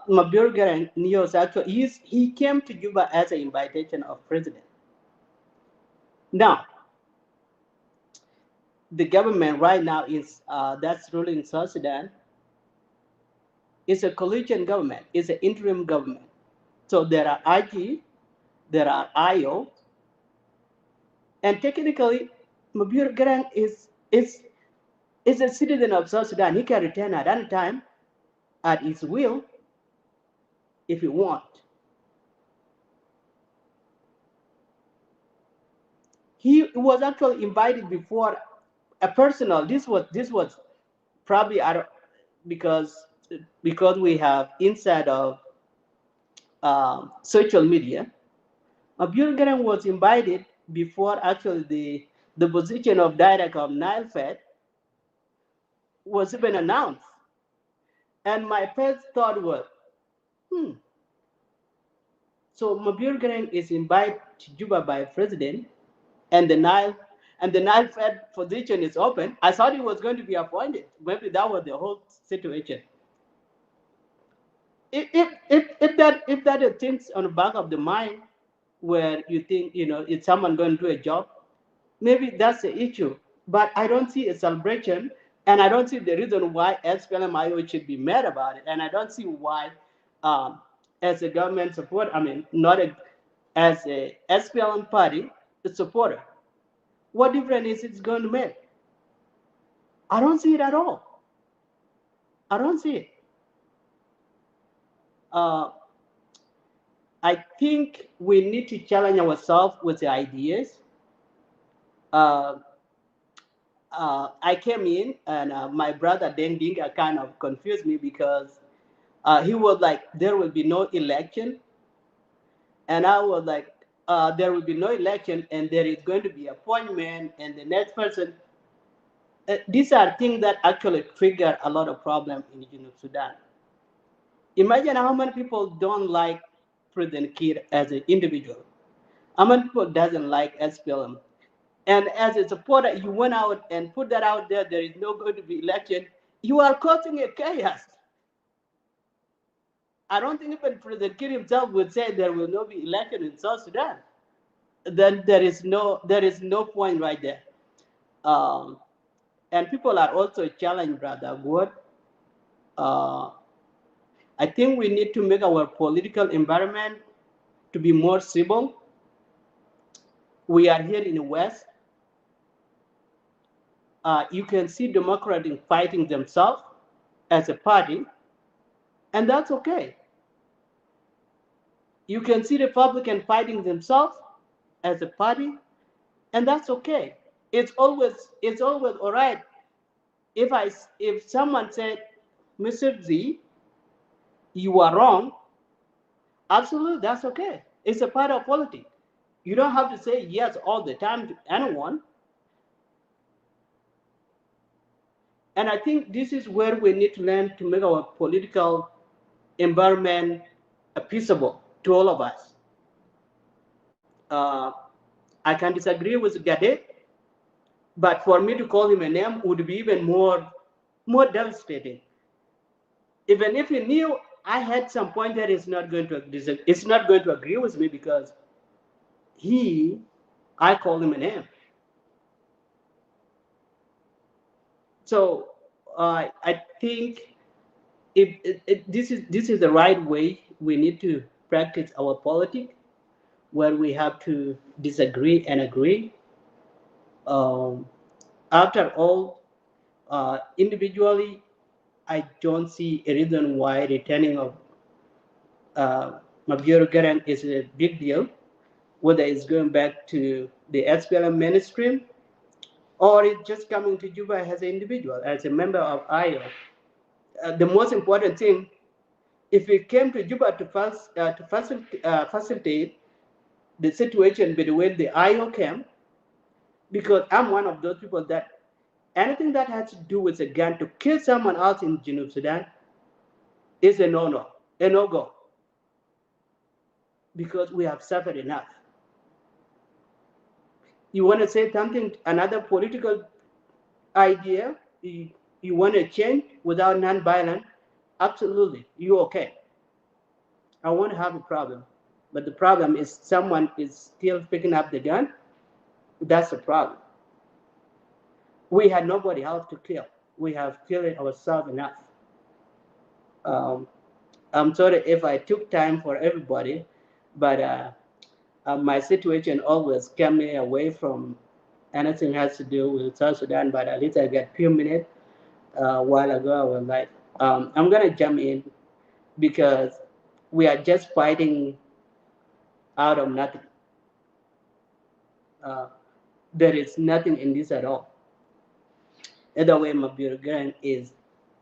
[SPEAKER 11] Mabior Garang Nios actually he came to Juba as an invitation of president. Now, the government right now is that's ruling South Sudan is a coalition government. It's an interim government. So there are IG, there are IO, and technically, Mabior Garang is a citizen of South Sudan. He can return at any time, at his will, if he wants. He was actually invited before a personal. This was probably because because we have inside of social media. Mabior Garang was invited before actually the position of director of Nile Fed was even announced. And my first thought was, so Mabior Garang is invited to Juba by president, and the Nile Fed position is open. I thought he was going to be appointed. Maybe that was the whole situation. If that are things on the back of the mind where you think, is someone going to do a job, maybe that's the issue. But I don't see a celebration, and I don't see the reason why SPLM-IO should be mad about it, and I don't see why, as a government support, I mean, not as a SPLM party supporter, what difference is it going to make? I don't see it at all. I don't see it. I think we need to challenge ourselves with the ideas. I came in, and my brother Deng Dinga kind of confused me because he was like, there will be no election. And I was like, there will be no election, and there is going to be appointment, and the next person. these are things that actually trigger a lot of problems in Sudan. Imagine how many people don't like President Kiir as an individual. How many people doesn't like SPLM? And as a supporter, you went out and put that out there, there is no going to be election. You are causing a chaos. I don't think even President Kiir himself would say there will not be election in South Sudan. Then there is no point right there. And people are also challenged, Brother Wood. I think we need to make our political environment to be more civil. We are here in the West. You can see Democrats fighting themselves as a party, and that's okay. You can see Republicans fighting themselves as a party, and that's okay. It's always all right. If someone said, Mr. Z, you are wrong, absolutely, that's okay. It's a part of politics. You don't have to say yes all the time to anyone. And I think this is where we need to learn to make our political environment peaceable to all of us. I can disagree with Gade, but for me to call him a name would be even more devastating. Even if he knew I had some point that it's not going to agree with me because I called him a name. So I think this is the right way we need to practice our politics, where we have to disagree and agree. After all, individually, I don't see a reason why returning of Mabior Garang is a big deal, whether it's going back to the SPLM mainstream or it's just coming to Juba as an individual, as a member of IO. The most important thing, if we came to Juba to facilitate the situation between the IO camp, because I'm one of those people that anything that has to do with a gun to kill someone else in Junub Sudan is a no-go, because we have suffered enough. You want to say something, another political idea, you want to change without non-violence, absolutely, you okay. I won't have a problem. But the problem is someone is still picking up the gun. That's the problem. We had nobody else to kill. We have killed ourselves enough. I'm sorry if I took time for everybody, but my situation always kept me away from anything has to do with South Sudan, but at least I got a few minutes a while ago. I was like, I'm going to jump in because we are just fighting out of nothing. There is nothing in this at all. Either way, Mabior Garang is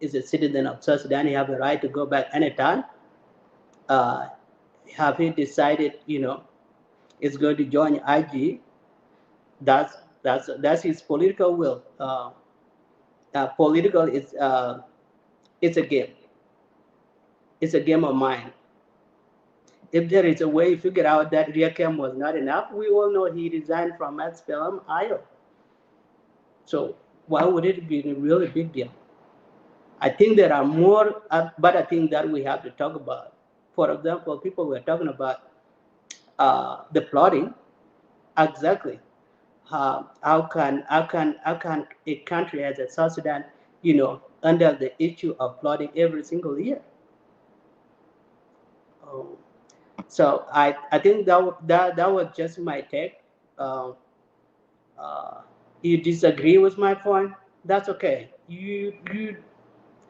[SPEAKER 11] a citizen of South Sudan. He has a right to go back anytime. Have he decided, is going to join IG? That's his political will. Political is it's a game. It's a game of mind. If there is a way to figure out that Riakem was not enough, we all know he resigned from SPLM-IO. So why would it be a really big deal? I think there are more better things that we have to talk about. For example, people were talking about the plotting. Exactly. How can a country as a South Sudan, under the issue of plotting every single year? So I think that was just my take. You disagree with my point, that's okay. You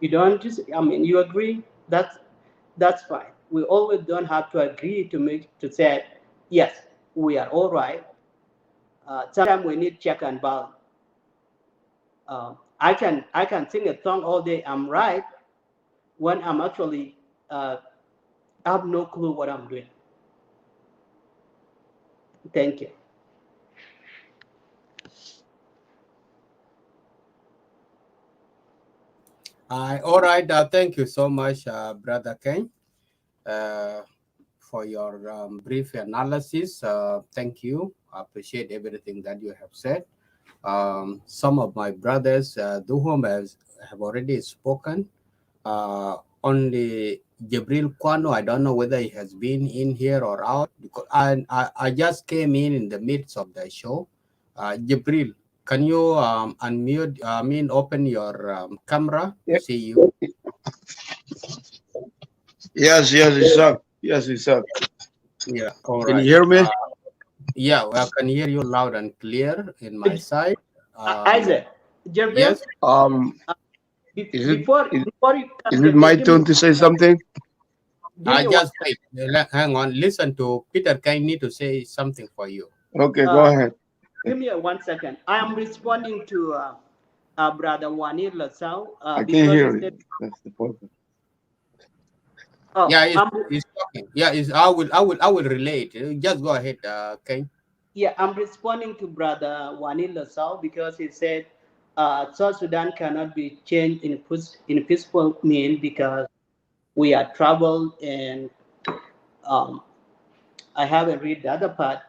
[SPEAKER 11] don't you agree, that's fine. We always don't have to agree to say yes, we are all right. Sometimes we need check and balance. I can sing a song all day, I'm right, when I'm actually I have no clue what I'm doing. Thank you.
[SPEAKER 7] All right. Thank you so much, Brother Ken, for your brief analysis. Thank you. I appreciate everything that you have said. Some of my brothers, whom have already spoken. Only Jibril Kwano, I don't know whether he has been in here or out, because I just came in the midst of the show. Jibril, can you unmute, open your camera to see you?
[SPEAKER 6] Yes, it's up. Yes, it's up.
[SPEAKER 7] Yeah, all
[SPEAKER 6] Can
[SPEAKER 7] right.
[SPEAKER 6] you hear me?
[SPEAKER 7] Yeah, well, I can hear you loud and clear in my side.
[SPEAKER 11] Isaac, Jabril,
[SPEAKER 7] yes.
[SPEAKER 11] Before you come,
[SPEAKER 6] is it my turn to say something?
[SPEAKER 7] I just wait. Hang on. Listen to Peter. Can need to say something for you.
[SPEAKER 6] Okay, go ahead.
[SPEAKER 11] Give me 1 second. I am responding to Brother Wanir Lasau.
[SPEAKER 6] I can't hear you. That's the problem.
[SPEAKER 11] Oh,
[SPEAKER 7] yeah, he's talking. Yeah, I will relate. Just go ahead, Ken.
[SPEAKER 11] Yeah, I'm responding to Brother Wanir Lasau because he said South Sudan cannot be changed in a peaceful means because we are troubled, and I haven't read the other part.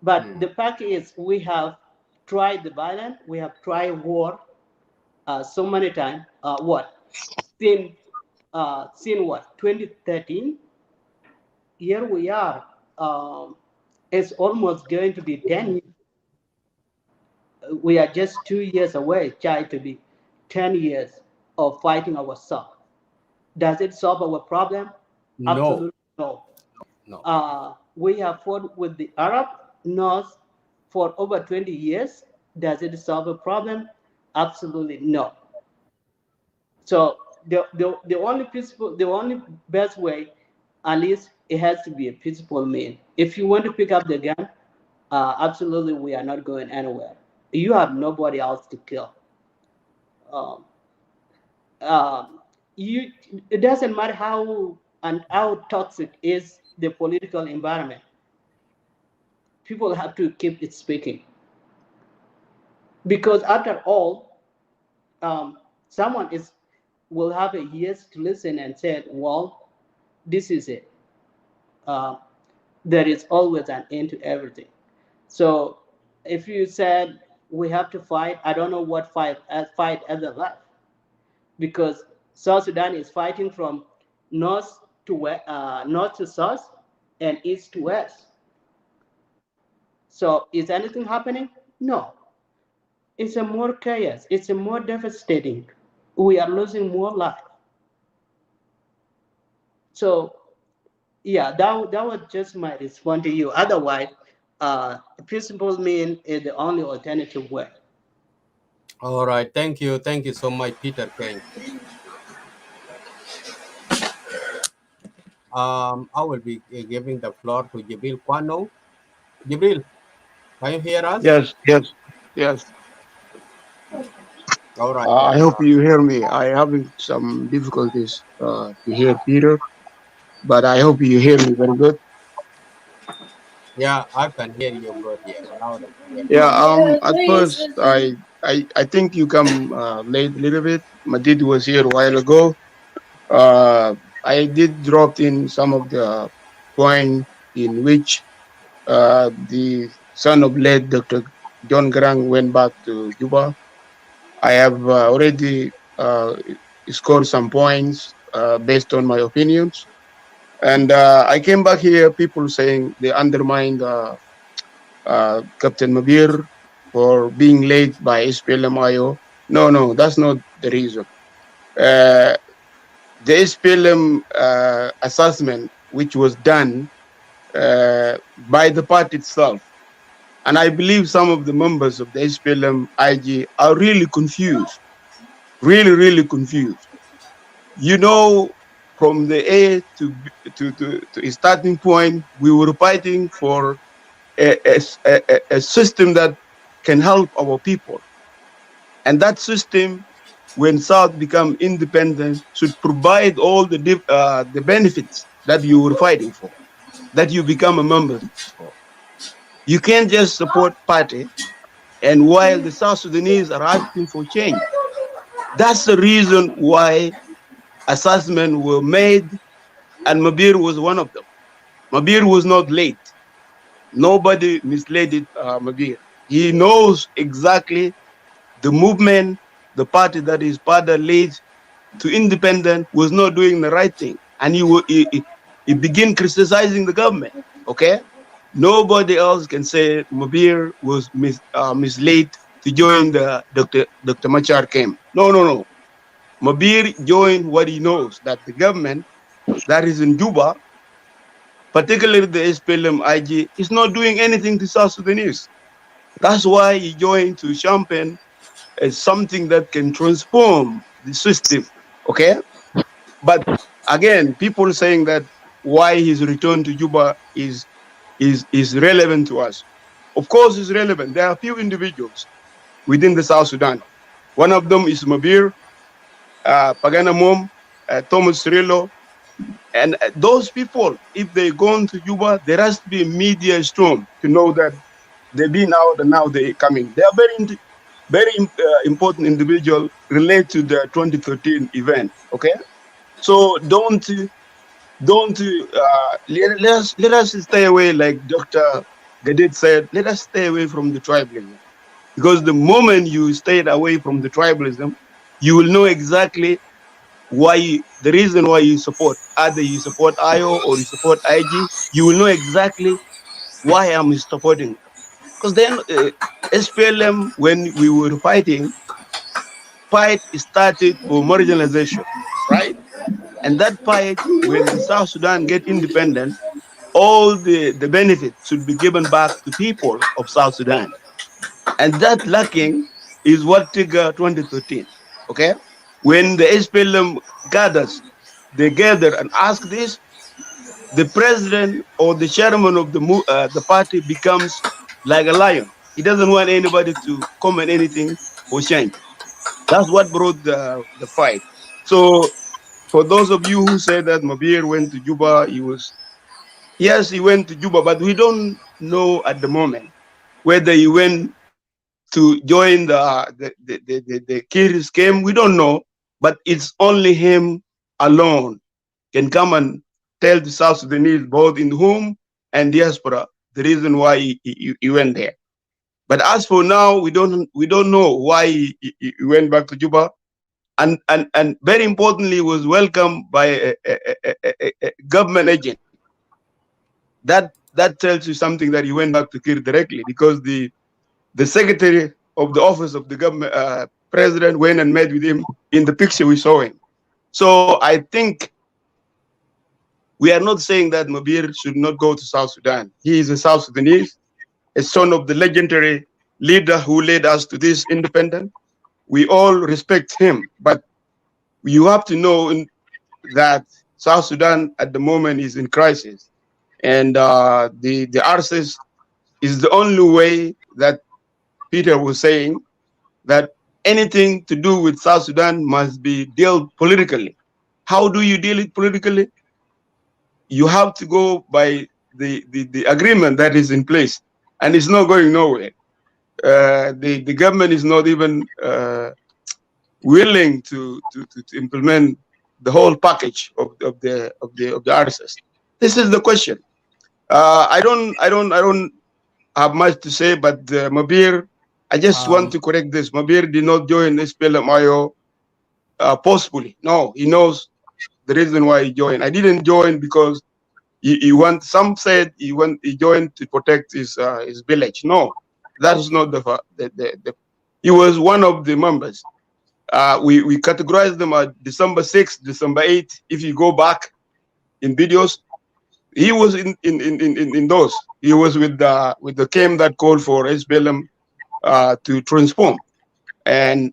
[SPEAKER 11] But the fact is, we have tried the violence, we have tried war so many times. Since what, 2013? Here we are. It's almost going to be 10 years. We are just 2 years away, trying to be 10 years of fighting ourselves. Does it solve our problem?
[SPEAKER 7] No.
[SPEAKER 11] Absolutely no. We have fought with the Arab North for over 20 years. Does it solve a problem? Absolutely no. So the only best way, at least it has to be a peaceful mean. If you want to pick up the gun, absolutely we are not going anywhere. You have nobody else to kill. It doesn't matter how toxic is the political environment. People have to keep it speaking, because after all, someone will have a years to listen and say, well, this is it. There is always an end to everything. So if you said we have to fight, I don't know what fight ever left, because South Sudan is fighting from north to south and east to west. So is anything happening? No. It's a more chaos. It's a more devastating. We are losing more life. So, yeah, that was just my response to you. Otherwise, peaceful mean is the only alternative way.
[SPEAKER 7] All right. Thank you so much, Peter Kane. I will be giving the floor to Jibril Kwano. Jibril, can you hear us?
[SPEAKER 6] Yes.
[SPEAKER 7] All right.
[SPEAKER 6] I hope you hear me. I'm having some difficulties to hear Peter, but I hope you hear me very good.
[SPEAKER 7] Yeah, I can hear you good.
[SPEAKER 6] At first, I think you come late a little bit. Madid was here a while ago. I did drop in some of the point in which the son of late Dr. John Garang went back to Juba. I have already scored some points based on my opinions. And I came back here, people saying they undermined Captain Mabior for being late by SPLM-IO. No, that's not the reason. The SPLM assessment, which was done by the party itself, and I believe some of the members of the SPLM-IG are really confused, really confused. You know, from the A to a starting point, we were fighting for a system that can help our people. And that system, when South become independent, should provide all the benefits that you were fighting for, that you become a member for. You can't just support party, and while the South Sudanese are asking for change, That's the reason why assessments were made, and Mabior was one of them. Mabior was not late. Nobody misled Mabior. He knows exactly the movement, the party that his father led to independent was not doing the right thing. And he began criticizing the government. Okay? Nobody else can say Mabior was misled to join the Dr. Machar camp. No, no, no. Mabior joined what he knows, that the government that is in Juba, particularly the SPLM-IG, is not doing anything to South Sudanese. That's why he joined to champion something that can transform the system. Okay? But again, people saying that why his return to Juba is relevant to us. Of course, it's relevant. There are a few individuals within the South Sudan. One of them is Mabior, Pagana Mom, Thomas Cirillo, and those people, if they gone to Juba, there has to be a media storm to know that they've been out and now they're coming. They are very important individual related to the 2013 event. Okay, so let us stay away, like Dr. Gadet said. Let us stay away from the tribalism, because the moment you stayed away from the tribalism, you will know exactly why the reason why you support, either you support IO or you support IG. You will know exactly why I'm supporting them. Because then SPLM, when we were fighting, fight started for marginalization, right? And that fight, when the South Sudan get independent, all the benefits should be given back to people of South Sudan. And that lacking is what triggered 2013, okay? When the SPLM gathers, they gather and ask this, the president or the chairman of the party becomes like a lion. He doesn't want anybody to comment anything or change. That's what brought the fight. So for those of you who say that Mabior went to Juba, yes, he went to Juba, but we don't know at the moment whether he went to join the Kir scheme. We don't know, but it's only him alone can come and tell the South Sudanese, both in home and diaspora, the reason why he went there. But as for now, we don't know why he went back to Juba, and very importantly, was welcomed by a government agent. That tells you something, that he went back to Kir directly, because the secretary of the office of the government president went and met with him in the picture we saw him. So I think we are not saying that Mabior should not go to South Sudan. He is a South Sudanese, a son of the legendary leader who led us to this independence. We all respect him, but you have to know that South Sudan at the moment is in crisis, and the RSS is the only way that Peter was saying that anything to do with South Sudan must be dealt politically. How do you deal it politically? You have to go by the agreement that is in place, and it's not going nowhere. The government is not even willing to implement the whole package of the RSS. This is the question. I don't have much to say, but Mabior, I just want to correct this. Mabior did not join SPLM-IO forcefully. No, he knows the reason why he joined. I didn't join because he went. Some said he joined to protect his village. No, that is not the. He was one of the members. We categorized them at December 6th, December 8th. If you go back in videos, he was in those. He was with the camp that called for SPLM to transform, and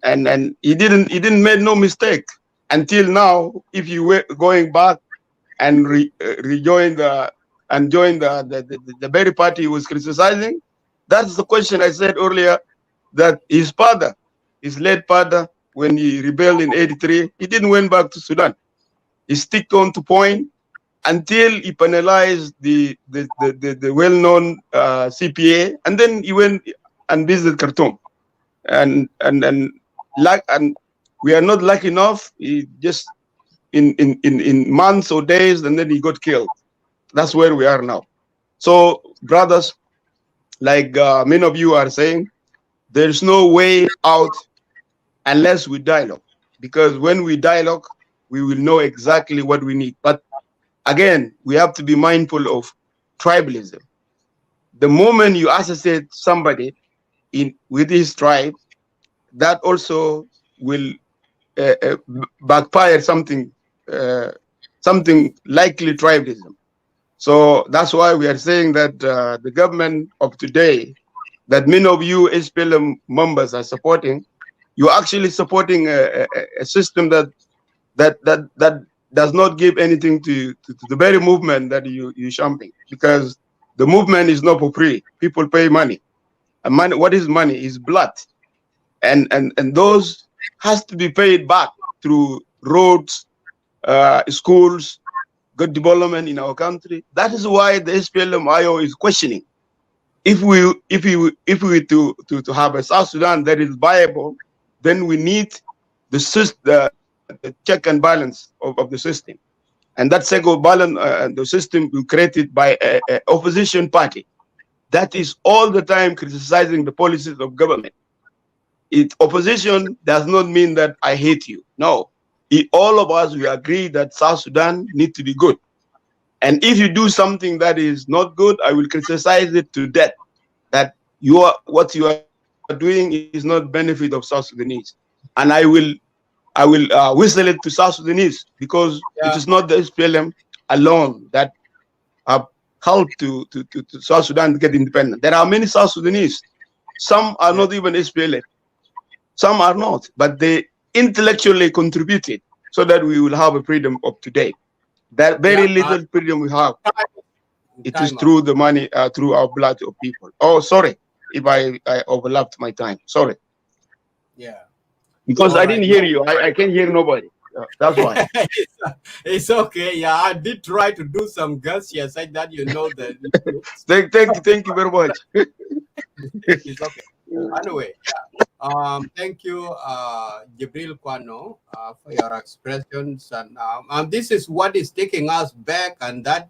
[SPEAKER 6] he didn't make no mistake until now. If you were going back and join the very party he was criticizing, that's the question I said earlier, that his father, his late father, when he rebelled in '83, he didn't went back to Sudan. He stick on to point until he penalized the well-known CPA, and then he went and visited Khartoum, and we are not lucky enough. He just in months or days, and then he got killed. That's where we are now. So, brothers, like many of you are saying, there's no way out unless we dialogue. Because when we dialogue, we will know exactly what we need. But again, we have to be mindful of tribalism. The moment you associate somebody with his tribe, that also will backfire something likely tribalism. So that's why we are saying that the government of today, that many of you SPLM members are supporting, you're actually supporting a system that does not give anything to the very movement that you championing, because the movement is not for free. People pay money. And money, what is money? Is blood. And those has to be paid back through roads, schools, good development in our country. That is why the SPLM-IO is questioning if we to have a South Sudan that is viable, then we need the check and balance of the system, and that check and balance the system will created by a opposition party that is all the time criticizing the policies of government. Opposition does not mean that I hate you. No, all of us, we agree that South Sudan needs to be good. And if you do something that is not good, I will criticize it to death. That what you are doing is not benefit of South Sudanese, and I will whistle it to South Sudanese, because it is not the SPLM alone that have helped to South Sudan to get independent. There are many South Sudanese. Some are not even SPLM. Some are not, but they intellectually contributed so that we will have a freedom of today. That very little freedom we have, it is through the money, through our blood of people. Oh, sorry if I overlapped my time. Sorry.
[SPEAKER 7] Yeah.
[SPEAKER 6] Because I didn't hear you. I can't hear nobody. That's why.
[SPEAKER 7] It's okay. Yeah, I did try to do some gestures like that. You know that.
[SPEAKER 6] Thank you very much.
[SPEAKER 7] It's okay. Anyway, thank you, Jibril Kwano, for your expressions, and this is what is taking us back, and that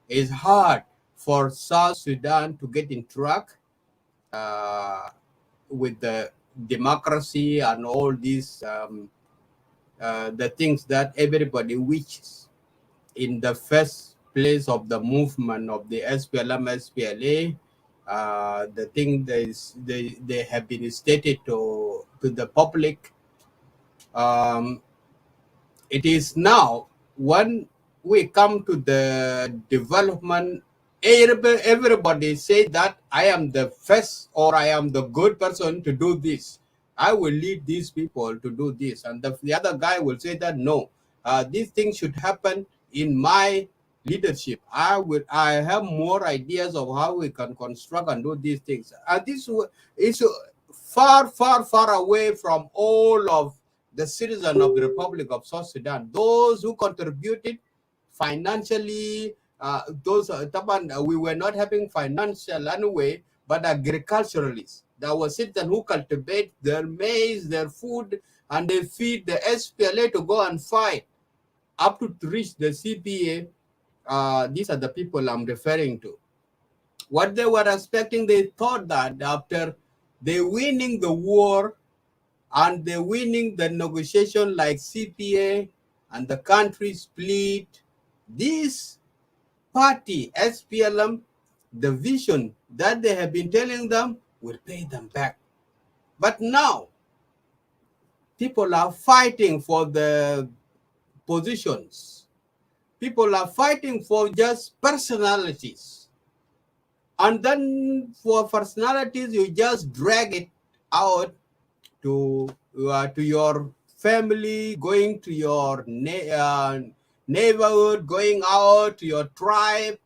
[SPEAKER 7] is hard for South Sudan to get in track with the democracy and all these the things that everybody wishes in the first place of the movement of the SPLM-SPLA. The thing they have been stated to the public. It is now when we come to the development, everybody say that I am the first, or I am the good person to do this. I will lead these people to do this, and the other guy will say that no, these things should happen in my leadership. I have more ideas of how we can construct and do these things. And this is far away from all of the citizens of the Republic of South Sudan. Those who contributed financially, we were not having financial anyway, but agriculturalists. There were citizens who cultivate their maize, their food, and they feed the SPLA to go and fight up to reach the CPA. These are the people I'm referring to. What they were expecting, they thought that after they winning the war and they winning the negotiation like CPA and the country split, this party, SPLM, the vision that they have been telling them will pay them back. But now, people are fighting for the positions. People are fighting for just personalities. And then for personalities, you just drag it out to your family, going to your neighborhood, going out to your tribe.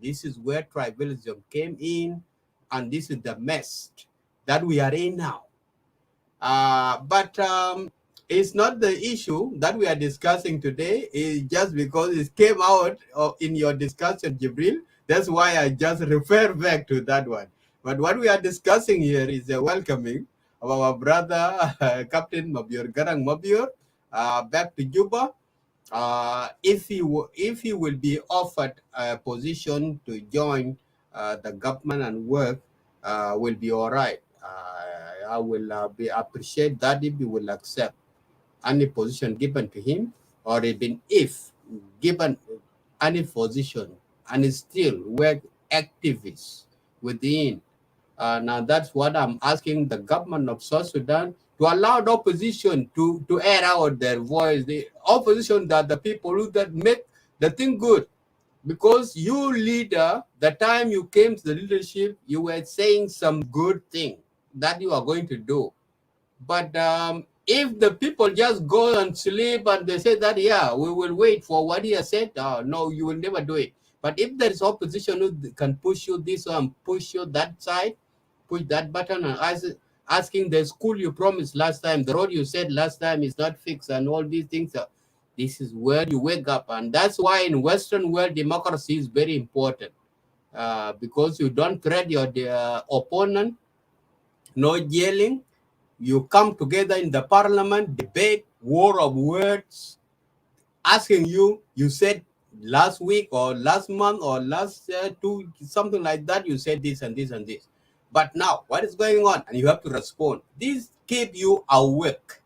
[SPEAKER 7] This is where tribalism came in, and this is the mess that we are in now. But it's not the issue that we are discussing today. It's just because it came out in your discussion, Jibril. That's why I just refer back to that one. But what we are discussing here is the welcoming of our brother Captain Mabior Garang Mabior back to Juba. If he will be offered a position to join the government and work, will be all right. I will be appreciate that if he will accept any position given to him, or even if given any position and still work activists within. Now that's what I'm asking the government of South Sudan to allow the opposition to air out their voice. The opposition that the people who that make the thing good. Because you leader, the time you came to the leadership, you were saying some good thing that you are going to do. But if the people just go and sleep and they say that, yeah, we will wait for what he has said, no, you will never do it. But if there is opposition who can push you this way and push you that side, push that button and asking the school you promised last time, the road you said last time is not fixed and all these things, this is where you wake up. And that's why in Western world, democracy is very important because you don't threat your opponent, no yelling. You come together in the parliament, debate, war of words, asking you said last week or last month or last two, something like that, you said this and this and this. But now, what is going on? And you have to respond. This keep you awake.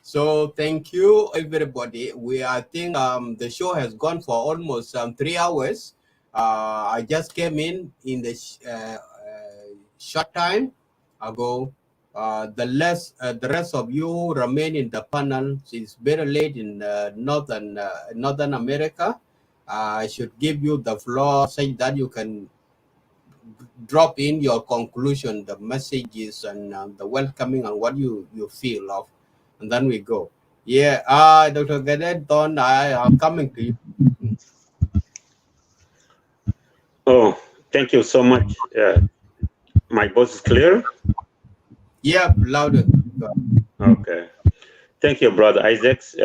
[SPEAKER 7] So thank you, everybody. I think the show has gone for almost 3 hours. I just came in the short time ago. The rest of you remain in the panel. It's very late in Northern America. I should give you the floor so that you can drop in your conclusion, the messages and the welcoming and what you feel of, and then we go. Yeah, Dr. Gadet, I am coming to you.
[SPEAKER 9] Oh, thank you so much. My voice is clear?
[SPEAKER 7] Yeah, louder.
[SPEAKER 9] Okay. Thank you, Brother Isaacs.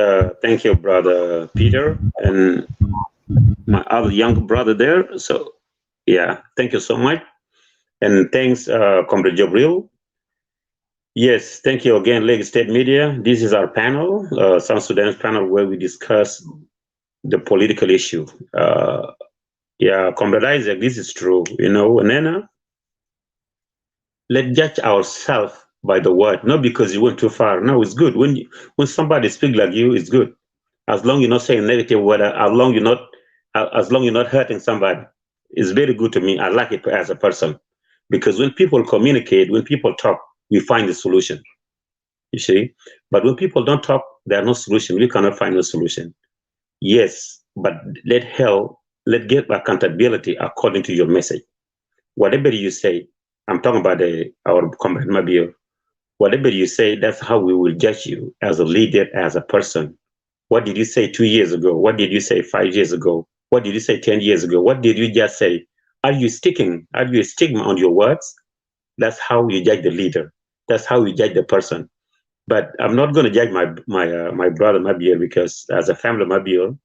[SPEAKER 9] Thank you, Brother Peter, and my other young brother there. So, yeah, thank you so much. And thanks, Comrade Jabril. Yes, thank you again, Lagos State Media. This is our panel, South Sudanese panel, where we discuss the political issue. Yeah, Comrade Isaac, this is true. You know, and then let's judge ourselves by the word, not because you went too far. No, it's good. When somebody speaks like you, it's good. As long you're not saying negative word, as long you're not hurting somebody, it's very good to me. I like it as a person. Because when people communicate, when people talk, we find the solution. You see? But when people don't talk, there are no solution. We cannot find a solution. Yes, but let get accountability according to your message. Whatever you say, I'm talking about our comrade Mabior. Whatever you say, that's how we will judge you as a leader, as a person. What did you say 2 years ago? What did you say 5 years ago? What did you say 10 years ago? What did you just say? Are you sticking? Are you a stigma on your words? That's how you judge the leader. That's how you judge the person. But I'm not going to judge my brother Mabior, because as a family Mabior,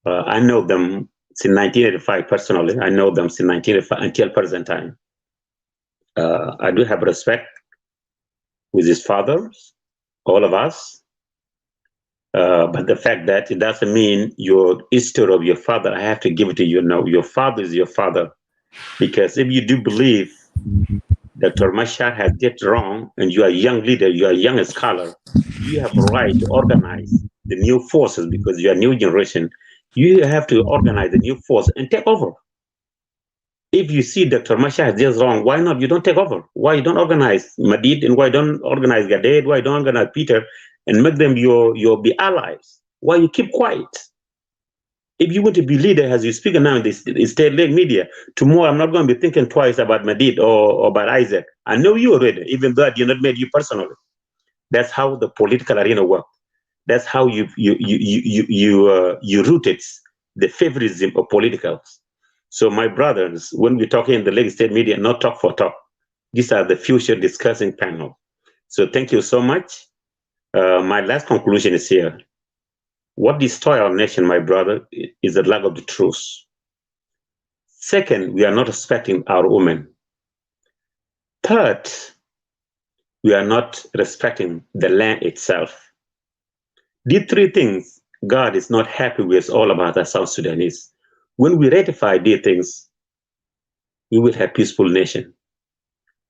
[SPEAKER 9] I know them since 1985 personally. I know them since 1985 until present time. I do have respect with his fathers, all of us. But the fact that it doesn't mean your history of your father, I have to give it to you now. Your father is your father. Because if you do believe Dr. Machar has did wrong, and you are a young leader, you are a young scholar, you have a right to organize the new forces, because you are a new generation. You have to organize the new force and take over. If you see Dr. Machar has did wrong, why not? You don't take over. Why you don't organize Madid, and why don't organize Gadet? Why don't organize Peter and make them your be allies? Why you keep quiet? If you want to be leader, as you speak now in the state leg media, tomorrow I'm not going to be thinking twice about Madid or about Isaac. I know you already, even though I did not meet you personally. That's how the political arena works. That's how you rooted the favoritism of politicals. So my brothers, when we talk in the leg state media, not talk for talk. These are the future discussing panel. So thank you so much. My last conclusion is here. What destroys our nation, my brother, is the lack of the truth. Second, we are not respecting our women. Third, we are not respecting the land itself. These three things God is not happy with all about us South Sudanese. When we ratify these things, we will have peaceful nation.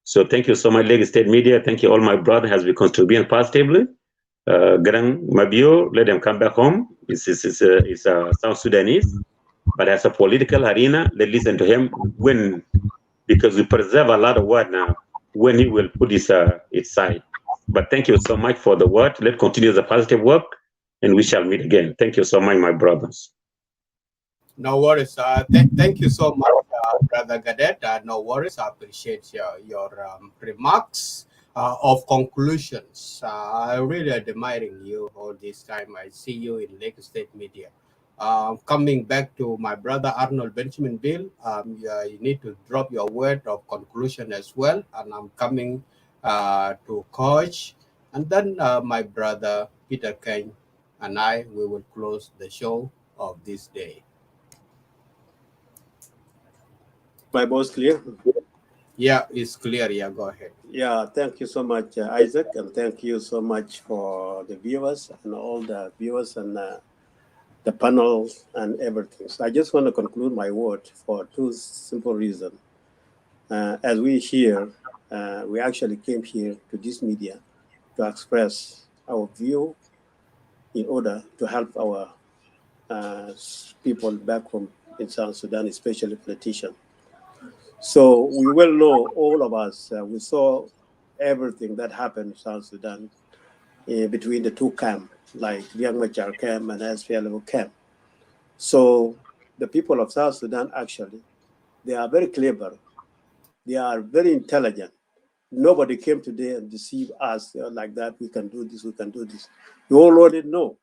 [SPEAKER 9] So thank you so much, Lagos State Media. Thank you all my brother has been contributing positively. Garang Mabior, let them come back home. He's South Sudanese, but as a political arena, let's listen to him when, because we preserve a lot of word now, when he will put his side. But thank you so much for the word. Let's continue the positive work, and we shall meet again. Thank you so much, my brothers.
[SPEAKER 7] No worries. Thank you so much, Brother Gadet. No worries. I appreciate your remarks of conclusions. I really admiring you all this time. I see you in Lagos State Media. Coming back to my brother Arnold Benjamin Bill, you need to drop your word of conclusion as well. And I'm coming to Coach. And then my brother Peter Kane and we will close the show of this day.
[SPEAKER 4] My voice clear?
[SPEAKER 7] Yeah, it's clear. Yeah, go ahead.
[SPEAKER 4] Yeah, thank you so much, Isaac, and thank you so much for the viewers and all the viewers and the panels and everything. So I just want to conclude my word for two simple reasons. As we here, we actually came here to this media to express our view in order to help our people back home in South Sudan, especially politicians. So we well know, all of us, we saw everything that happened in South Sudan between the two camps, like Young Machar camp and SPLM camp. So the people of South Sudan, actually, they are very clever. They are very intelligent. Nobody came today and deceived us like that. We can do this, we can do this. You all already know.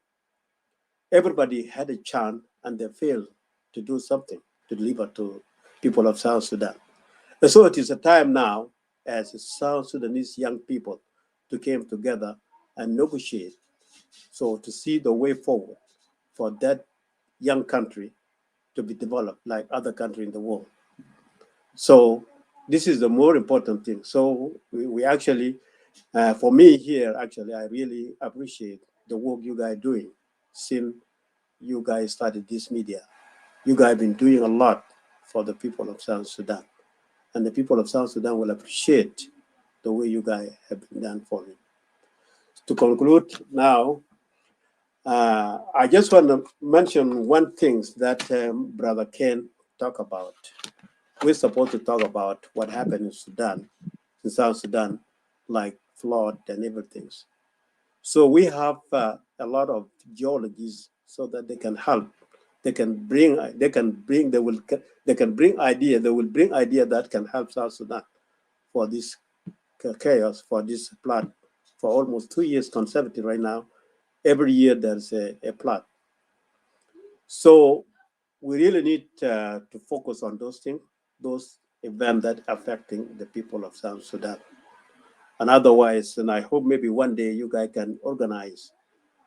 [SPEAKER 4] Everybody had a chance and they failed to do something to deliver to people of South Sudan. And so it is a time now as South Sudanese young people to come together and negotiate. So to see the way forward for that young country to be developed like other countries in the world. So this is the more important thing. So we actually, for me here, actually, I really appreciate the work you guys are doing since you guys started this media. You guys have been doing a lot for the people of South Sudan. And the people of South Sudan will appreciate the way you guys have been done for me. To conclude now, I just want to mention one thing that Brother Ken talked about. We're supposed to talk about what happened in Sudan, in South Sudan, like flood and everything. So we have a lot of geologists so that they can help. They will bring idea that can help South Sudan for this chaos, for this flood. For almost 2 years consecutive right now, every year there's a flood. So we really need to focus on those things, those events that are affecting the people of South Sudan. And otherwise, and I hope maybe one day you guys can organize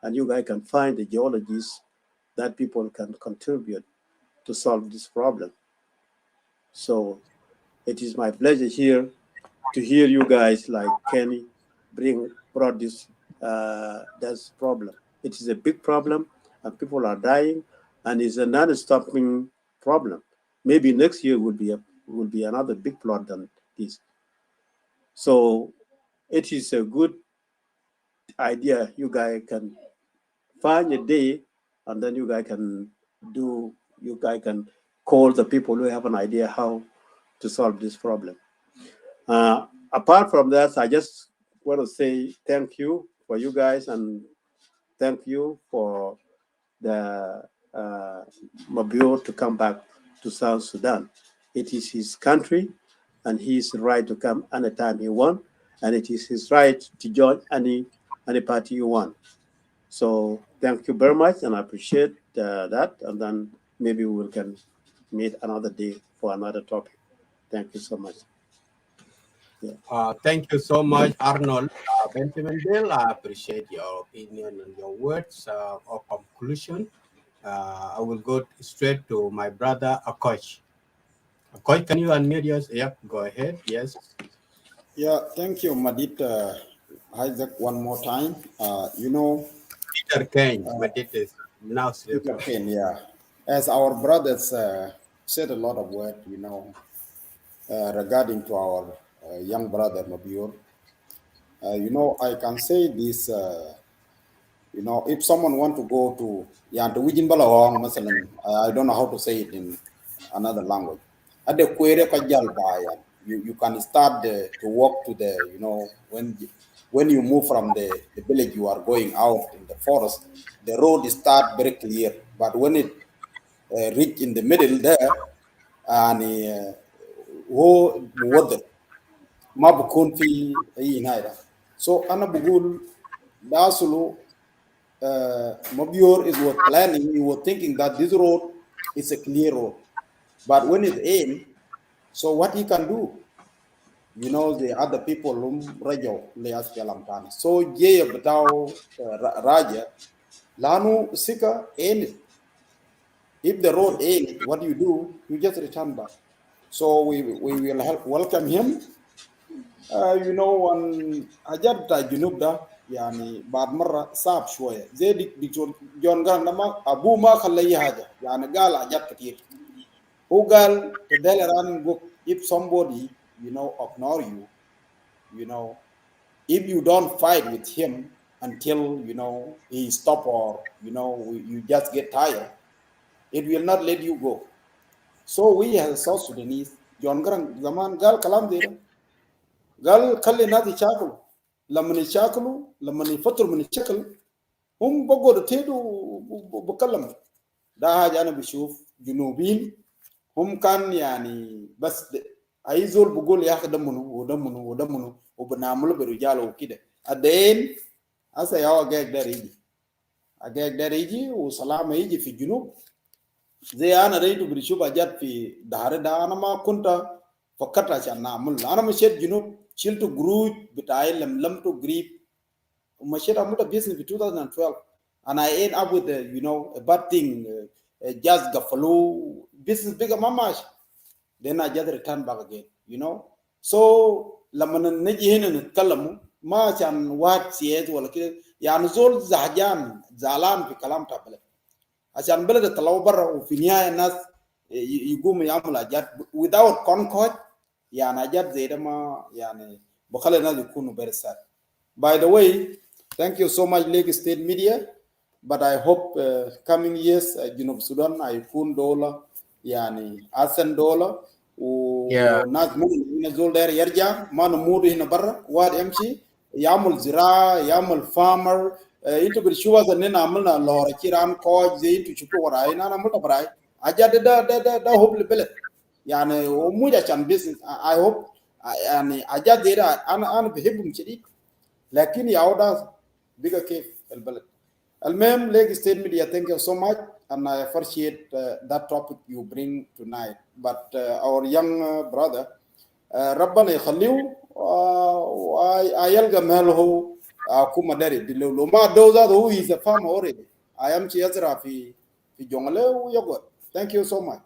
[SPEAKER 4] and you guys can find the geologists that people can contribute to solve this problem. So it is my pleasure here to hear you guys like Kenny brought this problem. It is a big problem and people are dying and it's a non-stopping problem. Maybe next year will be another big flood than this. So it is a good idea. You guys can find a day and then you guys can call the people who have an idea how to solve this problem. Apart from that, I just want to say thank you for you guys and thank you for the Mabior to come back to South Sudan. It is his country and he is right to come anytime he wants, and it is his right to join any party you want. So thank you very much and I appreciate that, and then maybe we can meet another day for another topic. Thank you so much.
[SPEAKER 7] Yeah. Thank you so much, Arnold Benjamin Bill. I appreciate your opinion and your words of conclusion. I will go straight to my brother, Akosh. Akosh, can you unmute yours? Yep, go ahead. Yes.
[SPEAKER 12] Yeah, thank you, Madit.
[SPEAKER 8] Isaac one more time. You know,
[SPEAKER 7] Peter Kane, but it is now
[SPEAKER 8] Peter Kane, yeah. As our brothers said a lot of words, you know, regarding to our young brother Mabior. You know, I can say this. You know, if someone want to go to to Wijin Balawang, Masalan, I don't know how to say it in another language. At the Kwere Kajal Bayan, you can start to walk to the, you know, when you move from the village, you are going out in the forest, the road start very clear. But when it reach in the middle there, and wo water ma bukun fi ayi naira. So ana bugul dasulu Mabior is what planning, he was thinking that this road is a clear road. But when it's in, so what he can do, you know, the other people, Rajo, SPLM. So, Jay Batao Raja, Lanu Sika, in if the road in, what you do, you just return back. So, we will help welcome him. You know, on Ajabta Junubda. يعني بعد مرة صعب شوية زي دكتور جون قال لما أبوه ما خليه حاجة يعني قال حاجات كتير هو قال تدل around if somebody you know ignore you, you know, if you don't fight with him until you know he stop or you know you just get tired, it will not let you go. So we as South Sudanese John Garang zaman قال كلام ده قال خلي الناس يشاكلوا لما يشاكلوا لما يفتروا من الشكل هم بقوا تيدوا بكلموا ده حاجه انا بشوف جنوبيين هم كان يعني بس اي زول بقول يا اخي دمنه وبنعمله برجاله وكده ادين هسه يا اجاك ده يجي وسلامه يجي في الجنوب زي انا ريت بشوف اجات في دهر ده انا ما كنت فكرت عشان نعمل انا مشيت جنوب شلت جروج بتاعي لملمته قريب ومشيت عملت business في 2012 and I end up with you know a bad thing just gafalo business bigger mamash then I just return back again, you know. So لما نجي هنا نتكلم ما عشان واحد سياسي ولا كده يعني زول زعلان في كلام تبلد عشان بلد طلعوا برا وفي النهاية الناس يقوموا يعملوا حاجات without concord يعني حاجات زي ده ما يعني بخلي الناس يكونوا very sad. By the way, thank you so much Lagos State Media, but I hope coming years جنوب السودان هيكون دولة يعني أحسن دولة وناس من زول داير يرجع ما نموت هنا برا واحد يمشي يعمل زراعة يعمل فارمر انتوا بتشوفوا اننا عملنا لورا كيران كوج زي انتوا شفتوا وراي انا عملت براي اجا ده هوب البلد يعني ومو عشان بيزنس I hope يعني اجا زي انا بحبهم شديد لكن يعود بقى كيف البلد. المهم Lagos State Media, thank you so much and I appreciate that topic you bring tonight. But our young brother ربنا يخليه ويلقى ماله كوما داري دلو ما دوزا هو is a farmer already. I am يزرع في جونغله ويقعد. Thank you so much.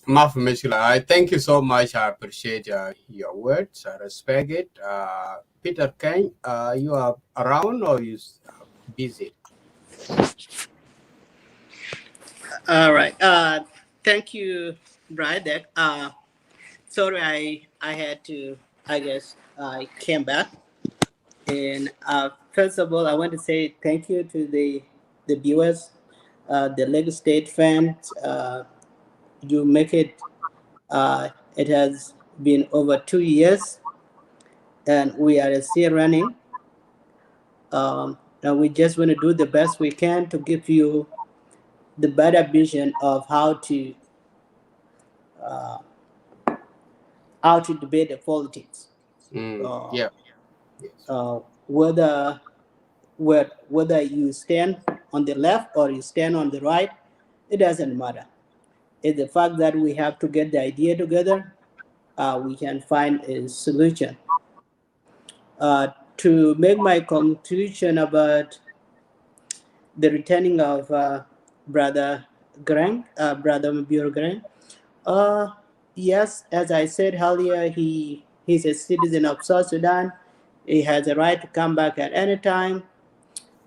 [SPEAKER 7] I thank you so much. I appreciate your words. I respect it. Peter Kane, you are around or you busy?
[SPEAKER 11] All right. Thank you, Brian. Sorry, I had to. I guess I came back. And first of all, I want to say thank you to the viewers, the Lagos State fans. You make it. It has been over 2 years, and we are still running. And we just want to do the best we can to give you the better vision of how to debate the politics. Whether you stand on the left or you stand on the right, it doesn't matter. It's the fact that we have to get the idea together. We can find a solution. To make my conclusion about the returning of Brother Mabior Garang, yes, as I said earlier, he's a citizen of South Sudan. He has a right to come back at any time.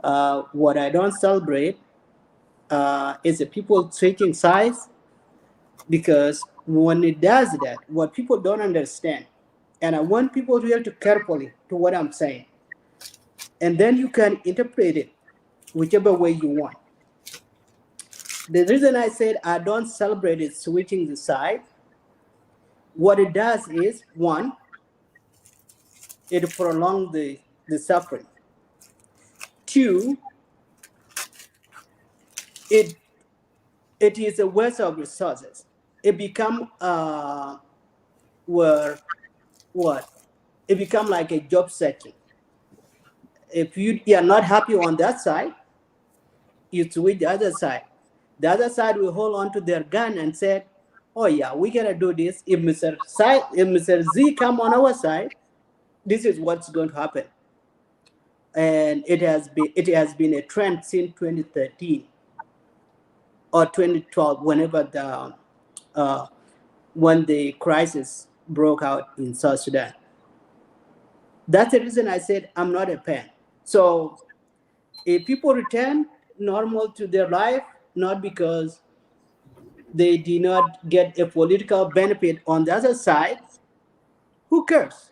[SPEAKER 11] What I don't celebrate is the people switching sides, because when it does that, what people don't understand, and I want people really to carefully to what I'm saying, and then you can interpret it whichever way you want. The reason I said I don't celebrate it switching the side, what it does is, one, it prolongs the suffering. Two, it is a waste of resources. It become it become like a job searching. If you are not happy on that side, you switch the other side. The other side will hold on to their gun and say, oh yeah, we gotta do this. If Mr. Z come on our side, this is what's going to happen. And it has been a trend since 2013 or 2012, whenever when the crisis broke out in South Sudan. That's the reason I said I'm not a fan. So if people return normal to their life, not because they did not get a political benefit on the other side, who cares?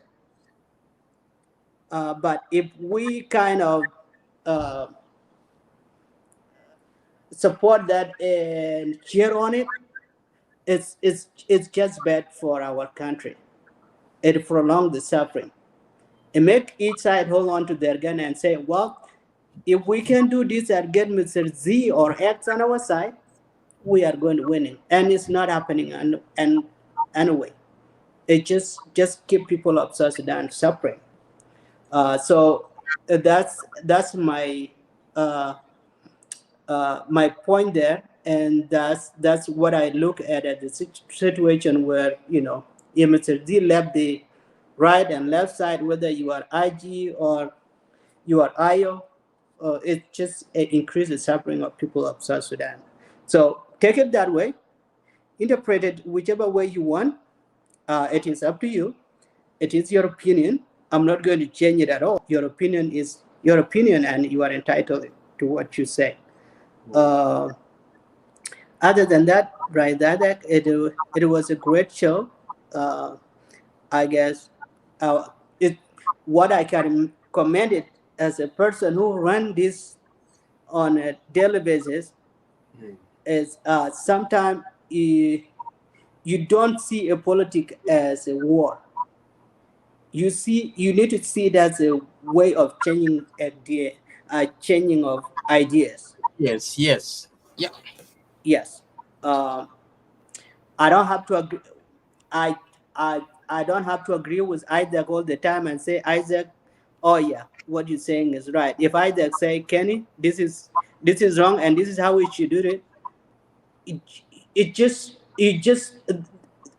[SPEAKER 11] But if we kind of support that and cheer on it, it's just bad for our country. It prolongs the suffering. It make each side hold on to their gun and say, well, if we can do this and get Mr. Z or X on our side, we are going to win it. And it's not happening and anyway. It just keep people of South Sudan suffering. So that's my my point there, and that's what I look at the situation where, you know, if Mr. Z left the right and left side, whether you are IG or you are IO, it just increases the suffering of people of South Sudan. So take it that way, interpret it whichever way you want. It is up to you. It is your opinion. I'm not going to change it at all. Your opinion is your opinion, and you are entitled to what you say. Other than that, right, it was a great show. I guess what I can commend it as a person who run this on a daily basis is sometimes you don't see a politics as a war. You need to see it as a way of changing changing of ideas.
[SPEAKER 7] Yes. Yeah.
[SPEAKER 11] Yes. I don't have to agree. I don't have to agree with Isaac all the time and say, Isaac, oh yeah, what you're saying is right. If Isaac say, Kenny, this is wrong and this is how we should do it, it just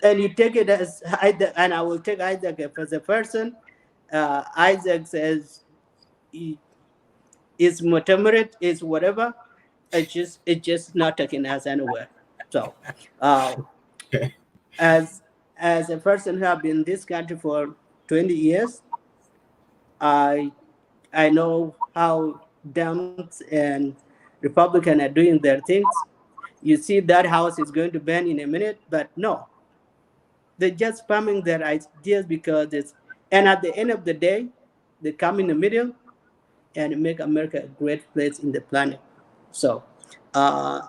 [SPEAKER 11] and you take it as Isaac, and I will take Isaac as a person. Isaac says is moderate, is whatever. It's just not taken as anywhere. So as a person who have been in this country for 20 years, I know how Dems and Republicans are doing their things. You see that house is going to burn in a minute, but no. They're just spamming their ideas because and at the end of the day, they come in the middle and make America a great place in the planet. So I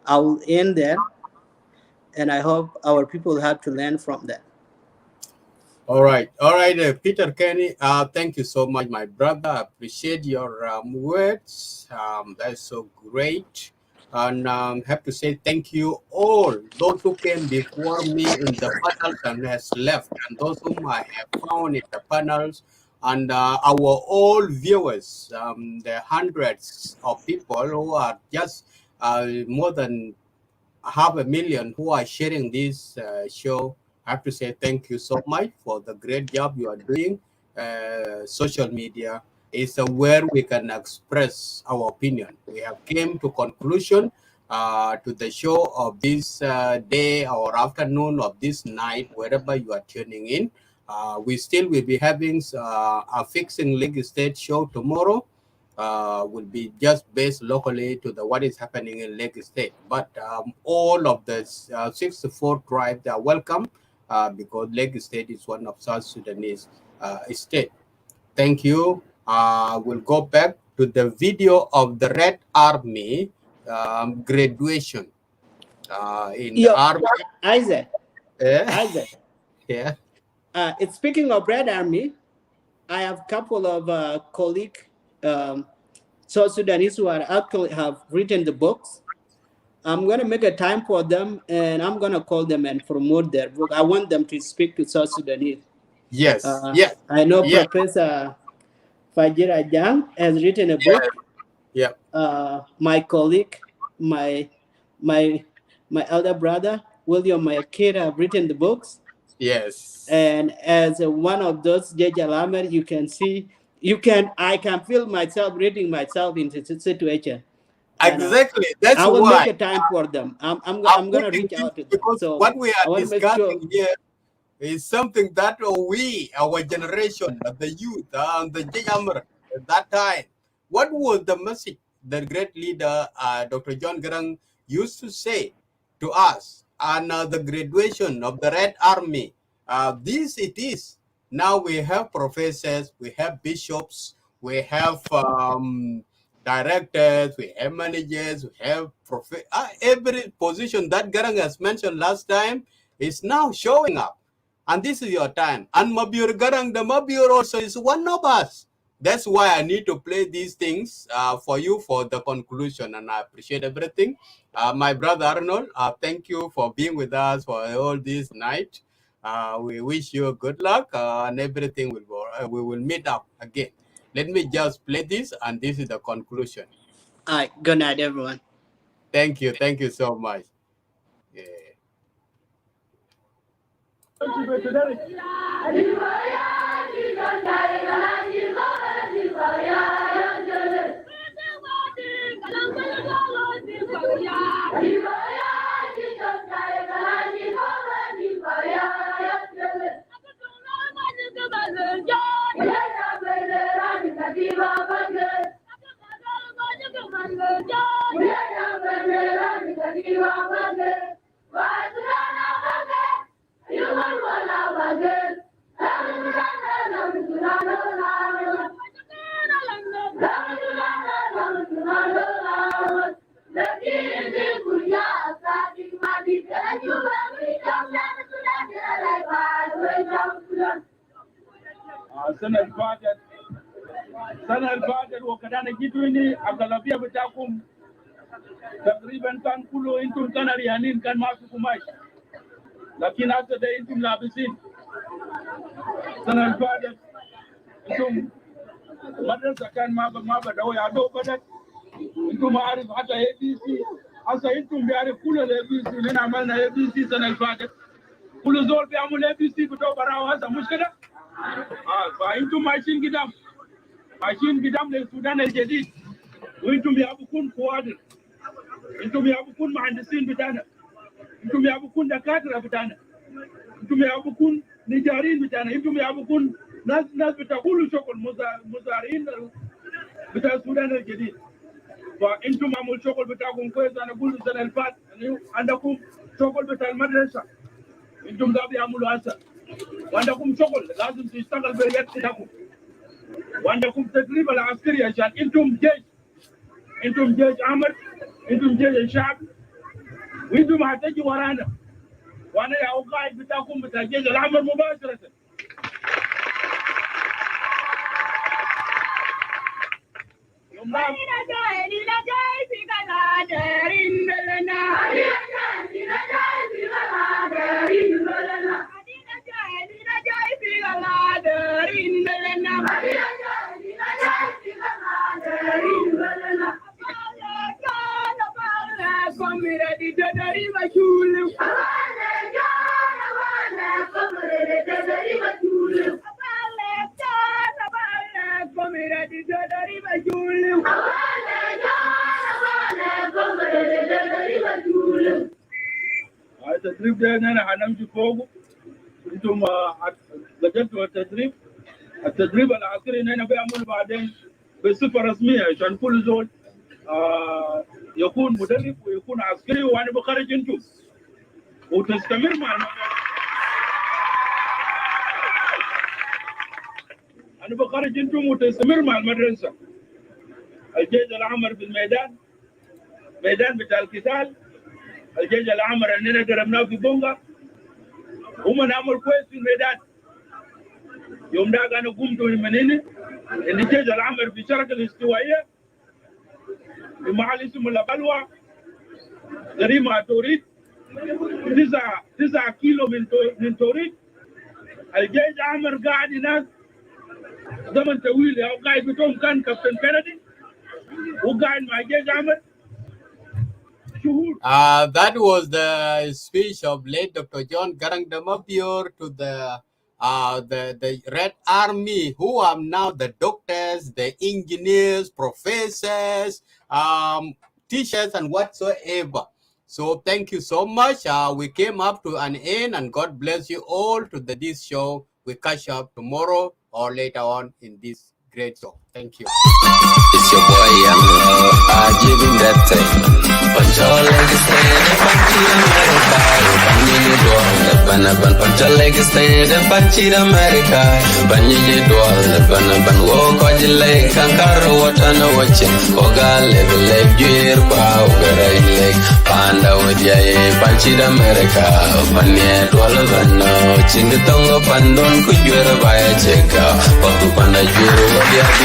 [SPEAKER 11] will end there, and I hope our people have to learn from that.
[SPEAKER 7] All right, Peter Kenny. Thank you so much, my brother. I appreciate your words. That's so great. And have to say thank you all those who came before me in the panel and has left, and those whom I have found in the panels, and our all viewers, the hundreds of people who are just more than 500,000 who are sharing this show. I have to say thank you so much for the great job you are doing. Social media is where we can express our opinion. We have came to conclusion to the show of this day or afternoon of this night, wherever you are tuning in. We still will be having a fixing Lake State show tomorrow. Will be just based locally to the what is happening in Lake State. But all of the 64 tribes are welcome because Lake State is one of South Sudanese state. Thank you. We'll go back to the video of the Red Army graduation in the army.
[SPEAKER 11] Isaac.
[SPEAKER 7] Isaac. Yeah.
[SPEAKER 11] It's speaking of Red Army. I have a couple of colleagues, South Sudanese, who are actually have written the books. I'm going to make a time for them, and I'm going to call them and promote their book. I want them to speak to South Sudanese.
[SPEAKER 7] Yes, yes.
[SPEAKER 11] I know Professor Fajira Jang has written a book.
[SPEAKER 7] Yeah.
[SPEAKER 11] My colleague, my elder brother, William Mayakira, have written the books.
[SPEAKER 7] Yes.
[SPEAKER 11] And as one of those Jalamer, you can see, I can feel myself reading myself into the situation.
[SPEAKER 7] Exactly. That's why
[SPEAKER 11] I will make a time for them. I'm going to reach out to them.
[SPEAKER 7] Because
[SPEAKER 11] so
[SPEAKER 7] what we are discussing here is something that we, our generation, the youth, the Jalamer at that time, what was the message the great leader, Dr. John Garang, used to say to us on the graduation of the Red Army? This it is. Now we have professors, we have bishops, we have directors, we have managers, we have every position that Garang has mentioned last time is now showing up. And this is your time. And Mabior Garang, the Mabior also is one of us. That's why I need to play these things for you for the conclusion. And I appreciate everything. My brother Arnold, thank you for being with us for all this night. We wish you good luck and everything will go. We will meet up again. Let me just play this, and this is the conclusion.
[SPEAKER 11] All right. Good night, everyone.
[SPEAKER 7] Thank you. Thank you so much. Yeah.
[SPEAKER 12] Sana al-Fadil wakadana kitu ini aghlabia bitakum takriban kan kulo intum kan arianin kan masuk kumai lakin hasa da intum labisin sana al-Fadil intum madrasa kan maba dawo ya do badat intum maarif hata ABC hasa intum biarif kulo ABC lana amalna ABC sana al-Fadil kulo zol biamul ABC bito barawa hasa mushkila fa intum maishin gidam عايشين قدام السودان الجديد وانتم يابكون كوادر انتم يابكون مهندسين بتاعنا انتم يابكون دكاتره بتاعنا انتم يابكون نجارين بتاعنا انتم يابكون ناس بتقولوا شغل مزارعين بتاع السودان الجديد فانتم عملوا شغل بتاعكم كويس. انا اقول السنه اللي فاتت عندكم شغل بتاع المدرسه انتم ده بيعملوا هسه وعندكم شغل لازم تشتغل باليد بتاعكم وعندكم تدريب العسكري عشان انتم جيش عمل انتم جيش الشعب وانتم هتجي ورانا وانا يا قائد بتاعكم بتاع الجيش العمل مباشره. التدريب ده انا هنمشي فوقه انتم لجنت والتدريب. التدريب العسكري هنا بيعمل بعدين بصفه رسميه عشان كل زول يكون مدرب ويكون عسكري، وانا بخرج انتم وتستمر مع المدرسه. انا بخرج انتم وتستمر مع المدرسه. الجيش الاحمر في الميدان، ميدان بتاع القتال. الجيش الاحمر اننا ضربناه في بونغا، هم نعمل كويس في الميدان. يوم ده انا قمت من هنا ان الجيش الاحمر في الشرق الاستوائيه في محل اسمه لبلوى قريب مع توريد 9 كيلو من توريد. الجيش الاحمر قاعد هناك زمن طويل، او قاعد بتوم كان كابتن كندي وقاعد مع الجيش الاحمر.
[SPEAKER 7] That was the speech of late Dr. John Garang the Mabior to the Red Army, who are now the doctors, the engineers, professors, teachers, and whatsoever. So thank you so much. We came up to an end, and God bless you all to this show. We catch up tomorrow or later on in this great show. Thank you.
[SPEAKER 13] It's your boy, Young I give him that time. Panchol legislate, Panchir America. Panchir dual, Banaban. Panchol legislate, Panchir America. Panchir dual, Banaban. Walk on the lake, Kankaro, what I know watching. Oga level lake, Gear, Pow, Garay Lake. Panda with Yay, Panchir America. Panya dual, Vano, Chingatongo, Pandon, could you ever buy a check out? Papu Panda, you, what you have.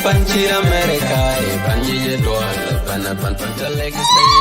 [SPEAKER 13] Panchir America, Panchir dual, Panapan Panchal legacy.